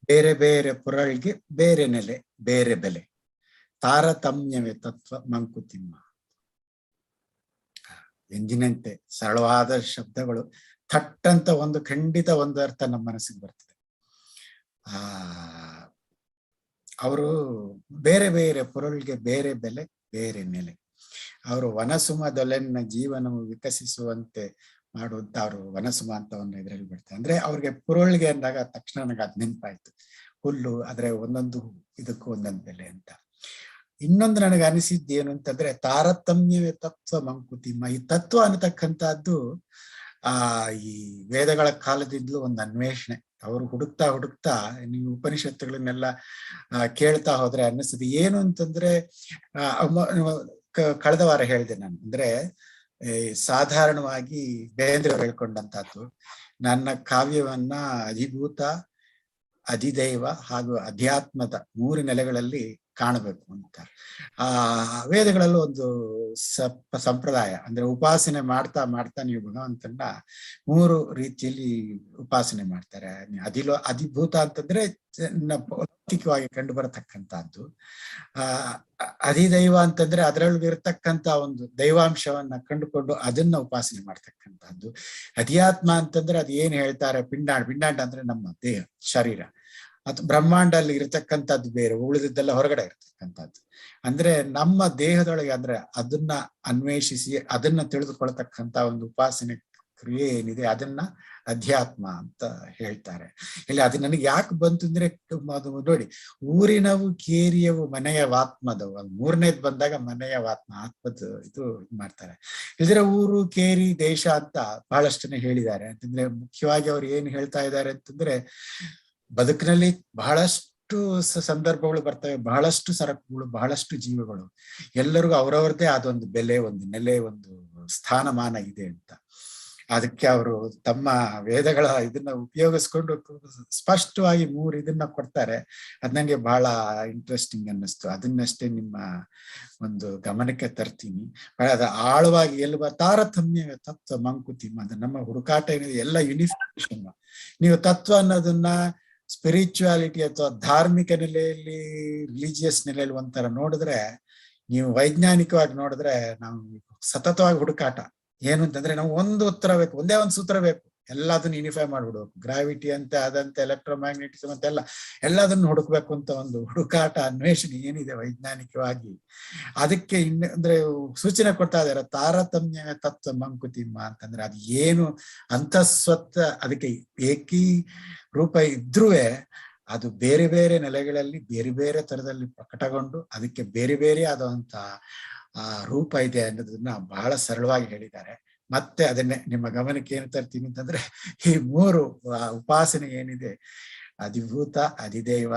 ಬೇರೆ ಬೇರೆ ಪುರಳ್ಗೆ ಬೇರೆ ನೆಲೆ ಬೇರೆ ಬೆಲೆ, ತಾರತಮ್ಯವೇ ತತ್ವ ಮಂಕುತಿಮ್ಮ. ಎಂದಿನಂತೆ ಸರಳವಾದ ಶಬ್ದಗಳು, ಥಟ್ಟಂತ ಖಂಡಿತ ಒಂದು ಅರ್ಥ ನಮ್ಮ ಮನಸ್ಸಿಗೆ ಬರ್ತದೆ. ಅವರು ಬೇರೆ ಬೇರೆ ಪುರಳ್ಗೆ ಬೇರೆ ಬೆಲೆ ಬೇರೆ ನೆಲೆ. ಅವರು ವನಸುಮದೊಲೆನ್ನ ಜೀವನವು ವಿಕಸಿಸುವಂತೆ ಮಾಡುವಂತ ಅವರು ವನಸುಮ ಅಂತ ಒಂದು ಇದರಲ್ಲಿ ಬಿಡ್ತಾರೆ. ಅಂದ್ರೆ ಅವ್ರಿಗೆ ಪುರೊಳ್ಗೆ ಅಂದಾಗ ತಕ್ಷಣ ನನಗೆ ಅದ್ ನೆನಪಾಯ್ತು. ಹುಲ್ಲು, ಆದ್ರೆ ಒಂದೊಂದು ಇದಕ್ಕೂ ಒಂದೊಂದು ಬೆಲೆ ಅಂತ. ಇನ್ನೊಂದು ನನಗೆ ಅನಿಸಿದ್ದು ಏನು ಅಂತಂದ್ರೆ, ತಾರತಮ್ಯವೇ ತತ್ವ ಮಂಕುತಿಮ್ಮ. ಈ ತತ್ವ ಅನ್ನತಕ್ಕಂಥದ್ದು ಈ ವೇದಗಳ ಕಾಲದಿಂದಲೂ ಒಂದು ಅನ್ವೇಷಣೆ. ಅವರು ಹುಡುಕ್ತಾ ನೀವು ಉಪನಿಷತ್ತುಗಳನ್ನೆಲ್ಲ ಕೇಳ್ತಾ ಹೋದ್ರೆ ಅನ್ನಿಸ್ತದೆ. ಏನು ಅಂತಂದ್ರೆ, ಕಳೆದ ವಾರ ಹೇಳಿದೆ ನಾನು. ಅಂದ್ರೆ ಸಾಧಾರಣವಾಗಿ ಬೇಂದ್ರೆ ಹೇಳ್ಕೊಂಡಂತದ್ದು, ನನ್ನ ಕಾವ್ಯವನ್ನ ಅಧಿಭೂತ, ಅಧಿದೈವ ಹಾಗೂ ಅಧ್ಯಾತ್ಮದ 3 ನೆಲೆಗಳಲ್ಲಿ ಕಾಣಬೇಕು ಅಂತ. ವೇದಗಳಲ್ಲೂ ಒಂದು ಸಂಪ್ರದಾಯ. ಅಂದ್ರೆ ಉಪಾಸನೆ ಮಾಡ್ತಾ ನೀವು ಭಗವಂತನ 3 ರೀತಿಯಲ್ಲಿ ಉಪಾಸನೆ ಮಾಡ್ತಾರೆ. ಅಧಿಭೂತ ಅಂತಂದ್ರೆ ಲೌಕಿಕವಾಗಿ ಕಂಡು ಬರತಕ್ಕಂಥದ್ದು. ಅಧಿದೈವ ಅಂತಂದ್ರೆ ಅದರೊಳಗೆ ಇರತಕ್ಕಂತ ಒಂದು ದೈವಾಂಶವನ್ನ ಕಂಡುಕೊಂಡು ಅದನ್ನ ಉಪಾಸನೆ ಮಾಡ್ತಕ್ಕಂಥದ್ದು. ಅಧ್ಯಾತ್ಮ ಅಂತಂದ್ರೆ ಅದು ಏನ್ ಹೇಳ್ತಾರೆ, ಪಿಂಡಾಂಡ ಅಂದ್ರೆ ನಮ್ಮ ದೇಹ, ಶರೀರ. ಅಥವಾ ಬ್ರಹ್ಮಾಂಡ ಅಲ್ಲಿ ಇರತಕ್ಕಂಥದ್ದು ಬೇರೆ, ಉಳಿದಿದ್ದೆಲ್ಲ ಹೊರಗಡೆ ಇರತಕ್ಕಂಥದ್ದು. ಅಂದ್ರೆ ನಮ್ಮ ದೇಹದೊಳಗೆ ಅಂದ್ರೆ ಅದನ್ನ ಅನ್ವೇಷಿಸಿ ಅದನ್ನ ತಿಳಿದುಕೊಳ್ತಕ್ಕಂಥ ಒಂದು ಉಪಾಸನೆ ಕ್ರಿಯೆ ಏನಿದೆ ಅದನ್ನ ಅಧ್ಯಾತ್ಮ ಅಂತ ಹೇಳ್ತಾರೆ. ಇಲ್ಲಿ ಅದು ನನಗೆ ಯಾಕೆ ಬಂತು ಅಂದ್ರೆ, ಅದು ನೋಡಿ, ಊರಿನವು ಕೇರಿಯವು ಮನೆಯವಾತ್ಮದವು. ಅದು 3ನೇದ್ ಬಂದಾಗ ಮನೆಯವಾತ್ಮ, ಆತ್ಮದ ಇದು ಮಾಡ್ತಾರೆ. ಇದ್ರೆ ಊರು, ಕೇರಿ, ದೇಶ ಅಂತ ಬಹಳಷ್ಟನ್ನೇ ಹೇಳಿದ್ದಾರೆ. ಅಂತಂದ್ರೆ ಮುಖ್ಯವಾಗಿ ಅವ್ರು ಏನ್ ಹೇಳ್ತಾ ಇದ್ದಾರೆ ಅಂತಂದ್ರೆ, ಬದುಕಿನಲ್ಲಿ ಬಹಳಷ್ಟು ಸಂದರ್ಭಗಳು ಬರ್ತವೆ, ಬಹಳಷ್ಟು ಸರಕುಗಳು, ಬಹಳಷ್ಟು ಜೀವಗಳು, ಎಲ್ಲರಿಗೂ ಅವರವರದೇ ಆದೊಂದು ಬೆಲೆ, ಒಂದು ನೆಲೆ, ಒಂದು ಸ್ಥಾನಮಾನ ಇದೆ ಅಂತ. ಅದಕ್ಕೆ ಅವರು ತಮ್ಮ ವೇದಗಳ ಇದನ್ನ ಉಪಯೋಗಿಸ್ಕೊಂಡು ಸ್ಪಷ್ಟವಾಗಿ 3 ಇದನ್ನ ಕೊಡ್ತಾರೆ. ಅದ್ ನಂಗೆ ಬಹಳ ಇಂಟ್ರೆಸ್ಟಿಂಗ್ ಅನ್ನಿಸ್ತು. ಅದನ್ನಷ್ಟೇ ನಿಮ್ಮ ಒಂದು ಗಮನಕ್ಕೆ ತರ್ತೀನಿ. ಅದು ಆಳವಾಗಿ ತಾರತಮ್ಯ ತತ್ವ ಮಂಕುತಿಮ್ಮ. ಅದು ನಮ್ಮ ಹುಡುಕಾಟ ಏನಿದೆ ಎಲ್ಲ ಯೂನಿಫಿಕೇಶನ್. ನೀವು ತತ್ವ ಅನ್ನೋದನ್ನ ಸ್ಪಿರಿಚುವಾಲಿಟಿ ಅಥವಾ ಧಾರ್ಮಿಕ ನೆಲೆಯಲ್ಲಿ, ರಿಲಿಜಿಯಸ್ ನೆಲೆಯಲ್ಲಿ ಒಂಥರ ನೋಡಿದ್ರೆ, ನೀವು ವೈಜ್ಞಾನಿಕವಾಗಿ ನೋಡಿದ್ರೆ ನಾವು ಸತತವಾಗಿ ಹುಡುಕಾಟ. ಏನು ಅಂತಂದ್ರೆ, ನಾವು ಒಂದು ಉತ್ತರ ಬೇಕು, ಒಂದೇ ಒಂದು ಸೂತ್ರ ಬೇಕು, ಎಲ್ಲದನ್ನು ಯೂನಿಫೈ ಮಾಡ್ಬಿಡ್ಬೇಕು. ಗ್ರಾವಿಟಿ ಅಂತೆ, ಅದಂತೆ, ಎಲೆಕ್ಟ್ರೋಮ್ಯಾಗ್ನೆಟಿಸಮ್ ಅಂತೆಲ್ಲ ಎಲ್ಲದನ್ನು ಹುಡುಕ್ಬೇಕು ಅಂತ ಒಂದು ಹುಡುಕಾಟ, ಅನ್ವೇಷಣೆ ಏನಿದೆ ವೈಜ್ಞಾನಿಕವಾಗಿ, ಅದಕ್ಕೆ ಅಂದ್ರೆ ಸೂಚನೆ ಕೊಡ್ತಾ ಇದಾರೆ. ತಾರತಮ್ಯ ತತ್ವ ಮಂಕುತಿಮ್ಮ ಅಂತಂದ್ರೆ ಅದು ಏನು ಅಂತಸ್ವತ್ತ, ಅದಕ್ಕೆ ಏಕೀ ರೂಪ ಇದ್ರೂ ಅದು ಬೇರೆ ಬೇರೆ ನೆಲೆಗಳಲ್ಲಿ ಬೇರೆ ಬೇರೆ ತರದಲ್ಲಿ ಪ್ರಕಟಗೊಂಡು ಅದಕ್ಕೆ ಬೇರೆ ಬೇರೆ ಆದಂತ ರೂಪ ಇದೆ ಅನ್ನೋದನ್ನ ಬಹಳ ಸರಳವಾಗಿ ಹೇಳಿದ್ದಾರೆ. ಮತ್ತೆ ಅದನ್ನೇ ನಿಮ್ಮ ಗಮನಕ್ಕೆ ಏನು ತರ್ತೀನಿ ಅಂತಂದ್ರೆ, ಈ 3 ಉಪಾಸನೆ ಏನಿದೆ, ಅಧಿಭೂತ, ಅಧಿದೈವ,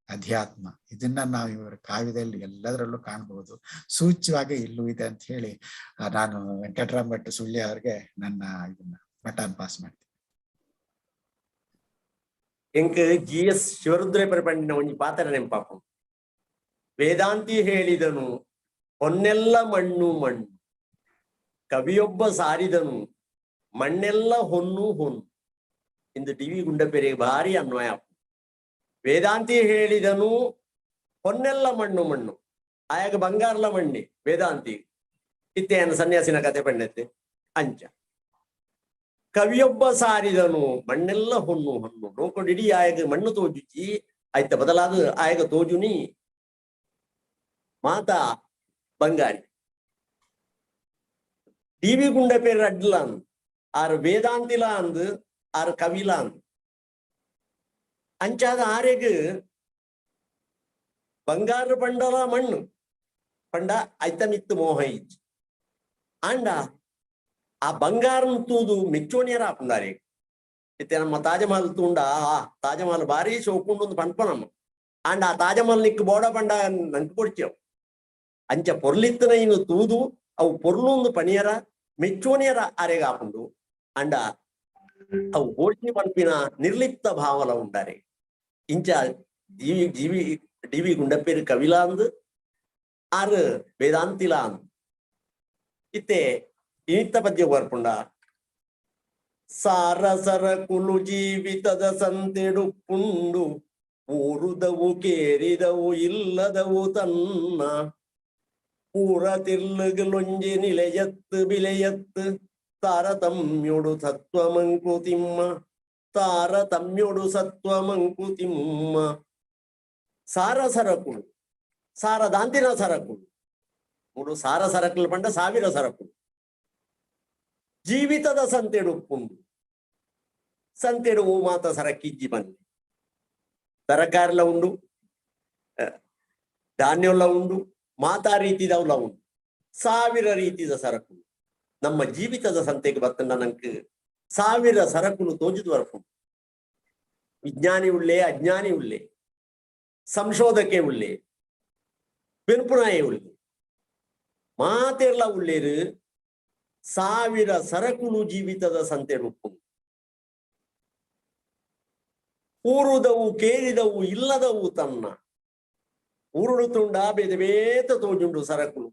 ಅಧ್ಯಾತ್ಮ, ಇದನ್ನ ನಾವು ಇವರ ಕಾವ್ಯದಲ್ಲಿ ಎಲ್ಲದರಲ್ಲೂ ಕಾಣಬಹುದು. ಸೂಚ್ಯವಾಗಿ ಇಲ್ಲೂ ಇದೆ ಅಂತ ಹೇಳಿ ನಾನು ವೆಂಕಟರಾಮ್ ಭಟ್ ಸುಳ್ಯ ಅವ್ರಿಗೆ ನನ್ನ ಇದನ್ನ ಬಟಾನ್ ಪಾಸ್ ಮಾಡ್ತೀನಿ. ಎಂಕ್ GS ಶಿವರುದ್ರೇ ಪರಿಪಂಡಿನ ಒಂಜಿ ಪಾತ್ರ ನೆನಪಾಪು. ವೇದಾಂತಿ ಹೇಳಿದನು ಹೊನ್ನೆಲ್ಲ ಮಣ್ಣು ಮಣ್ಣು, ಕವಿಯೊಬ್ಬ ಸಾರಿದನು ಮಣ್ಣೆಲ್ಲ ಹೊನ್ನು ಹೊನ್ನು. ಇಂದು ಟಿವಿ ಗುಂಡಪ್ಪೆರಿಗೆ ಭಾರಿ ಅನ್ವಯ. ವೇದಾಂತಿ ಹೇಳಿದನು ಹೊನ್ನೆಲ್ಲ ಮಣ್ಣು ಮಣ್ಣು, ಆಯಾಗ ಬಂಗಾರಲ ಮಣ್ಣಿ ವೇದಾಂತಿ ಇತ್ತೆಯನ್ನು ಸನ್ಯಾಸಿನ ಕತೆ ಪಂಡತ್ತೆ ಅಂಚ. ಕವಿಯೊಬ್ಬ ಸಾರಿದನು ಮಣ್ಣೆಲ್ಲ ಹೊನ್ನು ಹೊನ್ನು, ನೋಕೊಂಡಿಡೀ ಆಯಗ ಮಣ್ಣು ತೋಜುಚಿ ಆಯ್ತ ಬದಲಾದ ಆಯಗ ತೋಜುನಿ ಮಾತಾ ಬಂಗಾರಿ. ಡಿವಿ ಗುಂಡಪೇರು ಅಡ್ಲಾನ್ ಆರು ವೇದಾಂತಿಲಾಂದ್ ಆರು ಕವಿಲಾಂದ್ ಅಂಚಾದ ಆರೆಗ್ ಬಂಗಾರ ಪಂಡಲ ಮಣ್ಣು ಪಂಡ ಐತಮಿತ್ತು ಮೋಹ ಇಜ್ಜಿ ಅಂಡ ಆ ಬಂಗಾರನ್ ತೂದು ಮೆಚ್ಚೋಣಿಯರ ಆಪುಂದಾರೆ ಇತ್ತೆ ನಮ್ಮ ತಾಜಮಹಲ್ ತೂಂಡ ತಾಜಮಹಲ್ ಭಾರಿ ಶೋಕುಂಡು ಪಂಪನಮ್ಮ ಅಂಡ ಆ ತಾಜಮಹಲ್ ನಿಕ್ ಬೋಡ ಪಂಡ ನಂಗೆ ಕೊಡ್ಚೇವು ಅಂಚ ಪೊರ್ಲಿತ್ತನ ಇನ್ನು ತೂದು ಅವು ಪೊರ್ಲೊಂದು ಪಣಿಯರ ಮೆಚ್ಚೋಣಿಯರ ಅರೆಗ ಆಪುಂಡು ಅಂಡ ಅವು ಗೋಡ್ಚಿ ಪಂಪಿನ ನಿರ್ಲಿಪ್ತ ಭಾವಲ ಉಂಟಾರೆ ಇಂಚ ಡಿವಿ ಗುಂಡಪ್ಪೇರು ಕವಿಲಾಂದ್ ಆರು ವೇದಾಂತಿಲಾಂದ್ ಇತ್ತೆ ಇನಿತ್ತ ಪದ್ಯ ಬರ್ಪುಂಡ ಸಾರಸರ ಕುಲು ಜೀವಿತದ ಸಂತೆಡುಪ್ಪುಂಡು ಊರುದವು ಕೇರಿದವು ಇಲ್ಲದವು ತನ್ನ ಪೂರ ತಿರ್ಲುಗಳೊಂಜಿ ನಿಲೆಯತ್ತು ಬಿಲೆಯತ್ತು ತಾರತಮ್ಯೊಡು ಸತ್ವ ಮಂಕುತಿಮ್ಮ ತಾರತಮ್ಯೊಡು ಸತ್ವ ಮಂಕುತಿಮ್ಮ ಸಾರ ಸರಕುಳು ಸಾರದಾಂತಿನ ಸರಕುಳು ಮೂರು ಸಾರ ಸರಕುಲು ಪಂಡ ಸಾವಿರ ಸರಕುಳು ಜೀವಿತದ ಸಂತೆಡುಪ್ಪುಂಡು ಸಂತೆಡು ಮಾತ ಸರಕಿಜ್ಜಿ ಬನ್ನಿ ತರಕಾರಿಲ ಉಂಡು ಧಾನ್ಯಲ್ಲ ಉಂಡು ಮಾತಾ ರೀತಿದವುಲ ಉಂಡು ಸಾವಿರ ರೀತಿದ ಸರಕು ನಮ್ಮ ಜೀವಿತದ ಸಂತೆಗೆ ಬತ್ತಂಡ ನಂಗೆ ಸಾವಿರ ಸರಕುಲು ತೋಜುದು ವರಪುಂಡು ವಿಜ್ಞಾನಿ ಉಳ್ಳೇ ಅಜ್ಞಾನಿ ಉಳ್ಳೇ ಸಂಶೋಧಕೆ ಉಳ್ಳೇ ಬೆನ್ಪುನಾಯೆ ಉಳ್ಳೇ ಮಾತೆಲ್ಲ ಉಳ್ಳೇರು ಸಾವಿರ ಸರಕುಲು ಜೀವಿತದ ಸಂತೆ ರೂಪುಂಡು ಊರುದವು ಕೇರಿದವು ಇಲ್ಲದವು ತನ್ನ ಊರುಡು ತುಂಡ ಬೇದ ಬೇತ ತೋಜುಂಡು ಸರಕುಲು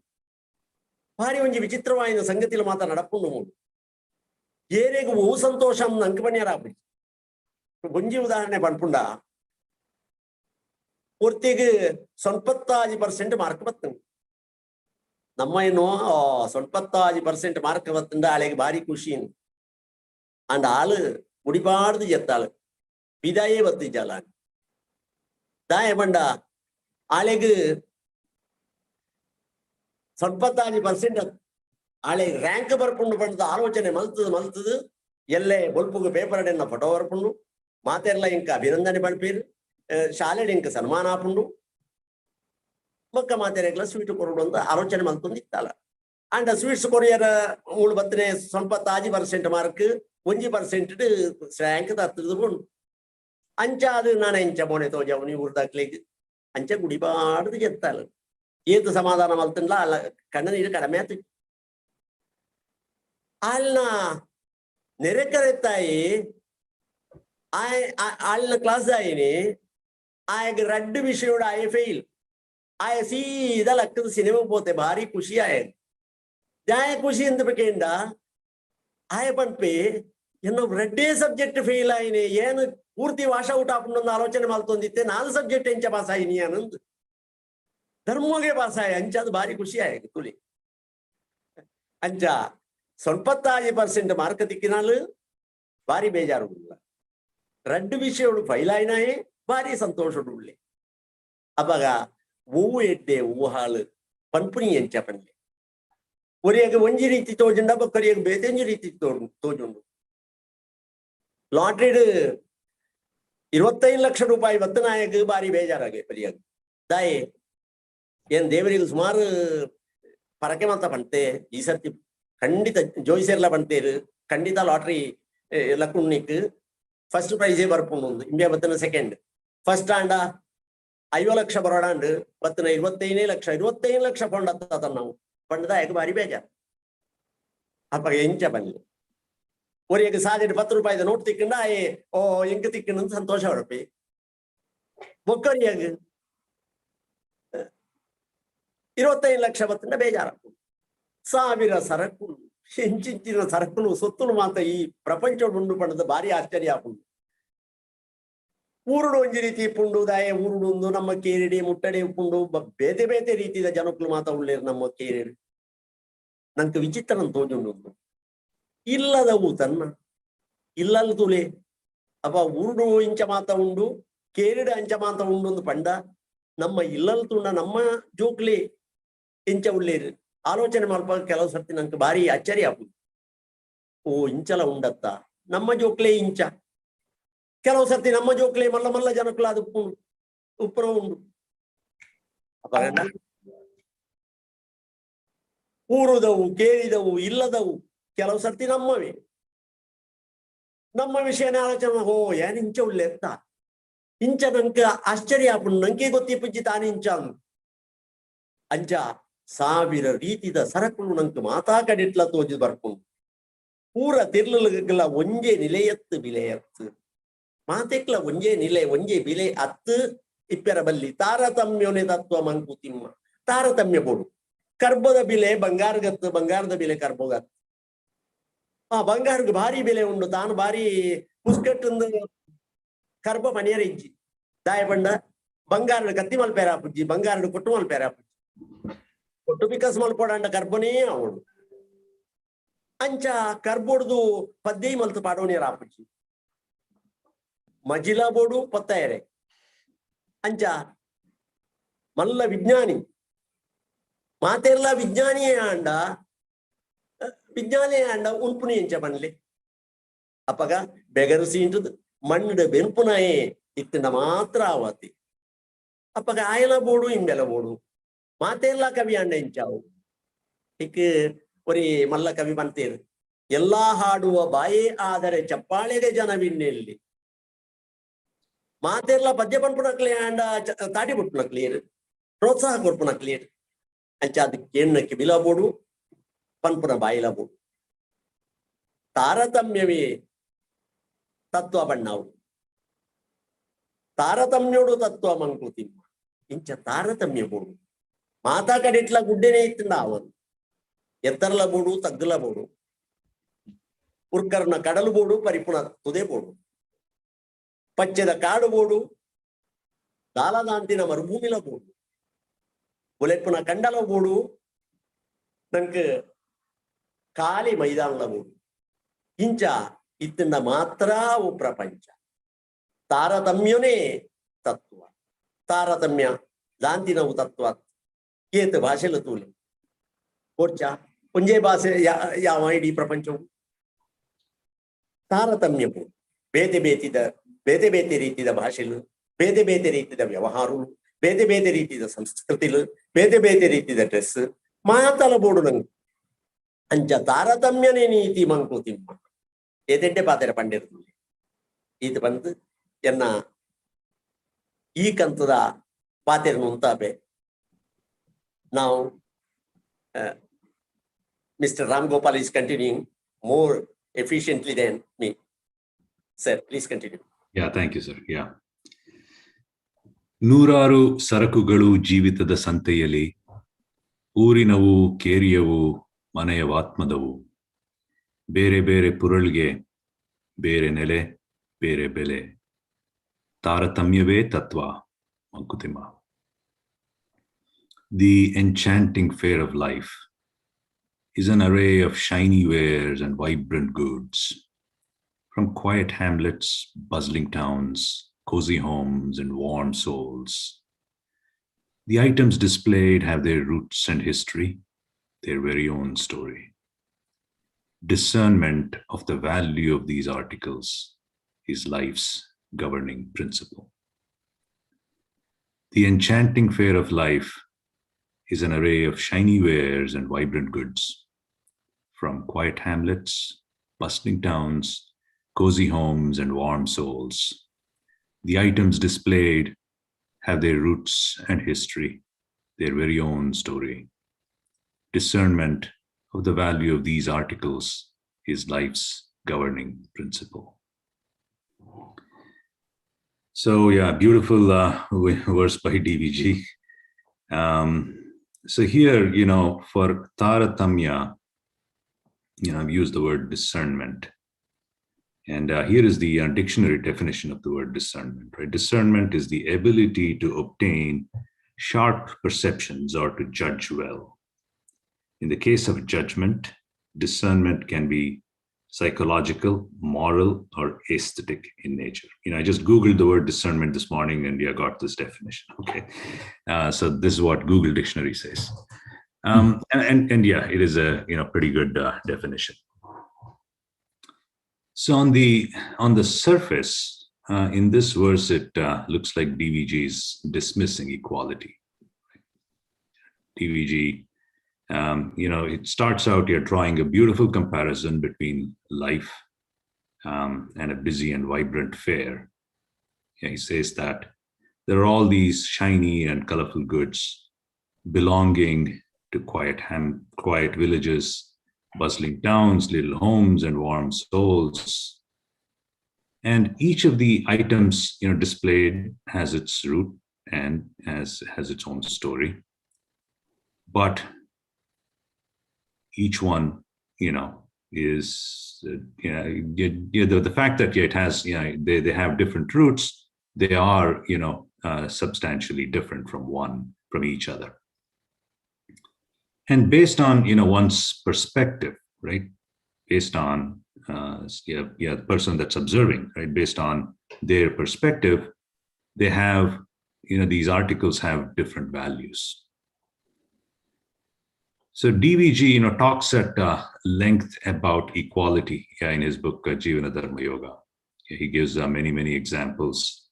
ಭಾರಿ ಒಂಜಿ ವಿಚಿತ್ರವಾಯಿನ ಸಂಗತಿಲು ಮಾತ ನಡಪುಂಡು ಮೂಡು ಏರೆಗೂ ಬಹು ಸಂತೋಷಂ ನಂಗೆ ಪಣ್ಯರಾಪಿ ಒಂಜಿ ಉದಾಹರಣೆ ಪನ್ಪುಂಡ ಪೂರ್ತಿಗೆ 95% ಮಾರ್ಕ್ ಬತ್ತಂಡು ನಮ್ಮ ಏನು 95% ಮಾರ್ಕ್ ಬತ್ತಂಡ ಆಳೆಗೆ ಭಾರಿ ಖುಷಿ ಅಂಡ್ ಆಳು ಮುಡಿಪಾಡ್ದು ಜತ್ತಾಳು ವಿದಾಯೇ ಬತ್ತಿಜ್ಜಾಲ ದಾಯ ಬಂಡ ಆಳೆಗೆ 95% ಆಳೆ ರ್ಯಾಂಕ್ ಬರ್ಪುಂಡು ಪಂಡದ ಆಲೋಚನೆ ಮಲ್ತದು ಎಲ್ಲೇ ಬೊಲ್ಪುಗು ಪೇಪರ್ ಅಡೆನ್ನ ಫೋಟೋ ಬರ್ಪುಂಡು ಮಾತೆಲ್ಲ ಇಂಕ ಅಭಿನಂದನೆ ಬಳ್ಪೇರು ಶಾಲೆಡ್ ಇಂಕ ಸನ್ಮಾನ ಆಪುಂಡು ಮಕ್ಕ ಮಾತೆರೆಗ್ಲ ಸ್ವೀಟ್ ಕೊರಡು ಅಂತ ಆಲೋಚನೆ ಮಲ್ತೊಂದಿತ್ತಲ್ಲ ಅಂಡ್ ಸ್ವೀಟ್ಸ್ ಕೊರಿಯರ್ ಮೂಳು ಬತ್ತನೆ 95% ಮಾರ್ಕ್ 1% ರ್ಯಾಂಕ್ ತತ್ತದು ಕೊಂಡು ಅಂಚ ಅದು ನಾನು ಎಂಚ ಬೋಣೆ ತೋಜವು ನೀವು ಉರ್ದಾಕ್ಲಿಗೆ ಅಂಚ ಗುಡಿಪಾಡ್ದು ಎತ್ತಾಲ ಏತು ಸಮಾಧಾನ ಮಲ್ತನ್ಲ ಅಲ್ಲ ಕಣ್ಣ ನೀರು ಕಡಿಮೆ ಆತು ಅಲ್ಲ ನೆರೆಕರೆತ್ತಾಯಿ ಆಳ್ನ ಕ್ಲಾಸ್ ಆಯಿನಿ ಆಯಗ ರಡ್ಡು ವಿಷಯೋಡ ಆಯ ಫೇಲ್ ಆಯ ಸೀದಾ ಲಕ್ಕದ ಸಿನಿಮಾ ಪೋತೆ ಭಾರಿ ಖುಷಿ ಆಯ ಜಾಯ ಖುಷಿ ಎಂತ ಬೇಕೇಂಡ ಆಯ ಪಂಪೆ ಎನ್ನೋ ರೆಡ್ಡೇ ಸಬ್ಜೆಕ್ಟ್ ಫೇಲ್ ಆಯಿನಿ ಏನು ಪೂರ್ತಿ ವಾಶ ಔಟ್ ಆಪುಂಡು ಆಲೋಚನೆ ಮಲ್ತೊಂದಿತ್ತೆ 4 ಸಬ್ಜೆಕ್ಟ್ ಎಂಚ ಪಾಸ್ ಆಯಿನಿ ಅನ್ನಂದು ಧರ್ಮಗೆ ಪಾಸ್ ಆಯ ಅಂಚ ಅದು ಭಾರಿ ಖುಷಿ ಆಯ ತುಳಿ ಅಂಚ 95% ಮಾರ್ಕ್ ತಿಕ್ಕಿನಾಲು ಭಾರಿ ಬೇಜಾರು ರಡ್ಡು ವಿಷಯಗಳು ಫೈಲ್ ಆಯ್ನಾಯೇ ಭಾರಿ ಸಂತೋಷ ಉಳ್ಳಿ ಅವಾಗ ಹೂವು ಎಡ್ಡೆ ಹೂವು ಹಾಳು ಪನ್ಪುನಿ ಎಂಚ ಪನ್ಲೆ ಒರಿಯಾಗ ಒಂಜಿ ರೀತಿ ತೋಜುಂಡ ಬಕ್ಕರಿಯಾಗ ಬೇತೆಂಜಿ ರೀತಿ ತೋಜುಂಡು ಲಾಟ್ರಿಡ್ 25 ಲಕ್ಷ ರೂಪಾಯಿ ಬತ್ತನಾಯಕ ಭಾರಿ ಬೇಜಾರಾಗೆ ಪರಿಯಾಗ ದಾಯೆ ಏನ್ ದೇವರಿಗೆ ಸುಮಾರು ಪರಕೆ ಮಾತ ಪಂತೆ ಈ ಸರ್ತಿ ಖಂಡಿತ ಜೋಯಿಸೆರ್ಲ ಪಂತೇರು ಖಂಡಿತ ಲಾಟ್ರಿ ಲಕ್ಕುಣ್ಣಿಕ್ ಫಸ್ಟ್ ಪ್ರೈಸೇ ಬರ್ಪುಂಡು ಇಂಡಿಯಾ ಬತ್ತನ ಸೆಕೆಂಡ್ ಫಸ್ಟ್ ಆಂಡ 5 ಲಕ್ಷ ಬರೋಡಾಂಡ್ ಬತ್ತನ 25 ಲಕ್ಷ ಪೌಂಡ್ ಹತ್ತ ನಾವು ಪಂಡದಾಯಕ ಭಾರಿ ಬೇಜಾರು ಅಪ್ಪ ಎಂಚ ಬನ್ನಿ ಒರಿಯಾಗ ಸಾಲಿಡ್ 10 ರೂಪಾಯಿದ ನೋಟ್ ತಿಕ್ಕಂಡ ಓ ಎಂಕ ತಿಕ್ಕಂಡು ಸಂತೋಷ ಹೊರಪಿ ಬೊಕ್ಕರಿಯಾಗ 25 ಲಕ್ಷ ಬತ್ತಂಡ ಬೇಜಾರ ಸಾವಿರ ಸರಕುಲು ಹೆಂಚಿಂಚಿನ ಸರಕುಲು ಸೊತ್ತುಲು ಮಾತ ಈ ಪ್ರಪಂಚ ಉಂಡು ಪಂಡದ ಭಾರಿ ಆಶ್ಚರ್ಯ ಆಪುಂಡು ಊರುಡು ಒಂಜಿ ರೀತಿ ಪುಂಡು ದಾಯ ಊರುಡು ನಮ್ಮ ಕೇರಿಡಿ ಮುಟ್ಟಡಿ ಉಪ್ಪುಂಡು ಬೇತೆ ಬೇತೆ ರೀತಿಯ ಜನಕ್ಕಲು ಮಾತ ಉಳ್ಳೇರು ನಮ್ಮ ಕೇರಿಡಿ ನಂಗೆ ವಿಚಿತ್ರ ತೋಜುಂಡು ಇಲ್ಲದವು ತನ್ನ ಇಲ್ಲಲ್ ತುಲೆ ಅಪ್ಪ ಊರುಡು ಇಂಚ ಮಾತ ಉಂಡು ಕೇರಿಡಿ ಅಂಚ ಮಾತ ಉಂಡು ಪಂಡ ನಮ್ಮ ಇಲ್ಲಲ್ ತುಂಡ ನಮ್ಮ ಜೋಕ್ಲೆ ಎಂಚ ಉಳ್ಳೇರು ಆಲೋಚನೆ ಮಲ್ಪ ಕೆಲವು ಸರ್ತಿ ನಂಗೆ ಭಾರಿ ಅಚ್ಚರಿ ಆಗುದು. ಓ ಇಂಚಲ ಉಂಡತ್ತ ನಮ್ಮ ಜೋಕ್ಲೆ ಇಂಚ. ಕೆಲವು ಸರ್ತಿ ನಮ್ಮ ಜೋಕ್ಲೆ ಮಲ್ಲ ಮಲ್ಲ ಜನಕ್ಕಲ ಅದು ಉಪ್ಪುನ ಉಂಡು. ಊರುದವು ಕೇಳಿದವು ಇಲ್ಲದವು ಕೆಲವು ಸರ್ತಿ ನಮ್ಮವೇ. ನಮ್ಮ ವಿಷಯನೇ ಆಲೋಚನೆ ಓ ಏನ್ ಇಂಚ ಉಳ್ಳೆ ಅಂತ ಇಂಚ ನಂಕ ಆಶ್ಚರ್ಯ ಆಪುಂಡು ನಂಗೆ ಗೊತ್ತಿಪ್ಪುಜ್ಜಿ ತಾನು ಇಂಚ ಅಂಚ ಸಾವಿರ ರೀತಿದ ಸರಕುಲು ನಂಗೆ ಮಾತಾ ಕಡಿಟ್ಲ ತೋಜಿ ಬರ್ಕೊಂಡು ಪೂರ ತಿರ್ಲುಗಳ ಒಂಜೆ ನಿಲೆಯತ್ತು ಬಿಲೆಯತ್ತು ಮಾತೆಕ್ಲ ಒಂಜೆ ನಿಲೆ ಒಂಜೆ ಬಿಲೆ ಅತ್ತು ಇಪ್ಪೆರ ಬಲ್ಲಿ ತಾರತಮ್ಯನೆ ತತ್ವ ಮಂಕುತಿಮ್ಮ. ತಾರತಮ್ಯ ಬೋಡು ಕರ್ಬದ ಬಿಲೆ ಬಂಗಾರಗತ್ತು ಬಂಗಾರದ ಬಿಲೆ ಕರ್ಬೋಗತ್ತು. ಆ ಬಂಗಾರಕ್ಕೆ ಭಾರಿ ಬೆಲೆ ಉಂಡು ತಾನು ಭಾರಿ ಪುಸ್ಕಟ್ಟೊಂದು ಕರ್ಬ ಮನೆಯರ ಇಜ್ಜಿ ದಾಯ ಬಂಡ ಬಂಗಾರ ಕತ್ತಿ ಮಲ್ಪೇರ ಪುಜ್ಜಿ ಬಂಗಾರ ಕೊಟ್ಟು ಮಲ್ಪೇರ ಪುಜ್ಜಿ ಕೊಟ್ಟು ಬಿಕಾಸ್ ಮಲ್ಪೋಡಂಡ ಕರ್ಬನೇ ಅವಳು ಅಂಚ ಕರ್ಬೋಡ್ದು ಪದ್ಯ ಮಲ್ತು ಪಾಡೋನಿಯರ ಆಪುಜ್ಜಿ ಮಜಿಲಾ ಬೋಡು ಪತ್ತಾಯರೆ ಅಂಚ ಮಲ್ಲ ವಿಜ್ಞಾನಿ ಮಾತೆಲ್ಲ ವಿಜ್ಞಾನಿಯೇ ಅಂಡ ವಿಜ್ಞಾನೇ ಅಂಡ ಉನ್ಪುನಿ ಎಂಚ ಬನ್ಲಿ ಅಪ್ಪಗ ಬೆಗರು ಸೀಂಟದು ಮಣ್ಣು ಬೆನ್ಪುನಾಯೇ ಇತ್ತಿನ ಮಾತ್ರ ಆವತಿ ಅಪ್ಪಗ ಆಯಲ ಬೋಡು ಇಂಬೆಲ ಬೋಡು ಮಾತೆಲ್ಲ ಕವಿ ಅಂಡ ಎಂಚಾವು ಇಕ್ ಒರಿ ಮಲ್ಲ ಕವಿ ಬಂತೇರು ಎಲ್ಲಾ ಹಾಡುವ ಬಾಯೇ ಆದರೆ ಚಪ್ಪಾಳೆಗೆ ಜನವಿನ್ನೆಲ್ಲಿ ಮಾತೆಲ್ಲ ಪದ್ಯ ಪನ್ಪುನಕ್ಲಿ ಅಂಡ ತಾಟಿ ಬಿಟ್ಪುನಕ್ಲಿಯರ್ ಪ್ರೋತ್ಸಾಹ ಕೊಡ್ಪುನಕ್ಲಿಯರ್ ಅಂಚ ಅದಕ್ಕೆ ಎಣ್ಣಕ್ಕೆ ಬಿಲ ಬೋಡು ಪನ್ಪುನ ಬಾಯಿಲ ಬೋಡು ತಾರತಮ್ಯವೇ ತತ್ವ ಬಣ್ಣವು ತಾರತಮ್ಯೋಡು ತತ್ವ ಮಂಕುತಿಮ್ಮ ಇಂಚ ತಾರತಮ್ಯ ಬೋಡು ಮಾತಾ ಕಡಿಟ್ಲ ಗುಡ್ಡೆನೇ ಇತ್ತಿಂದ ಅವನು ಎತ್ತರ್ಲ ಬೋಡು ತಗ್ಗಲ ಬೋಡು ಉರ್ಕರ್ನ ಕಡಲು ಬೋಡು ಪರಿಪುಣ ತುದೆ ಬೋಡು ಪಚ್ಚದ ಕಾಡು ಬೋಡು ದಾಲದಾಂತಿನ ಮರುಭೂಮಿಲ ಬೋಡು ಬುಲೆಟ್ಪುನ ಕಂಡಲ ಬೋಡು ನಂಗೆ ಖಾಲಿ ಮೈದಾನದ ಬೋಡು ಇಂಚ ಇತ್ತಿಂದ ಮಾತ್ರ ಅವು ಪ್ರಪಂಚ ತಾರತಮ್ಯನೇ ತತ್ವ ತಾರತಮ್ಯ ದಾಂತಿನವು ತತ್ವ ಏತ ಭಾಷೆಲ ತೂಲೆ ಕೋರ್ಚ ಒಂಜೇ ಭಾಷೆ ಯಾವ ಇಡೀ ಪ್ರಪಂಚವು ತಾರತಮ್ಯ ಬೋಡು ಬೇತೆ ಬೇತೆ ರೀತಿಯ ಭಾಷೆಲು ಬೇತೆ ಬೇತೆ ರೀತಿಯ ವ್ಯವಹಾರಗಳು ಬೇತೆ ಬೇತೆ ರೀತಿಯ ಸಂಸ್ಕೃತಿಲು ಬೇತೆ ಬೇತೆ ರೀತಿಯ ಡ್ರೆಸ್ ಮಾತಲ ಬೋಡು ನಂಗೆ ಅಂಚ ತಾರತಮ್ಯನೇ ನೀತಿ ಮಂಕುತಿಮ್ಮ ಏತೆಡ್ಡೆ ಪಾತೆರ ಪಂಡಿರ್ತದೆ ಇದು ಬಂದು ಎನ್ನ ಈ ಕಂತದ ಪಾತೆರ ಮುಂತಾಪೆ ನಾವು Mr. Ram Gopal is continuing more efficiently than me. Sir, please continue. Yeah, thank you, sir. Yeah. ನೂರಾರು ಸರಕುಗಳು ಜೀವಿತದ ಸಂತೆಯಲ್ಲಿ ಊರಿನವು ಕೇರಿಯವು ಮನೆಯವಾತ್ಮದವು ಬೇರೆ ಬೇರೆ ಪುರಳ್ಗೆ ಬೇರೆ ನೆಲೆ ಬೇರೆ ಬೆಲೆ ತಾರತಮ್ಯವೇ ತತ್ವ Mankutimma. The enchanting fair of life is an array of shiny wares and vibrant goods. From quiet hamlets, bustling towns, cozy homes, and warm souls. The items displayed have their roots and history, their very own story. Discernment of the value of these articles is life's governing principle. The enchanting fair of life is an array of shiny wares and vibrant goods. From quiet hamlets, bustling towns, cozy homes, and warm souls. The items displayed have their roots and history, their very own story. Discernment of the value of these articles is life's governing principle. So yeah, beautiful verse by DVG. So here, for Taratamya, I've used the word discernment. And here is the dictionary definition of the word discernment. Right? Discernment is the ability to obtain sharp perceptions or to judge well. In the case of judgment, discernment can be psychological, moral, or aesthetic in nature. I just Googled the word discernment this morning and I got this definition. Okay, so this is what Google Dictionary says. And yeah, it is a pretty good definition. So on the surface, in this verse, it looks like DVG is dismissing equality. DVG, it starts out here drawing a beautiful comparison between life and a busy and vibrant fair. He says that there are all these shiny and colorful goods belonging to quiet villages, bustling towns, little homes, and warm souls. And each of the items, displayed has its root and has its own story. But each one, is, the fact that it has, they have different roots, they are, substantially different from each other. And based on, one's perspective, right? Based on, the person that's observing, right? Based on their perspective, they have, these articles have different values. So DVG, talks at length about equality in his book, Jivana Dharma Yoga. He gives many examples.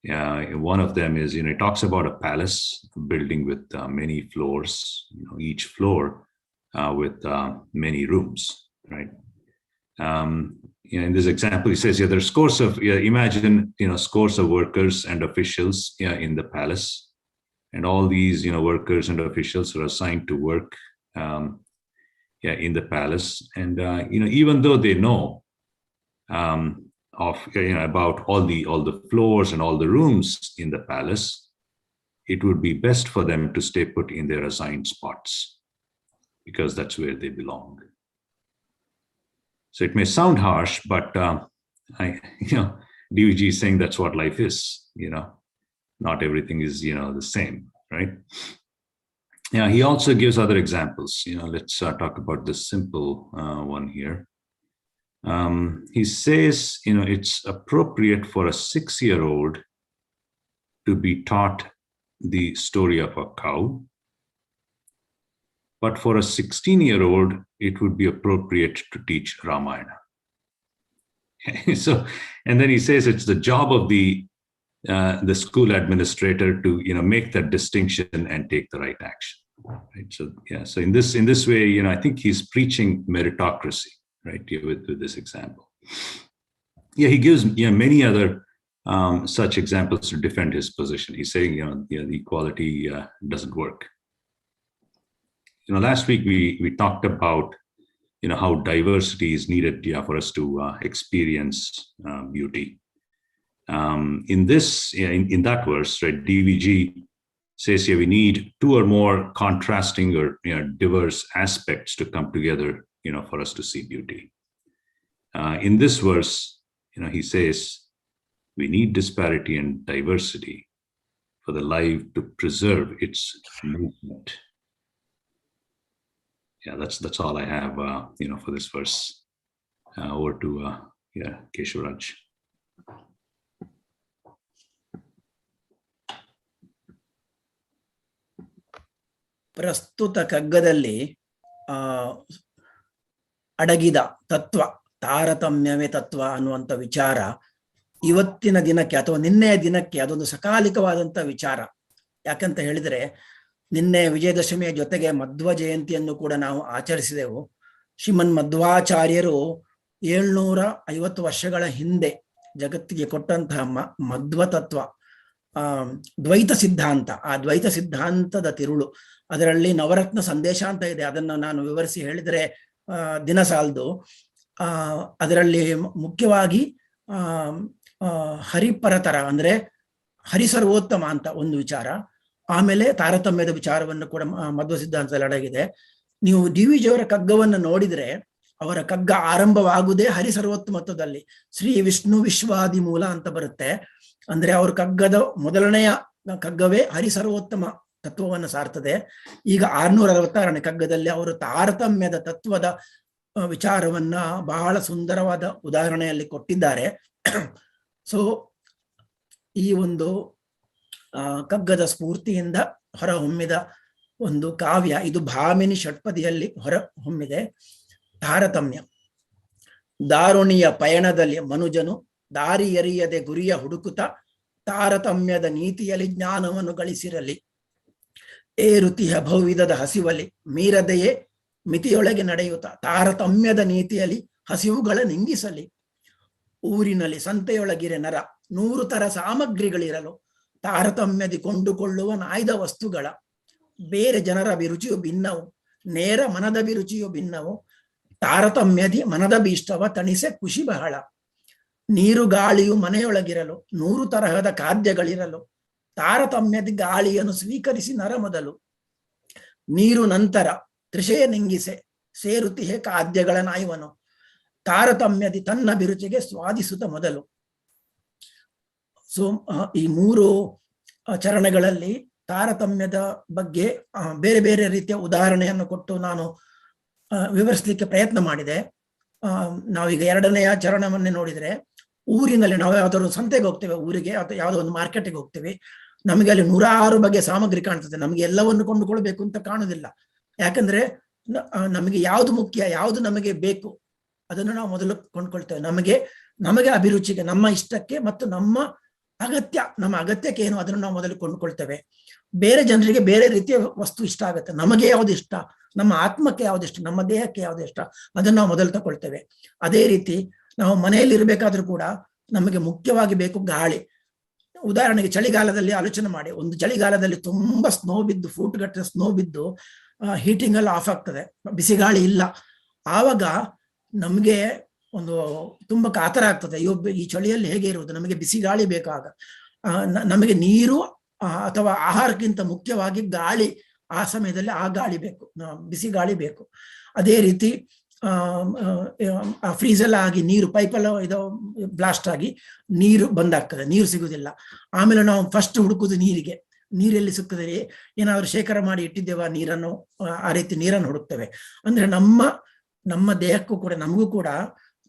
One of them is, he talks about a palace building with many floors, each floor with many rooms, right? In this example, he says, there's scores of, imagine, scores of workers and officials in the palace. And all these, workers and officials are assigned to work in the palace. And, even though they know about all the floors and all the rooms in the palace, it would be best for them to stay put in their assigned spots because that's where they belong. So it may sound harsh, but DVG is saying that's what life is. Not everything is the same, right? Yeah, he also gives other examples. Let's talk about this simple one here. He says, it's appropriate for a 6-year-old to be taught the story of a cow, but for a 16-year-old, it would be appropriate to teach Ramayana. So, and then he says it's the job of the school administrator to make that distinction and take the right action. Right. So yeah. So in this way, I think he's preaching meritocracy, right? With this example. Yeah, he gives many other such examples to defend his position. He's saying the equality doesn't work. Last week we talked about how diversity is needed for us to experience beauty. In that verse, right, DVG says here we need 2 or more contrasting or diverse aspects to come together for us to see beauty. In this verse, he says we need disparity and diversity for the life to preserve its movement. Yeah, that's all I have for this verse. Over to Keshavraj. ಪ್ರಸ್ತುತ ಕಗ್ಗದಲ್ಲಿ ಅಡಗಿದ ತತ್ವ, ತಾರತಮ್ಯವೇ ತತ್ವ ಅನ್ನುವಂಥ ವಿಚಾರ ಇವತ್ತಿನ ದಿನಕ್ಕೆ ಅಥವಾ ನಿನ್ನೆಯ ದಿನಕ್ಕೆ ಅದೊಂದು ಸಕಾಲಿಕವಾದಂಥ ವಿಚಾರ. ಯಾಕಂತ ಹೇಳಿದ್ರೆ ನಿನ್ನೆ ವಿಜಯದಶಮಿಯ ಜೊತೆಗೆ ಮಧ್ವ ಜಯಂತಿಯನ್ನು ಕೂಡ ನಾವು ಆಚರಿಸಿದೆವು. ಶ್ರೀಮನ್ ಮಧ್ವಾಚಾರ್ಯರು 750 ವರ್ಷಗಳ ಹಿಂದೆ ಜಗತ್ತಿಗೆ ಕೊಟ್ಟಂತಹ ಮಧ್ವ ತತ್ವ, ದ್ವೈತ ಸಿದ್ಧಾಂತ, ಆ ದ್ವೈತ ಸಿದ್ಧಾಂತದ ತಿರುಳು, ಅದರಲ್ಲಿ ನವರತ್ನ ಸಂದೇಶ ಅಂತ ಇದೆ. ಅದನ್ನು ನಾನು ವಿವರಿಸಿ ಹೇಳಿದರೆ ದಿನ ಸಾಲದು. ಅದರಲ್ಲಿ ಮುಖ್ಯವಾಗಿ ಹರಿಪರತರ ಅಂದ್ರೆ ಹರಿಸರ್ವೋತ್ತಮ ಅಂತ ಒಂದು ವಿಚಾರ, ಆಮೇಲೆ ತಾರತಮ್ಯದ ವಿಚಾರವನ್ನು ಕೂಡ ಮಧ್ವ ಸಿದ್ಧಾಂತದಲ್ಲಿ ಅಡಗಿದೆ. ನೀವು DVG ಅವರ ಕಗ್ಗವನ್ನು ನೋಡಿದ್ರೆ ಅವರ ಕಗ್ಗ ಆರಂಭವಾಗುವುದೇ ಹರಿಸರ್ವೋತ್ತಮತ್ವದಲ್ಲಿ. ಶ್ರೀ ವಿಷ್ಣು ವಿಶ್ವಾದಿ ಮೂಲ ಅಂತ ಬರುತ್ತೆ. ಅಂದ್ರೆ ಅವ್ರ ಕಗ್ಗದ ಮೊದಲನೆಯ ಕಗ್ಗವೇ ಹರಿಸರ್ವೋತ್ತಮ ತತ್ವವನ್ನು ಸಾರ್ತದೆ. ಈಗ 666ನೇ ಕಗ್ಗದಲ್ಲಿ ಅವರು ತಾರತಮ್ಯದ ತತ್ವದ ವಿಚಾರವನ್ನ ಬಹಳ ಸುಂದರವಾದ ಉದಾಹರಣೆಯಲ್ಲಿ ಕೊಟ್ಟಿದ್ದಾರೆ. ಸೊ ಈ ಒಂದು ಕಗ್ಗದ ಸ್ಫೂರ್ತಿಯಿಂದ ಹೊರಹೊಮ್ಮಿದ ಒಂದು ಕಾವ್ಯ. ಇದು ಭಾಮಿನಿ ಷಟ್ಪದಿಯಲ್ಲಿ ಹೊರ ಹೊಮ್ಮಿದೆ. ತಾರತಮ್ಯ. ದಾರುಣಿಯ ಪಯಣದಲ್ಲಿ ಮನುಜನು ದಾರಿ ಎರಿಯದೆ ಗುರಿಯ ಹುಡುಕುತ್ತ ತಾರತಮ್ಯದ ನೀತಿಯಲ್ಲಿ ಜ್ಞಾನವನ್ನು ಗಳಿಸಿರಲಿ. ಏರುತಿಹ ಬಹುವಿಧದ ಹಸಿವಲಿ ಮೀರದೆಯೇ ಮಿತಿಯೊಳಗೆ ನಡೆಯುತ್ತ ತಾರತಮ್ಯದ ನೀತಿಯಲ್ಲಿ ಹಸಿವುಗಳ ನಿಂಗಿಸಲಿ. ಊರಿನಲ್ಲಿ ಸಂತೆಯೊಳಗಿರೆ ನರ 100 ತರ ಸಾಮಗ್ರಿಗಳಿರಲು ತಾರತಮ್ಯದಿ ಕೊಂಡುಕೊಳ್ಳುವ ನಾಯ್ದ ವಸ್ತುಗಳ. ಬೇರೆ ಜನರ ಅಭಿರುಚಿಯು ಭಿನ್ನವು, ನೇರ ಮನದ ಅಭಿರುಚಿಯು ಭಿನ್ನವು. ತಾರತಮ್ಯದಿ ಮನದ ಭೀಷ್ಟವ ತಣಿಸೆ ಖುಷಿ ಬಹಳ. ನೀರು ಗಾಳಿಯು ಮನೆಯೊಳಗಿರಲು 100 ತರಹದ ಖಾದ್ಯಗಳಿರಲು ತಾರತಮ್ಯದಿ ಗಾಳಿಯನ್ನು ಸ್ವೀಕರಿಸಿ ನರ ಮೊದಲು. ನೀರು ನಂತರ ತೃಷೆಯ ನಿಂಗಿಸೆ ಸೇರುತಿಹೆ ಖಾದ್ಯಗಳ ನಾಯುವನು. ತಾರತಮ್ಯದಿ ತನ್ನ ಅಭಿರುಚಿಗೆ ಸ್ವಾದಿಸುತ್ತ ಮೊದಲು. ಸೊ ಈ 3 ಚರಣಗಳಲ್ಲಿ ತಾರತಮ್ಯದ ಬಗ್ಗೆ ಬೇರೆ ಬೇರೆ ರೀತಿಯ ಉದಾಹರಣೆಯನ್ನು ಕೊಟ್ಟು ನಾನು ವಿವರಿಸಲಿಕ್ಕೆ ಪ್ರಯತ್ನ ಮಾಡಿದೆ. ನಾವೀಗ 2ನೆಯ ಚರಣವನ್ನೇ ನೋಡಿದ್ರೆ, ಊರಿನಲ್ಲಿ ನಾವು ಯಾವ್ದಾದ್ರು ಸಂತೆಗೆ ಹೋಗ್ತೇವೆ, ಊರಿಗೆ ಅಥವಾ ಯಾವುದೋ ಒಂದು ಮಾರ್ಕೆಟ್ಗೆ ಹೋಗ್ತೇವೆ, ನಮಗೆ ಅಲ್ಲಿ 106 ಬಗೆಯ ಸಾಮಗ್ರಿ ಕಾಣ್ತದೆ. ನಮಗೆ ಎಲ್ಲವನ್ನು ಕೊಂಡುಕೊಳ್ಬೇಕು ಅಂತ ಕಾಣುದಿಲ್ಲ. ಯಾಕಂದ್ರೆ ನಮಗೆ ಯಾವುದು ಮುಖ್ಯ, ಯಾವುದು ನಮಗೆ ಬೇಕು ಅದನ್ನು ನಾವು ಮೊದಲು ಕೊಂಡ್ಕೊಳ್ತೇವೆ. ನಮಗೆ ಅಭಿರುಚಿಗೆ, ನಮ್ಮ ಇಷ್ಟಕ್ಕೆ ಮತ್ತು ನಮ್ಮ ಅಗತ್ಯಕ್ಕೆ ಏನು ಅದನ್ನು ನಾವು ಮೊದಲು ಕೊಂಡ್ಕೊಳ್ತೇವೆ. ಬೇರೆ ಜನರಿಗೆ ಬೇರೆ ರೀತಿಯ ವಸ್ತು ಇಷ್ಟ ಆಗುತ್ತೆ. ನಮಗೆ ಯಾವ್ದು ಇಷ್ಟ, ನಮ್ಮ ಆತ್ಮಕ್ಕೆ ಯಾವ್ದು ಇಷ್ಟ, ನಮ್ಮ ದೇಹಕ್ಕೆ ಯಾವ್ದು ಇಷ್ಟ, ಅದನ್ನು ನಾವು ಮೊದಲು ತಗೊಳ್ತೇವೆ. ಅದೇ ರೀತಿ ನಾವು ಮನೆಯಲ್ಲಿ ಇರಬೇಕಾದ್ರೂ ಕೂಡ ನಮಗೆ ಮುಖ್ಯವಾಗಿ ಬೇಕು ಗಾಳಿ. ಉದಾಹರಣೆಗೆ ಚಳಿಗಾಲದಲ್ಲಿ ಆಲೋಚನೆ ಮಾಡಿ, ಒಂದು ಚಳಿಗಾಲದಲ್ಲಿ ತುಂಬಾ ಸ್ನೋ ಬಿದ್ದು, ಫೂಟ್ಗಟ್ಟಲೆ ಸ್ನೋ ಬಿದ್ದು ಹೀಟಿಂಗ್ ಎಲ್ಲ ಆಫ್ ಆಗ್ತದೆ, ಬಿಸಿ ಗಾಳಿ ಇಲ್ಲ. ಆವಾಗ ನಮ್ಗೆ ಒಂದು ತುಂಬಾ ಕಾತರ ಆಗ್ತದೆ. ಈ ಚಳಿಯಲ್ಲಿ ಹೇಗೆ ಇರುವುದು, ನಮಗೆ ಬಿಸಿ ಗಾಳಿ ಬೇಕಾಗ. ನಮಗೆ ನೀರು ಅಥವಾ ಆಹಾರಕ್ಕಿಂತ ಮುಖ್ಯವಾಗಿ ಗಾಳಿ, ಆ ಸಮಯದಲ್ಲಿ ಆ ಗಾಳಿ ಬೇಕು, ಬಿಸಿ ಗಾಳಿ ಬೇಕು. ಅದೇ ರೀತಿ ಫ್ರೀಸ್ ಎಲ್ಲ ಆಗಿ ನೀರು ಪೈಪೆಲ್ಲ ಬ್ಲಾಸ್ಟ್ ಆಗಿ ನೀರು ಬಂದಾಗ್ತದೆ, ನೀರು ಸಿಗುದಿಲ್ಲ. ಆಮೇಲೆ ನಾವು ಫಸ್ಟ್ ಹುಡುಕುದು ನೀರಿಗೆ. ನೀರೆಲ್ಲಿ ಸಿಗ್ತದೆ, ಏನಾದ್ರು ಶೇಖರ ಮಾಡಿ ಇಟ್ಟಿದ್ದೇವ ನೀರನ್ನು, ಆ ರೀತಿ ನೀರನ್ನು ಹುಡುಕ್ತೇವೆ. ಅಂದ್ರೆ ನಮ್ಮ ದೇಹಕ್ಕೂ ಕೂಡ, ನಮಗೂ ಕೂಡ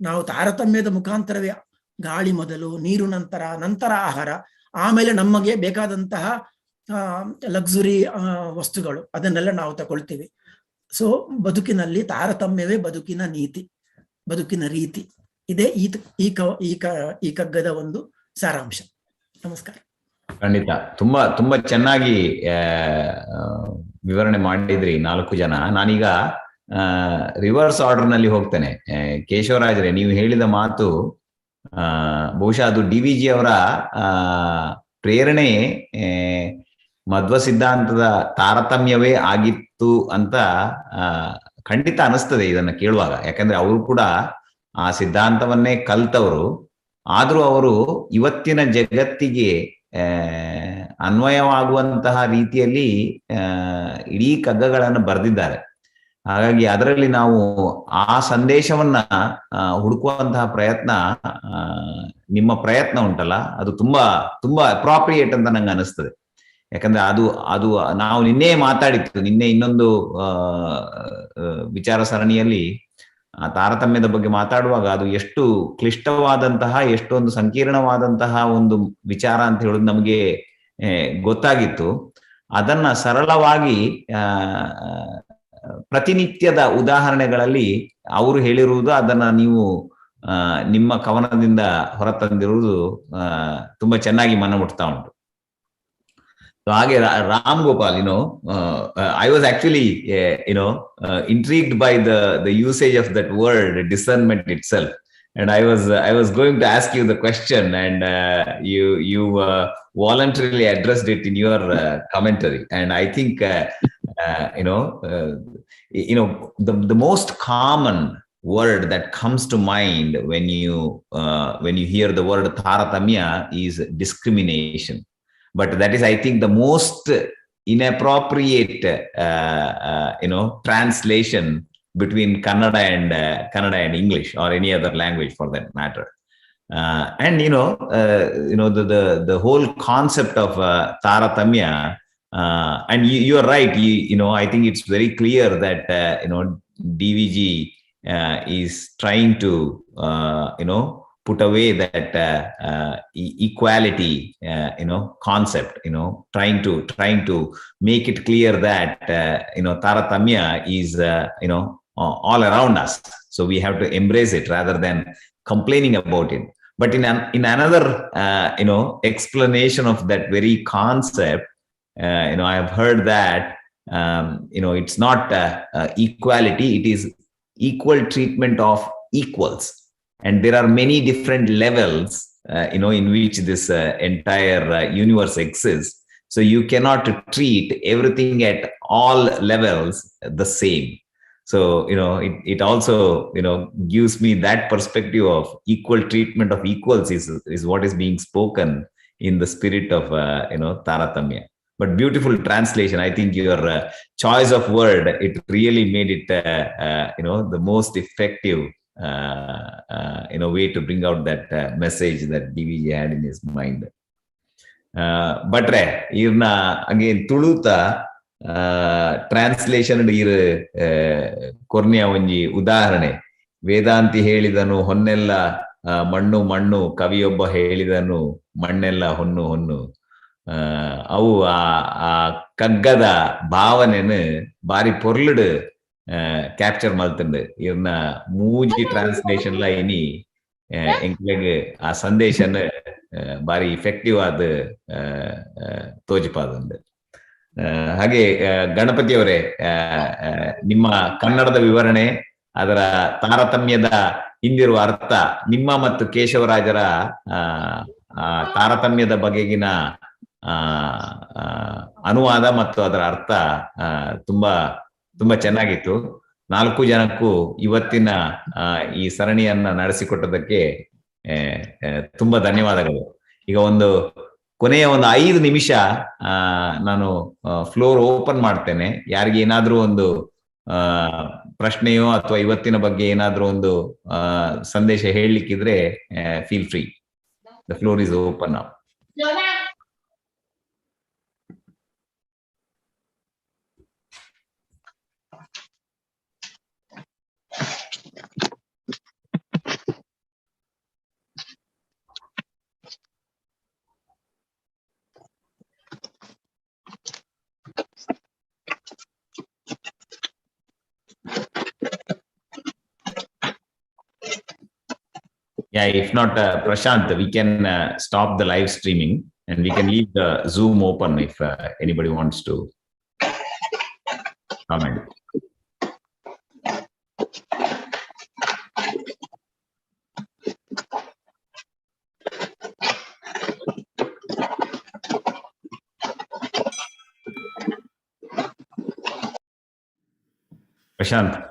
ನಾವು ತಾರತಮ್ಯದ ಮುಖಾಂತರವೇ ಗಾಳಿ ಮೊದಲು, ನೀರು ನಂತರ ಆಹಾರ, ಆಮೇಲೆ ನಮಗೆ ಬೇಕಾದಂತಹ ಲಕ್ಸುರಿ ವಸ್ತುಗಳು, ಅದನ್ನೆಲ್ಲ ನಾವು ತಗೊಳ್ತೀವಿ. ಸೊ ಬದುಕಿನಲ್ಲಿ ತಾರತಮ್ಯವೇ ಬದುಕಿನ ನೀತಿ, ಬದುಕಿನ ರೀತಿ. ಇದೇ ಈ ಕಗ್ಗದ ಒಂದು ಸಾರಾಂಶ. ನಮಸ್ಕಾರ. ಖಂಡಿತ ತುಂಬಾ ಚೆನ್ನಾಗಿ ವಿವರಣೆ ಮಾಡಿದ್ರಿ 4 ಜನ. ನಾನೀಗ ರಿವರ್ಸ್ ಆರ್ಡರ್ ನಲ್ಲಿ ಹೋಗ್ತೇನೆ. ಕೇಶವರಾಜರೇ, ನೀವು ಹೇಳಿದ ಮಾತು ಬಹುಶಃ ಅದು DVG ಅವರ ಪ್ರೇರಣೆ ಮಧ್ವ ಸಿದ್ಧಾಂತದ ತಾರತಮ್ಯವೇ ಆಗಿತ್ತು ಅಂತ ಖಂಡಿತ ಅನಿಸ್ತದೆ ಇದನ್ನ ಕೇಳುವಾಗ. ಯಾಕಂದ್ರೆ ಅವರು ಕೂಡ ಆ ಸಿದ್ಧಾಂತವನ್ನೇ ಕಲ್ತವರು. ಆದ್ರೂ ಅವರು ಇವತ್ತಿನ ಜಗತ್ತಿಗೆ ಅನ್ವಯವಾಗುವಂತಹ ರೀತಿಯಲ್ಲಿ ಇಡೀ ಕಗ್ಗಗಳನ್ನು ಬರೆದಿದ್ದಾರೆ. ಹಾಗಾಗಿ ಅದರಲ್ಲಿ ನಾವು ಆ ಸಂದೇಶವನ್ನ ಹುಡುಕುವಂತಹ ಪ್ರಯತ್ನ, ನಿಮ್ಮ ಪ್ರಯತ್ನ ಉಂಟಲ್ಲ, ಅದು ತುಂಬಾ ಅಪ್ರಾಪ್ರಿಯೇಟ್ ಅಂತ ನಂಗೆ ಅನಿಸ್ತದೆ. ಯಾಕಂದ್ರೆ ಅದು ನಾವು ನಿನ್ನೆ ಮಾತಾಡಿತ್ತು, ನಿನ್ನೆ ಇನ್ನೊಂದು ವಿಚಾರ ಸರಣಿಯಲ್ಲಿ ತಾರತಮ್ಯದ ಬಗ್ಗೆ ಮಾತಾಡುವಾಗ ಅದು ಎಷ್ಟು ಕ್ಲಿಷ್ಟವಾದಂತಹ, ಎಷ್ಟೊಂದು ಸಂಕೀರ್ಣವಾದಂತಹ ಒಂದು ವಿಚಾರ ಅಂತ ಹೇಳೋದು ನಮಗೆ ಗೊತ್ತಾಗಿತ್ತು. ಅದನ್ನ ಸರಳವಾಗಿ ಪ್ರತಿನಿತ್ಯದ ಉದಾಹರಣೆಗಳಲ್ಲಿ ಅವರು ಹೇಳಿರುವುದು, ಅದನ್ನ ನೀವು ನಿಮ್ಮ ಕವನದಿಂದ ಹೊರತಂದಿರುವುದು ತುಂಬಾ ಚೆನ್ನಾಗಿ ಮನಮುಟ್ತಾ ಉಂಟು. ಹಾಗೆ Ram Gopal, I was actually intrigued by the usage of that word discernment itself, and I was going to ask you the question, and you voluntarily addressed it in your commentary. And I think the most common word that comes to mind when you hear the word Taratamya is discrimination. But that is, I think, the most inappropriate, translation between Kannada and English, or any other language for that matter. The whole concept of Taratamya, and you are right. I think it's very clear that DVG is trying to put away that equality, concept, trying to make it clear that, Taratamya is, all around us. So we have to embrace it rather than complaining about it. But in another, explanation of that very concept, I have heard that, it's not equality, it is equal treatment of equals. And there are many different levels, in which this entire universe exists. So you cannot treat everything at all levels the same. So, it also, gives me that perspective of equal treatment of equals is what is being spoken in the spirit of, Taratamya. But beautiful translation. I think your choice of word, it really made it, the most effective, way to bring out that message that DVJ had in his mind. But again, Tuluta translation iru kornya onji udaharane. Vedanti helidanu honnella mannu mannu, kaviyobba helidanu mannella honnu honnu. ಅವು ಆ ಕಗ್ಗದ ಭಾವನೆನ ಬಾರಿ ಪೊರ್ಲುಡು capture ಮಲ್ತಂಡು ಇವ್ನ ಮೂಜಿ translation ಲ ಇನಿ ಎಂಕ್ಲೆಗ್ ಆ ಸಂದೇಶನ ಬಾರಿ ಇಫೆಕ್ಟಿವ್ ಆದ ತೋಜಿಪಾದುಂಡು. ಹಾಗೆ ಗಣಪತಿ ಅವರೇ, ನಿಮ್ಮ ಕನ್ನಡದ ವಿವರಣೆ, ಅದರ ತಾರತಮ್ಯದ ಹಿಂದಿರುವ ಅರ್ಥ, ನಿಮ್ಮ ಮತ್ತು ಕೇಶವರಾಜರ ತಾರತಮ್ಯದ ಬಗೆಗಿನ ಅನುವಾದ ಮತ್ತು ಅದರ ಅರ್ಥ ತುಂಬಾ ತುಂಬಾ ಚೆನ್ನಾಗಿತ್ತು. 4 ಜನಕ್ಕೂ ಇವತ್ತಿನ ಈ ಸರಣಿಯನ್ನ ನಡೆಸಿಕೊಟ್ಟದಕ್ಕೆ ತುಂಬಾ ಧನ್ಯವಾದಗಳು. ಈಗ ಕೊನೆಯ 5 ನಿಮಿಷ ನಾನು ಫ್ಲೋರ್ ಓಪನ್ ಮಾಡ್ತೇನೆ. ಯಾರಿಗೆ ಏನಾದ್ರೂ ಒಂದು ಪ್ರಶ್ನೆಯೋ ಅಥವಾ ಇವತ್ತಿನ ಬಗ್ಗೆ ಏನಾದ್ರೂ ಒಂದು ಸಂದೇಶ ಹೇಳಲಿಕ್ಕಿದ್ರೆ feel free. The floor is open now. Yeah, if not, Prashant, we can stop the live streaming and we can leave the Zoom open if anybody wants to comment. Prashant.